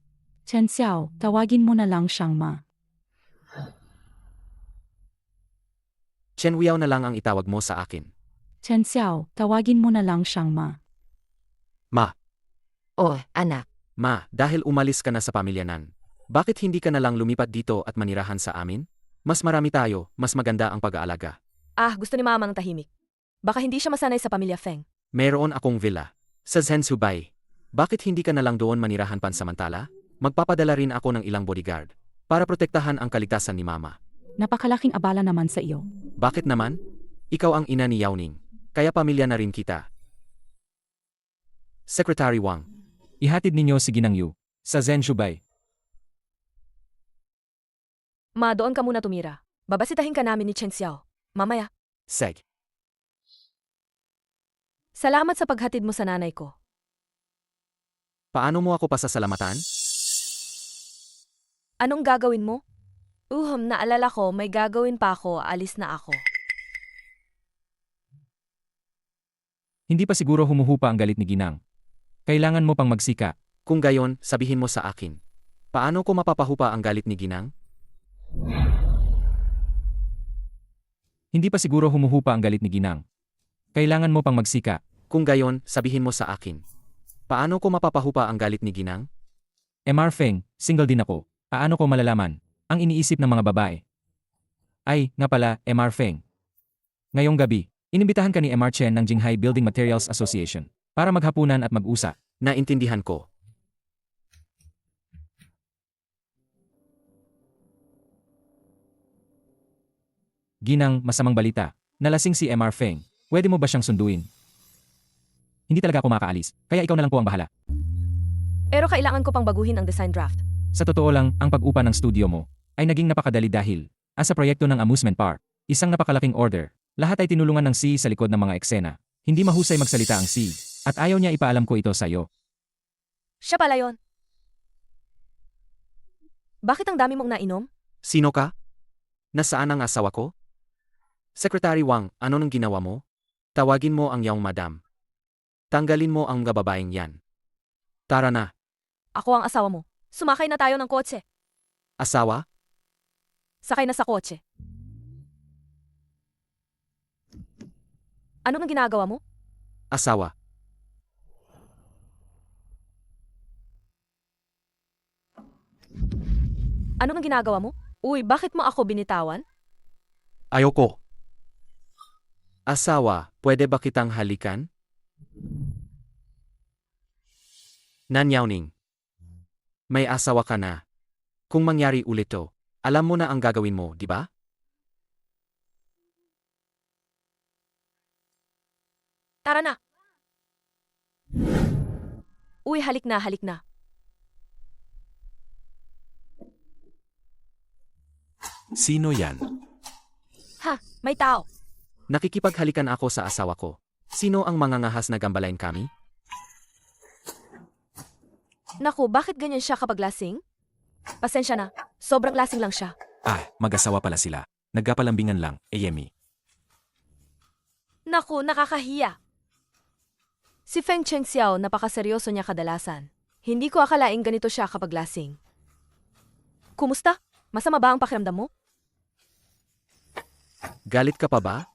Chen Xiao, tawagin mo na lang siyang ma. Chen Wiao na lang ang itawag mo sa akin. Chen Xiao, tawagin mo na lang siyang ma. Ma, Oh, anak. ma, dahil umalis ka na sa pamilya Nan. Bakit hindi ka na lang lumipat dito at manirahan sa amin? Mas marami tayo, mas maganda ang pag-aalaga. Gusto ni mama ng tahimik. Baka hindi siya masanay sa pamilya Feng. Meron akong villa. Sa Zhensubay. Bakit hindi ka na lang doon manirahan pansamantala? Magpapadala rin ako ng ilang bodyguard. Para protektahan ang kaligtasan ni mama. Napakalaking abala naman sa iyo. Bakit naman? Ikaw ang ina ni Yao-ning. Kaya pamilya na rin kita. Secretary Wang. Ihatid ninyo si Ginang Yu sa Zhenshubay. Ma, doon ka muna tumira. Babasitahin ka namin ni Chen Xiao. Mamaya. Seg. Salamat sa paghatid mo sa nanay ko. Paano mo ako pasasalamatan? Anong gagawin mo? Naalala ko, may gagawin pa ako, alis na ako. Hindi pa siguro humuhupa ang galit ni Ginang. Kailangan mo pang magsika. Kung gayon, sabihin mo sa akin. Paano ko mapapahupa ang galit ni Ginang? Hindi pa siguro humuhupa ang galit ni Ginang. Kailangan mo pang magsika. Kung gayon, sabihin mo sa akin. Paano ko mapapahupa ang galit ni Ginang? MR Feng, single din ako. Paano ko malalaman ang iniisip ng mga babae? Ay, nga pala, MR Feng. Ngayong gabi, inimbitahan ka ni MR Chen ng Jinghai Building Materials Association para maghapunan at mag-usap. Naintindihan ko. Ginang, masamang balita. Nalasing si MR Feng. Pwede mo ba siyang sunduin? Hindi talaga ako makaalis, kaya ikaw na lang po ang bahala. Pero kailangan ko pang baguhin ang design draft. Sa totoo lang, ang pag-upa ng studio mo ay naging napakadali dahil sa proyekto ng amusement park, isang napakalaking order. Lahat ay tinulungan ng C sa likod ng mga eksena. Hindi mahusay magsalita ang C, at ayaw niya ipaalam ko ito sa iyo. Siya pala yon. Bakit ang dami mong nainom? Sino ka? Nasaan ang asawa ko? Secretary Wang, ano nang ginawa mo? Tawagin mo ang iyong madam. Tanggalin mo ang mga babaeng yan. Tara na. Ako ang asawa mo. Sumakay na tayo ng kotse. Asawa? Sakay na sa kotse. Ano ang ginagawa mo? Asawa. Ano ang ginagawa mo? Uy, bakit mo ako binitawan? Ayoko. Asawa, pwede ba kitang halikan? Nanyauning. May asawa ka na. Kung mangyari ulit to, alam mo na ang gagawin mo, di ba? Tara na. Uy, halik na, halik na. Sino yan? Ha, may tao. Nakikipaghalikan ako sa asawa ko. Sino ang mangangahas na gambalain kami? Naku, bakit ganyan siya kapag lasing? Pasensya na, sobrang lasing lang siya. Mag-asawa pala sila. Nagkapalambingan lang, Yemi. Naku, nakakahiya. Si Feng Chen Xiao, napakaseryoso niya kadalasan. Hindi ko akalaing ganito siya kapag lasing. Kumusta? Masama ba ang pakiramdam mo? Galit ka pa ba?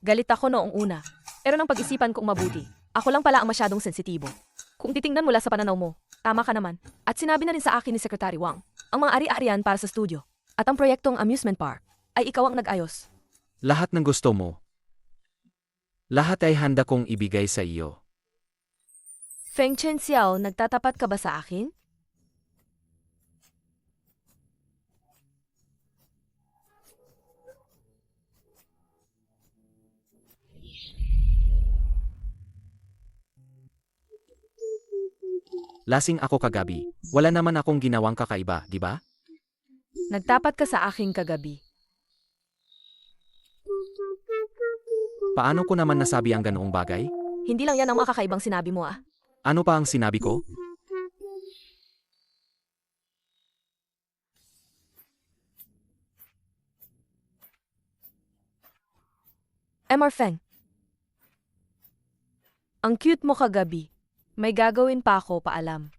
Galit ako noong una. Pero nang pag-isipan kong mabuti, ako lang pala ang masyadong sensitibo. Kung titingnan mula sa pananaw mo, tama ka naman. At sinabi na rin sa akin ni Secretary Wang, ang mga ari-arian para sa studio at ang proyektong amusement park ay ikaw ang nag-ayos. Lahat ng gusto mo. Lahat ay handa kong ibigay sa iyo. Feng Chen Xiao, nagtatapat ka ba sa akin? Lasing ako kagabi. Wala naman akong ginawang kakaiba, di ba? Nagtapat ka sa akin kagabi. Paano ko naman nasabi ang ganoong bagay? Hindi lang yan ang mga kakaibang sinabi mo Ano pa ang sinabi ko? MR Feng. Ang cute mo kagabi. May gagawin pa ako, paalam.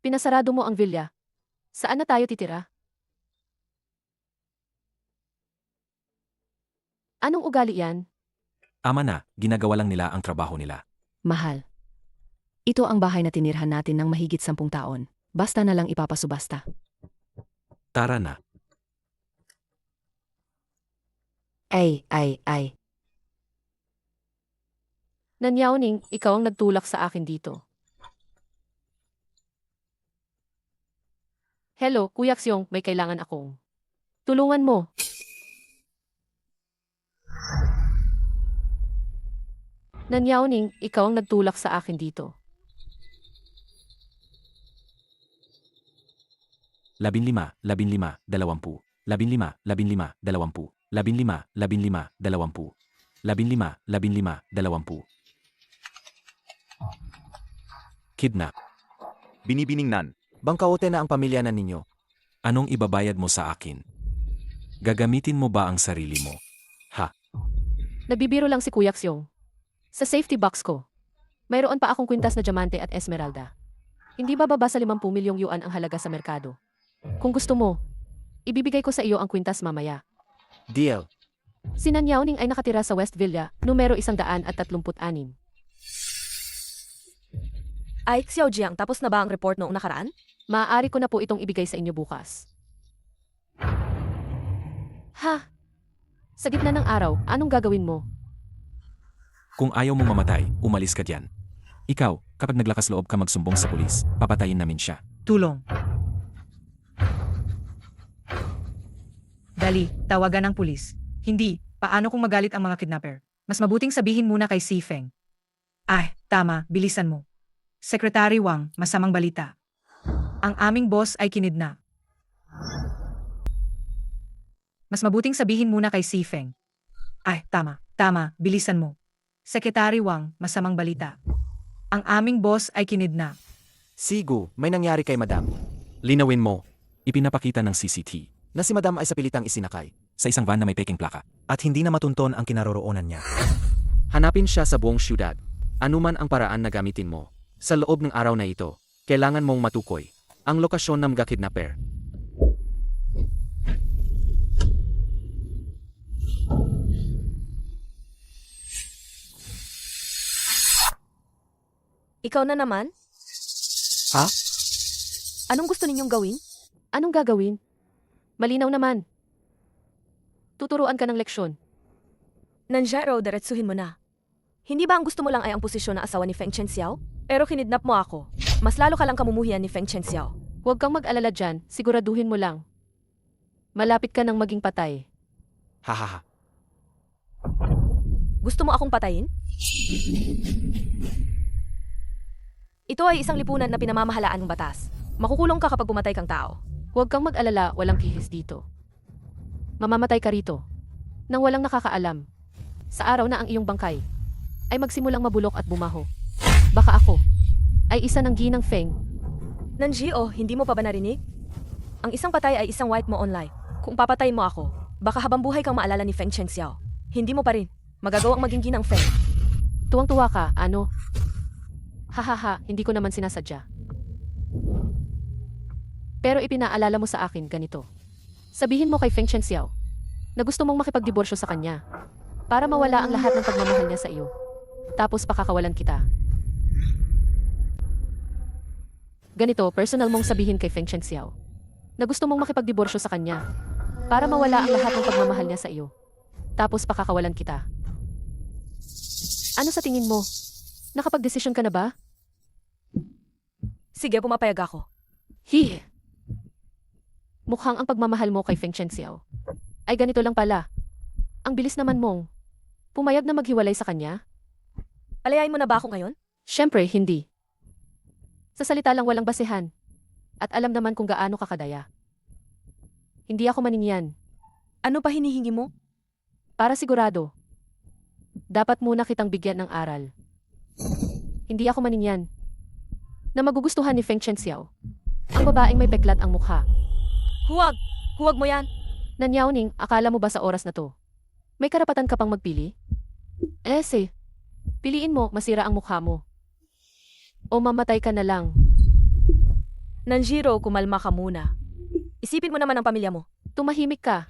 Pinasarado mo ang villa. Saan na tayo titira? Anong ugali yan? Ama na, ginagawa lang nila ang trabaho nila. Mahal. Ito ang bahay na tinirhan natin ng mahigit 10 taon. Basta na lang ipapasubasta. Tara na. Ay. Nanyauning, ikaw ang nagtulak sa akin dito. Hello, Kuya Xiong, may kailangan akong tulungan mo. Nanyauning, ikaw ang nagtulak sa akin dito. 15, 15, 20. 15, 15, 20. 15, 15, 20. 15, 15, 20. Kidnap. Binibiningnan. Bangkaote na ang pamilya na ninyo. Anong ibabayad mo sa akin? Gagamitin mo ba ang sarili mo? Nagbibiro lang si Kuya Xiong. Sa safety box ko, mayroon pa akong kwintas na diamante at esmeralda. Hindi ba baba sa 50 milyong yuan ang halaga sa merkado? Kung gusto mo, ibibigay ko sa iyo ang kwintas mamaya. Deal. Si Nanyauning ay nakatira sa West Villa, numero 136. Ay, Xiao Jiang, tapos na ba ang report noong nakaraan? Maaari ko na po itong ibigay sa inyo bukas. Ha? Sa gitna ng araw, anong gagawin mo? Kung ayaw mong mamatay, umalis ka diyan. Ikaw, kapag naglakas loob ka magsumbong sa pulis, papatayin namin siya. Tulong. Dali, tawagan ng pulis. Hindi, paano kung magalit ang mga kidnapper? Mas mabuting sabihin muna kay Si Feng. Ay, tama, bilisan mo. Secretary Wang, masamang balita. Ang aming boss ay kinidnap. Mas mabuting sabihin muna kay Si Feng. Ay, tama, bilisan mo. Secretary Wang, masamang balita. Ang aming boss ay kinidnap. Sigu, may nangyari kay madam. Linawin mo Ipinapakita ng CCTV na si madam ay sa pilitang isinakay sa isang van na may peking plaka. At hindi na matunton ang kinaroroonan niya. Hanapin siya sa buong syudad. Anuman ang paraan na gamitin mo. Sa loob ng araw na ito, kailangan mong matukoy ang lokasyon ng mga kidnapper. Ikaw na naman? Ha? Anong gusto ninyong gawin? Anong gagawin? Malinaw naman. Tuturuan ka ng leksyon. Nanjaro, diretsuhin mo na. Hindi ba ang gusto mo lang ay ang posisyon na asawa ni Feng Chenxiao? Pero kinidnap mo ako. Mas lalo ka lang kamumuhian ni Feng Chenxiao. Huwag kang mag-alala dyan, siguraduhin mo lang. Malapit ka nang maging patay. Hahaha. Gusto mo akong patayin? Ito ay isang lipunan na pinamamahalaan ng batas. Makukulong ka kapag pumatay kang tao. Huwag kang mag-alala, walang kihis dito. Mamamatay ka rito. Nang walang nakakaalam. Sa araw na ang iyong bangkay ay magsimulang mabulok at bumaho. Baka ako ay isa ng ginang Feng. Nanjio, hindi mo pa ba narinig? Ang isang patay ay isang white mo online. Kung papatay mo ako, baka habang buhay kang maalala ni Feng Chenxiao. Hindi mo pa rin magagawang maging ginang Feng. Tuwang-tuwa ka, ano? Hahaha, hindi ko naman sinasadya. Pero ipinaalala mo sa akin ganito. Sabihin mo kay Feng Chenxiao na gusto mong makipagdiborsyo sa kanya para mawala ang lahat ng pagmamahal niya sa iyo. Tapos pakakawalan kita. Ganito, personal mong sabihin kay Feng Chenxiao na gusto mong makipagdiborsyo sa kanya para mawala ang lahat ng pagmamahal niya sa iyo. Tapos pakakawalan kita. Ano sa tingin mo? Nakapagdesisyon ka na ba? Sige, pumapayag ako. Mukhang ang pagmamahal mo kay Feng Chenxiao ay ganito lang pala. Ang bilis naman mong pumayag na maghiwalay sa kanya? Palayain mo na ba ako ngayon? Siyempre, hindi. Sa salita lang walang basehan. At alam naman kung gaano kakadaya. Hindi ako maningyan. Ano pa hinihingi mo? Para sigurado. Dapat muna kitang bigyan ng aral. Hindi ako maningyan. Na magugustuhan ni Feng Chenxiao. Ang babaeng may peklat ang mukha. Huwag! Huwag mo yan! Nanyauning, akala mo ba sa oras na to? May karapatan ka pang magpili? Piliin mo, masira ang mukha mo. O mamatay ka na lang. Nanjiro, kumalma ka muna. Isipin mo naman ang pamilya mo. Tumahimik ka.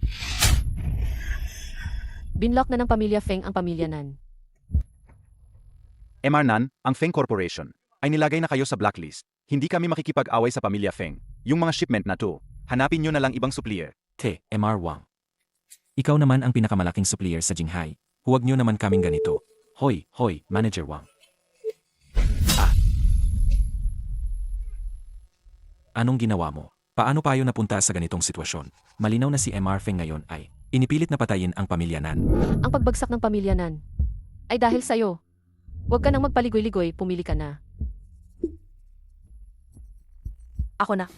Binlock na ng pamilya Feng ang pamilya Nan. MR Nan, ang Feng Corporation, ay nilagay na kayo sa blacklist. Hindi kami makikipag-away sa pamilya Feng. Yung mga shipment na to, hanapin nyo na lang ibang supplier. MR Wang. Ikaw naman ang pinakamalaking supplier sa Jinghai. Huwag nyo naman kaming ganito. Hoy, Manager Wang. Anong ginawa mo? Paano tayo napunta sa ganitong sitwasyon? Malinaw na si MR Feng ngayon ay inipilit na patayin ang pamilya Nan. Ang pagbagsak ng pamilya Nan ay dahil sa'yo. Huwag ka nang magpaligoy-ligoy, pumili ka na. Ako na.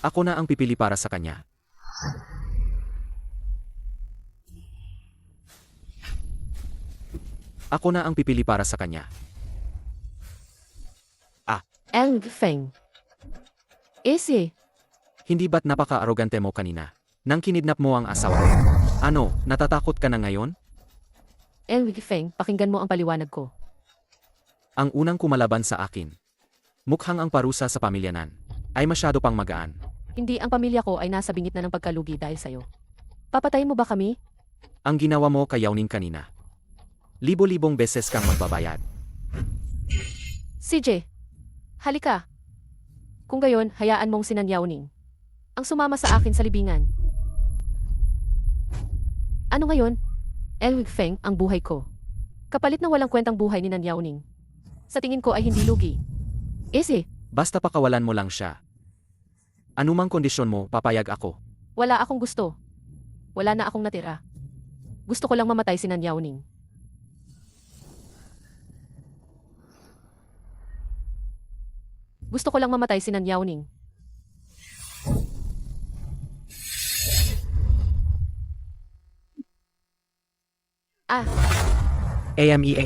Ako na ang pipili para sa kanya. Ako na ang pipili para sa kanya. Eng Feng. Easy. Hindi ba't napaka-arogante mo kanina? Nang kinidnap mo ang asawa ko. Ano, natatakot ka na ngayon? Eng Feng, pakinggan mo ang paliwanag ko. Ang unang kumalaban sa akin. Mukhang ang parusa sa pamilya Nan ay masyado pang magaan. Hindi ang pamilya ko ay nasa bingit na ng pagkalugi dahil sa'yo. Papatayin mo ba kami? Ang ginawa mo kay Yao Ning kanina. Libo-libong beses kang magbabayad. CJ, halika. Kung gayon, hayaan mong sinanyaw Ning ang sumama sa akin sa libingan. Ano ngayon? Elwig Feng, ang buhay ko. Kapalit ng walang kwentang buhay ni Nan Yao Ning. Sa tingin ko ay hindi lugi. Easy. Basta pakawalan mo lang siya. Anumang kondisyon mo, papayag ako. Wala akong gusto. Wala na akong natira. Gusto ko lang mamatay si Nan Yao Ning. Gusto ko lang mamatay si Nan Yao Ning. AMEA.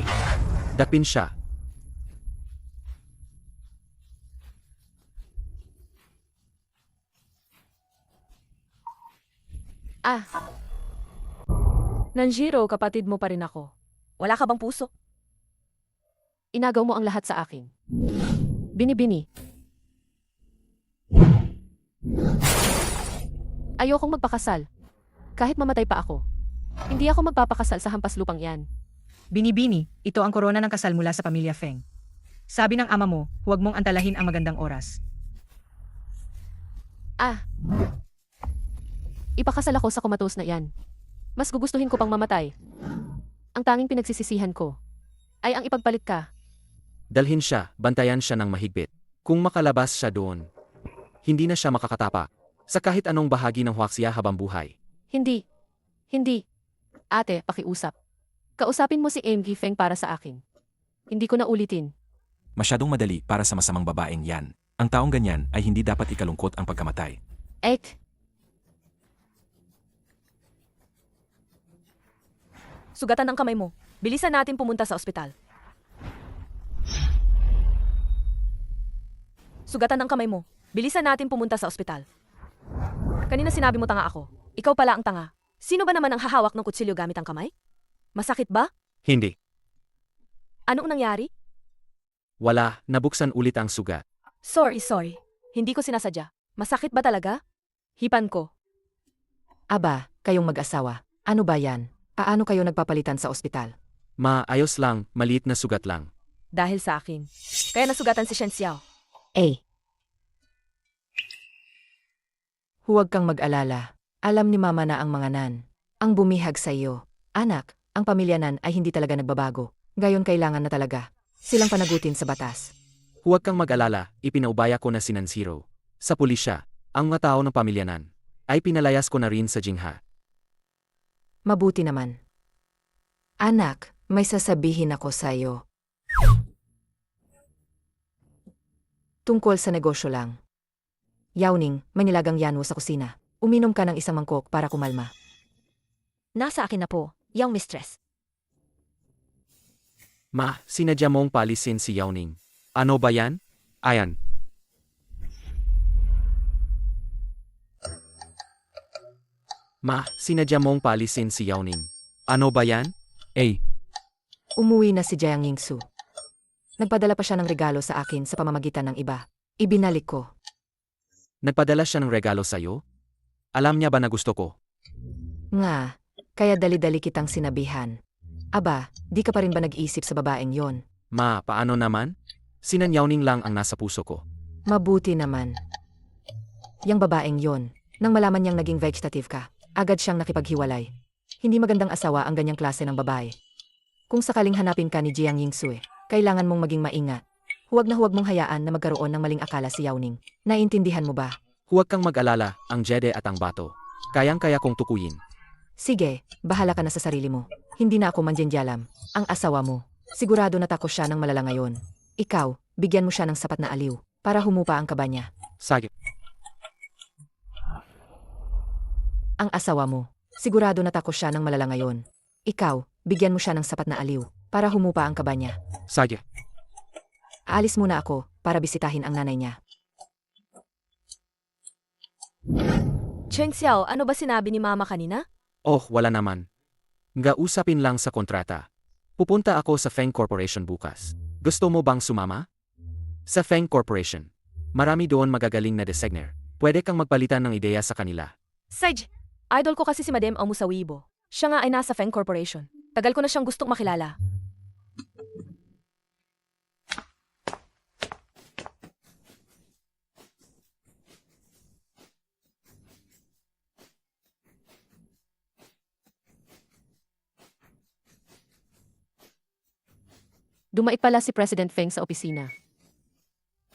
Dakpin siya. Nanjiro, kapatid mo pa rin ako. Wala ka bang puso? Inagaw mo ang lahat sa akin. Bini-bini. Ayokong magpakasal. Kahit mamatay pa ako. Hindi ako magpapakasal sa hampas lupang yan. Binibini, ito ang korona ng kasal mula sa pamilya Feng. Sabi ng ama mo, huwag mong antalahin ang magandang oras. Ipakasal ako sa kumatos na yan. Mas gugustuhin ko pang mamatay. Ang tanging pinagsisisihan ko ay ang ipagpalit ka. Dalhin siya, bantayan siya ng mahigpit. Kung makalabas siya doon, hindi na siya makakatapak sa kahit anong bahagi ng huaksya habang buhay. Hindi. Hindi. Ate, pakiusap. Kausapin mo si MG Feng para sa akin. Hindi ko na ulitin. Masyadong madali para sa masamang babaeng yan. Ang taong ganyan ay hindi dapat ikalungkot ang pagkamatay. Sugatan ang kamay mo. Bilisan natin pumunta sa ospital. Sugatan ang kamay mo. Bilisan natin pumunta sa ospital. Kanina sinabi mo tanga ako. Ikaw pala ang tanga. Sino ba naman ang hahawak ng kutsilyo gamit ang kamay? Masakit ba? Hindi. Anong nangyari? Wala, nabuksan ulit ang sugat. Sorry. Hindi ko sinasadya. Masakit ba talaga? Hipan ko. Aba, kayong mag-asawa. Ano ba yan? Paano kayo nagpapalitan sa ospital? Ayos lang, maliit na sugat lang. Dahil sa akin. Kaya nasugatan si Shen Xiao. Huwag kang mag-alala. Alam ni Mama na ang mga Nan ang bumihag sa iyo. Anak, ang pamilya Nan ay hindi talaga nagbabago. Gayon kailangan na talaga silang panagutin sa batas. Huwag kang mag-alala, ipinaubaya ko na si Nanjiro sa pulisya. Ang mga tao ng pamilya Nan ay pinalayas ko na rin sa Jingha. Mabuti naman. Anak, may sasabihin ako sa iyo. Tungkol sa negosyo lang. Yao Ning, may nilagang yanwo sa kusina. Uminom ka ng isang mangkok para kumalma. Nasa akin na po, young mistress. Sinadya mong palisin si Yao Ning. Ano ba yan? Ayan. Sinadya mong palisin si Yao Ning. Ano ba yan? Umuwi na si Jiang Yingsu. Nagpadala pa siya ng regalo sa akin sa pamamagitan ng iba. Ibinalik ko. Nagpadala siya ng regalo sa'yo? Alam niya ba na gusto ko? Nga, kaya dali-dali kitang sinabihan. Aba, di ka pa rin ba nag-iisip sa babaeng yon? Ma, paano naman? Sinanyawning lang ang nasa puso ko. Mabuti naman. Yang babaeng yon, nang malaman niyang naging vegetative ka, agad siyang nakipaghiwalay. Hindi magandang asawa ang ganyang klase ng babae. Kung sakaling hanapin ka ni Jiang Yingsue, kailangan mong maging maingat. Huwag na huwag mong hayaan na magkaroon ng maling akala si Yao Ning. Naintindihan mo ba? Huwag kang mag-alala, ang Jede at ang Bato. Kayang-kaya kong tukuyin. Sige, bahala ka na sa sarili mo. Hindi na ako manjenjalam. Ang asawa mo, sigurado natako siya ng malala ngayon. Ikaw, bigyan mo siya ng sapat na aliw para humupa ang kaba niya. Sige. Ang asawa mo, sigurado natako siya ng malala ngayon. Ikaw, bigyan mo siya ng sapat na aliw para humupa ang kaba niya. Sige. Aalis muna ako para bisitahin ang nanay niya. Cheng Xiao, ano ba sinabi ni Mama kanina? Oh, wala naman. Usapin lang sa kontrata. Pupunta ako sa Feng Corporation bukas. Gusto mo bang sumama? Sa Feng Corporation. Marami doon magagaling na designer. Pwede kang magpalitan ng ideya sa kanila. Saj, idol ko kasi si Madam Omu sa Weibo. Siya nga ay nasa Feng Corporation. Tagal ko na siyang gustong makilala. Dumait pala si President Feng sa opisina.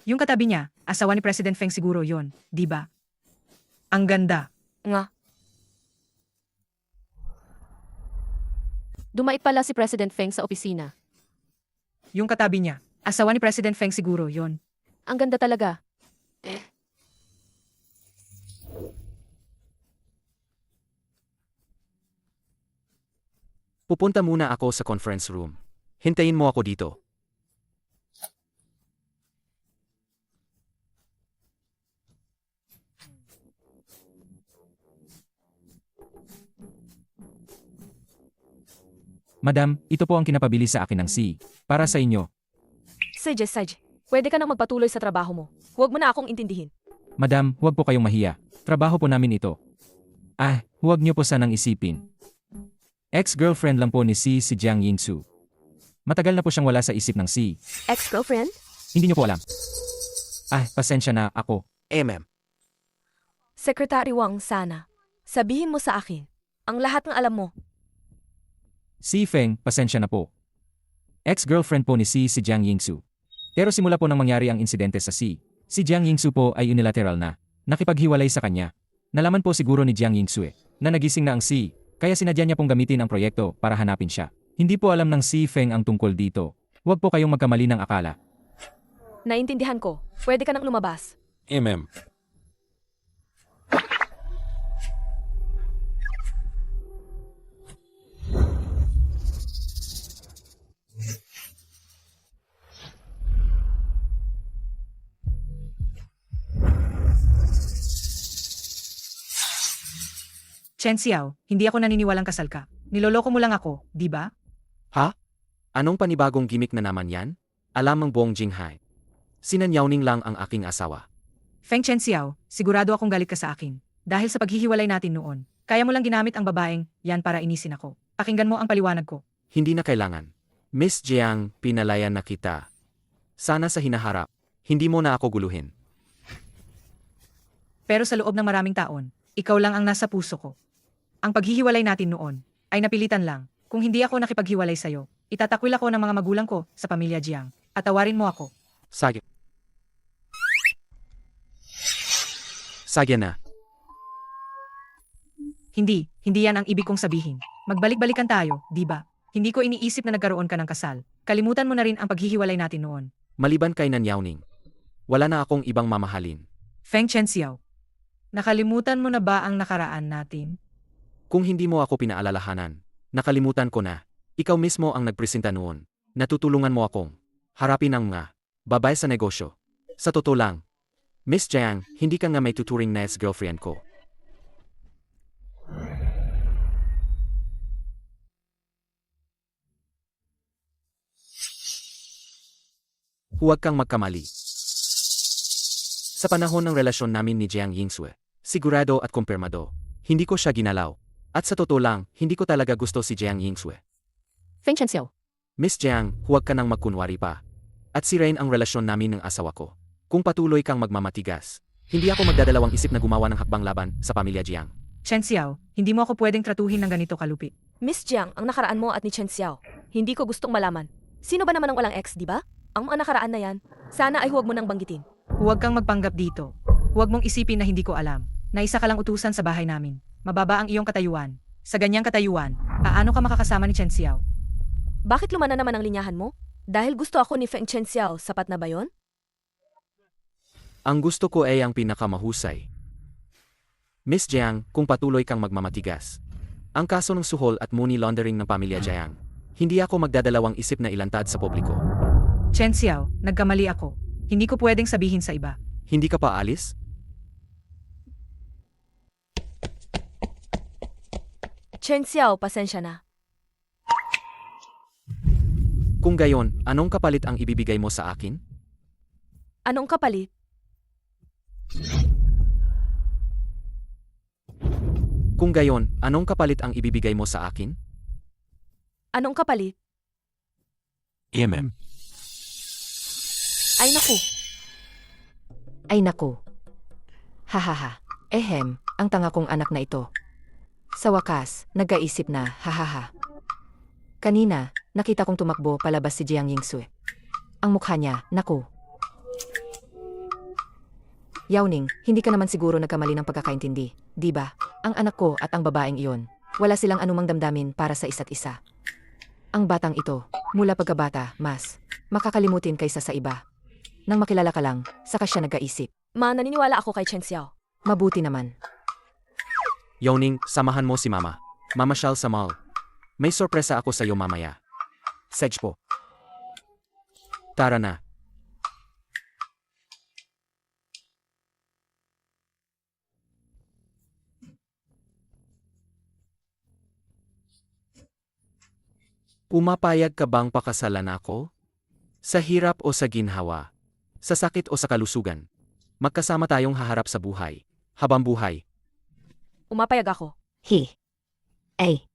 Yung katabi niya, asawa ni President Feng siguro yon, di ba? Ang ganda. Nga, Dumait pala si President Feng sa opisina. Yung katabi niya, asawa ni President Feng siguro yon. Ang ganda talaga. Pupunta muna ako sa conference room. Hintayin mo ako dito. Madam, ito po ang kinapabili sa akin ng C. Para sa inyo. Saj, pwede ka nang magpatuloy sa trabaho mo. Huwag mo na akong intindihin. Madam, huwag po kayong mahiya. Trabaho po namin ito. Huwag niyo po sanang isipin. Ex-girlfriend lang po ni C si Jiang Yingsu. Matagal na po siyang wala sa isip ng C. Ex-girlfriend? Hindi niyo po alam. Pasensya na ako. Ma'am. Secretary Wang, sana. Sabihin mo sa akin ang lahat ng alam mo. Si Feng, pasensya na po. Ex-girlfriend po ni C si Jiang Yingsu. Pero simula po nang mangyari ang insidente sa C, si Jiang Yingsu po ay unilateral na. Nakipaghiwalay sa kanya. Nalaman po siguro ni Jiang Yingsu na nagising na ang C, kaya sinadya niya pong gamitin ang proyekto para hanapin siya. Hindi po alam ng si Feng ang tungkol dito. Huwag po kayong magkamali ng akala. Naintindihan ko. Pwede ka nang lumabas. Ma'am. Chen Xiao, hindi ako naniniwalang kasal ka. Niloloko mo lang ako, di ba? Ha? Anong panibagong gimmick na naman yan? Alam ang buong Jinghai. Sinanyawning lang ang aking asawa. Feng Chen Xiao, sigurado akong galit ka sa akin. Dahil sa paghihiwalay natin noon, kaya mo lang ginamit ang babaeng yan para inisin ako. Pakinggan mo ang paliwanag ko. Hindi na kailangan. Miss Jiang, pinalayan na kita. Sana sa hinaharap, hindi mo na ako guluhin. Pero sa loob ng maraming taon, ikaw lang ang nasa puso ko. Ang paghihiwalay natin noon ay napilitan lang. Kung hindi ako nakipaghiwalay sa'yo, itatakwil ako ng mga magulang ko sa pamilya Jiang at tawarin mo ako. Sige. Sige na. Hindi yan ang ibig kong sabihin. Magbalik-balikan tayo, di ba? Hindi ko iniisip na nagkaroon ka ng kasal. Kalimutan mo na rin ang paghihiwalay natin noon. Maliban kay Nanyauning. Wala na akong ibang mamahalin. Feng Chen Xiao, nakalimutan mo na ba ang nakaraan natin? Kung hindi mo ako pinaalalahanan, nakalimutan ko na. Ikaw mismo ang nagpresenta noon. Natutulungan mo akong harapin ang mga babae sa negosyo. Sa totoo lang, Miss Jiang, hindi ka nga may tuturing na ex-girlfriend ko. Huwag kang magkamali. Sa panahon ng relasyon namin ni Jiang Yingsue, sigurado at kumpirmado, hindi ko siya ginalaw. At sa totoo lang, hindi ko talaga gusto si Jiang Yingsue. Feng Chen Xiao. Miss Jiang, huwag ka nang magkunwari pa. At sirain ang relasyon namin ng asawa ko. Kung patuloy kang magmamatigas, hindi ako magdadalawang isip na gumawa ng hakbang laban sa pamilya Jiang. Chen Xiao, hindi mo ako pwedeng tratuhin ng ganito kalupi. Miss Jiang, ang nakaraan mo at ni Chen Xiao. Hindi ko gustong malaman. Sino ba naman ang walang ex, di ba? Ang mga nakaraan na yan, sana ay huwag mo nang banggitin. Huwag kang magpanggap dito. Huwag mong isipin na hindi ko alam. Na isa ka lang utusan sa bahay namin. Mababa ang iyong katayuan. Sa ganyang katayuan, paano ka makakasama ni Chen Xiao? Bakit lumana naman ang linyahan mo? Dahil gusto ako ni Feng Chen Xiao, sapat na ba yon? Ang gusto ko ay ang pinakamahusay. Miss Jiang, kung patuloy kang magmamatigas, ang kaso ng suhol at money laundering ng pamilya Jiang, hindi ako magdadalawang isip na ilantad sa publiko. Chen Xiao, nagkamali ako. Hindi ko pwedeng sabihin sa iba. Hindi ka pa alis? Chen Xiao, pasensya na. Kung gayon, anong kapalit ang ibibigay mo sa akin? Anong kapalit? Kung gayon, anong kapalit ang ibibigay mo sa akin? Anong kapalit? Ay naku. Ay naku. Hahaha. Ehem, ang tanga kong anak na ito. Sa wakas, nagkaisip na, hahaha. Kanina, nakita kong tumakbo palabas si Jiang Yingsue. Ang mukha niya, naku. Yao-ning, hindi ka naman siguro nagkamali ng pagkakaintindi, di ba? Ang anak ko at ang babaeng iyon, wala silang anumang damdamin para sa isa't isa. Ang batang ito, mula pagkabata, mas makakalimutin kaysa sa iba. Nang makilala ka lang, saka siya nagkaisip. Ma, naniniwala ako kay Chen Xiao. Mabuti naman. Yao-ning, samahan mo si Mama. Mamasyal sa mall. May sorpresa ako sa iyo mamaya. Sedge po. Tara na. Pumapayag ka bang pakasalan ako? Sa hirap o sa ginhawa? Sa sakit o sa kalusugan? Magkasama tayong haharap sa buhay. Habang buhay. Umapayag ako. Ay,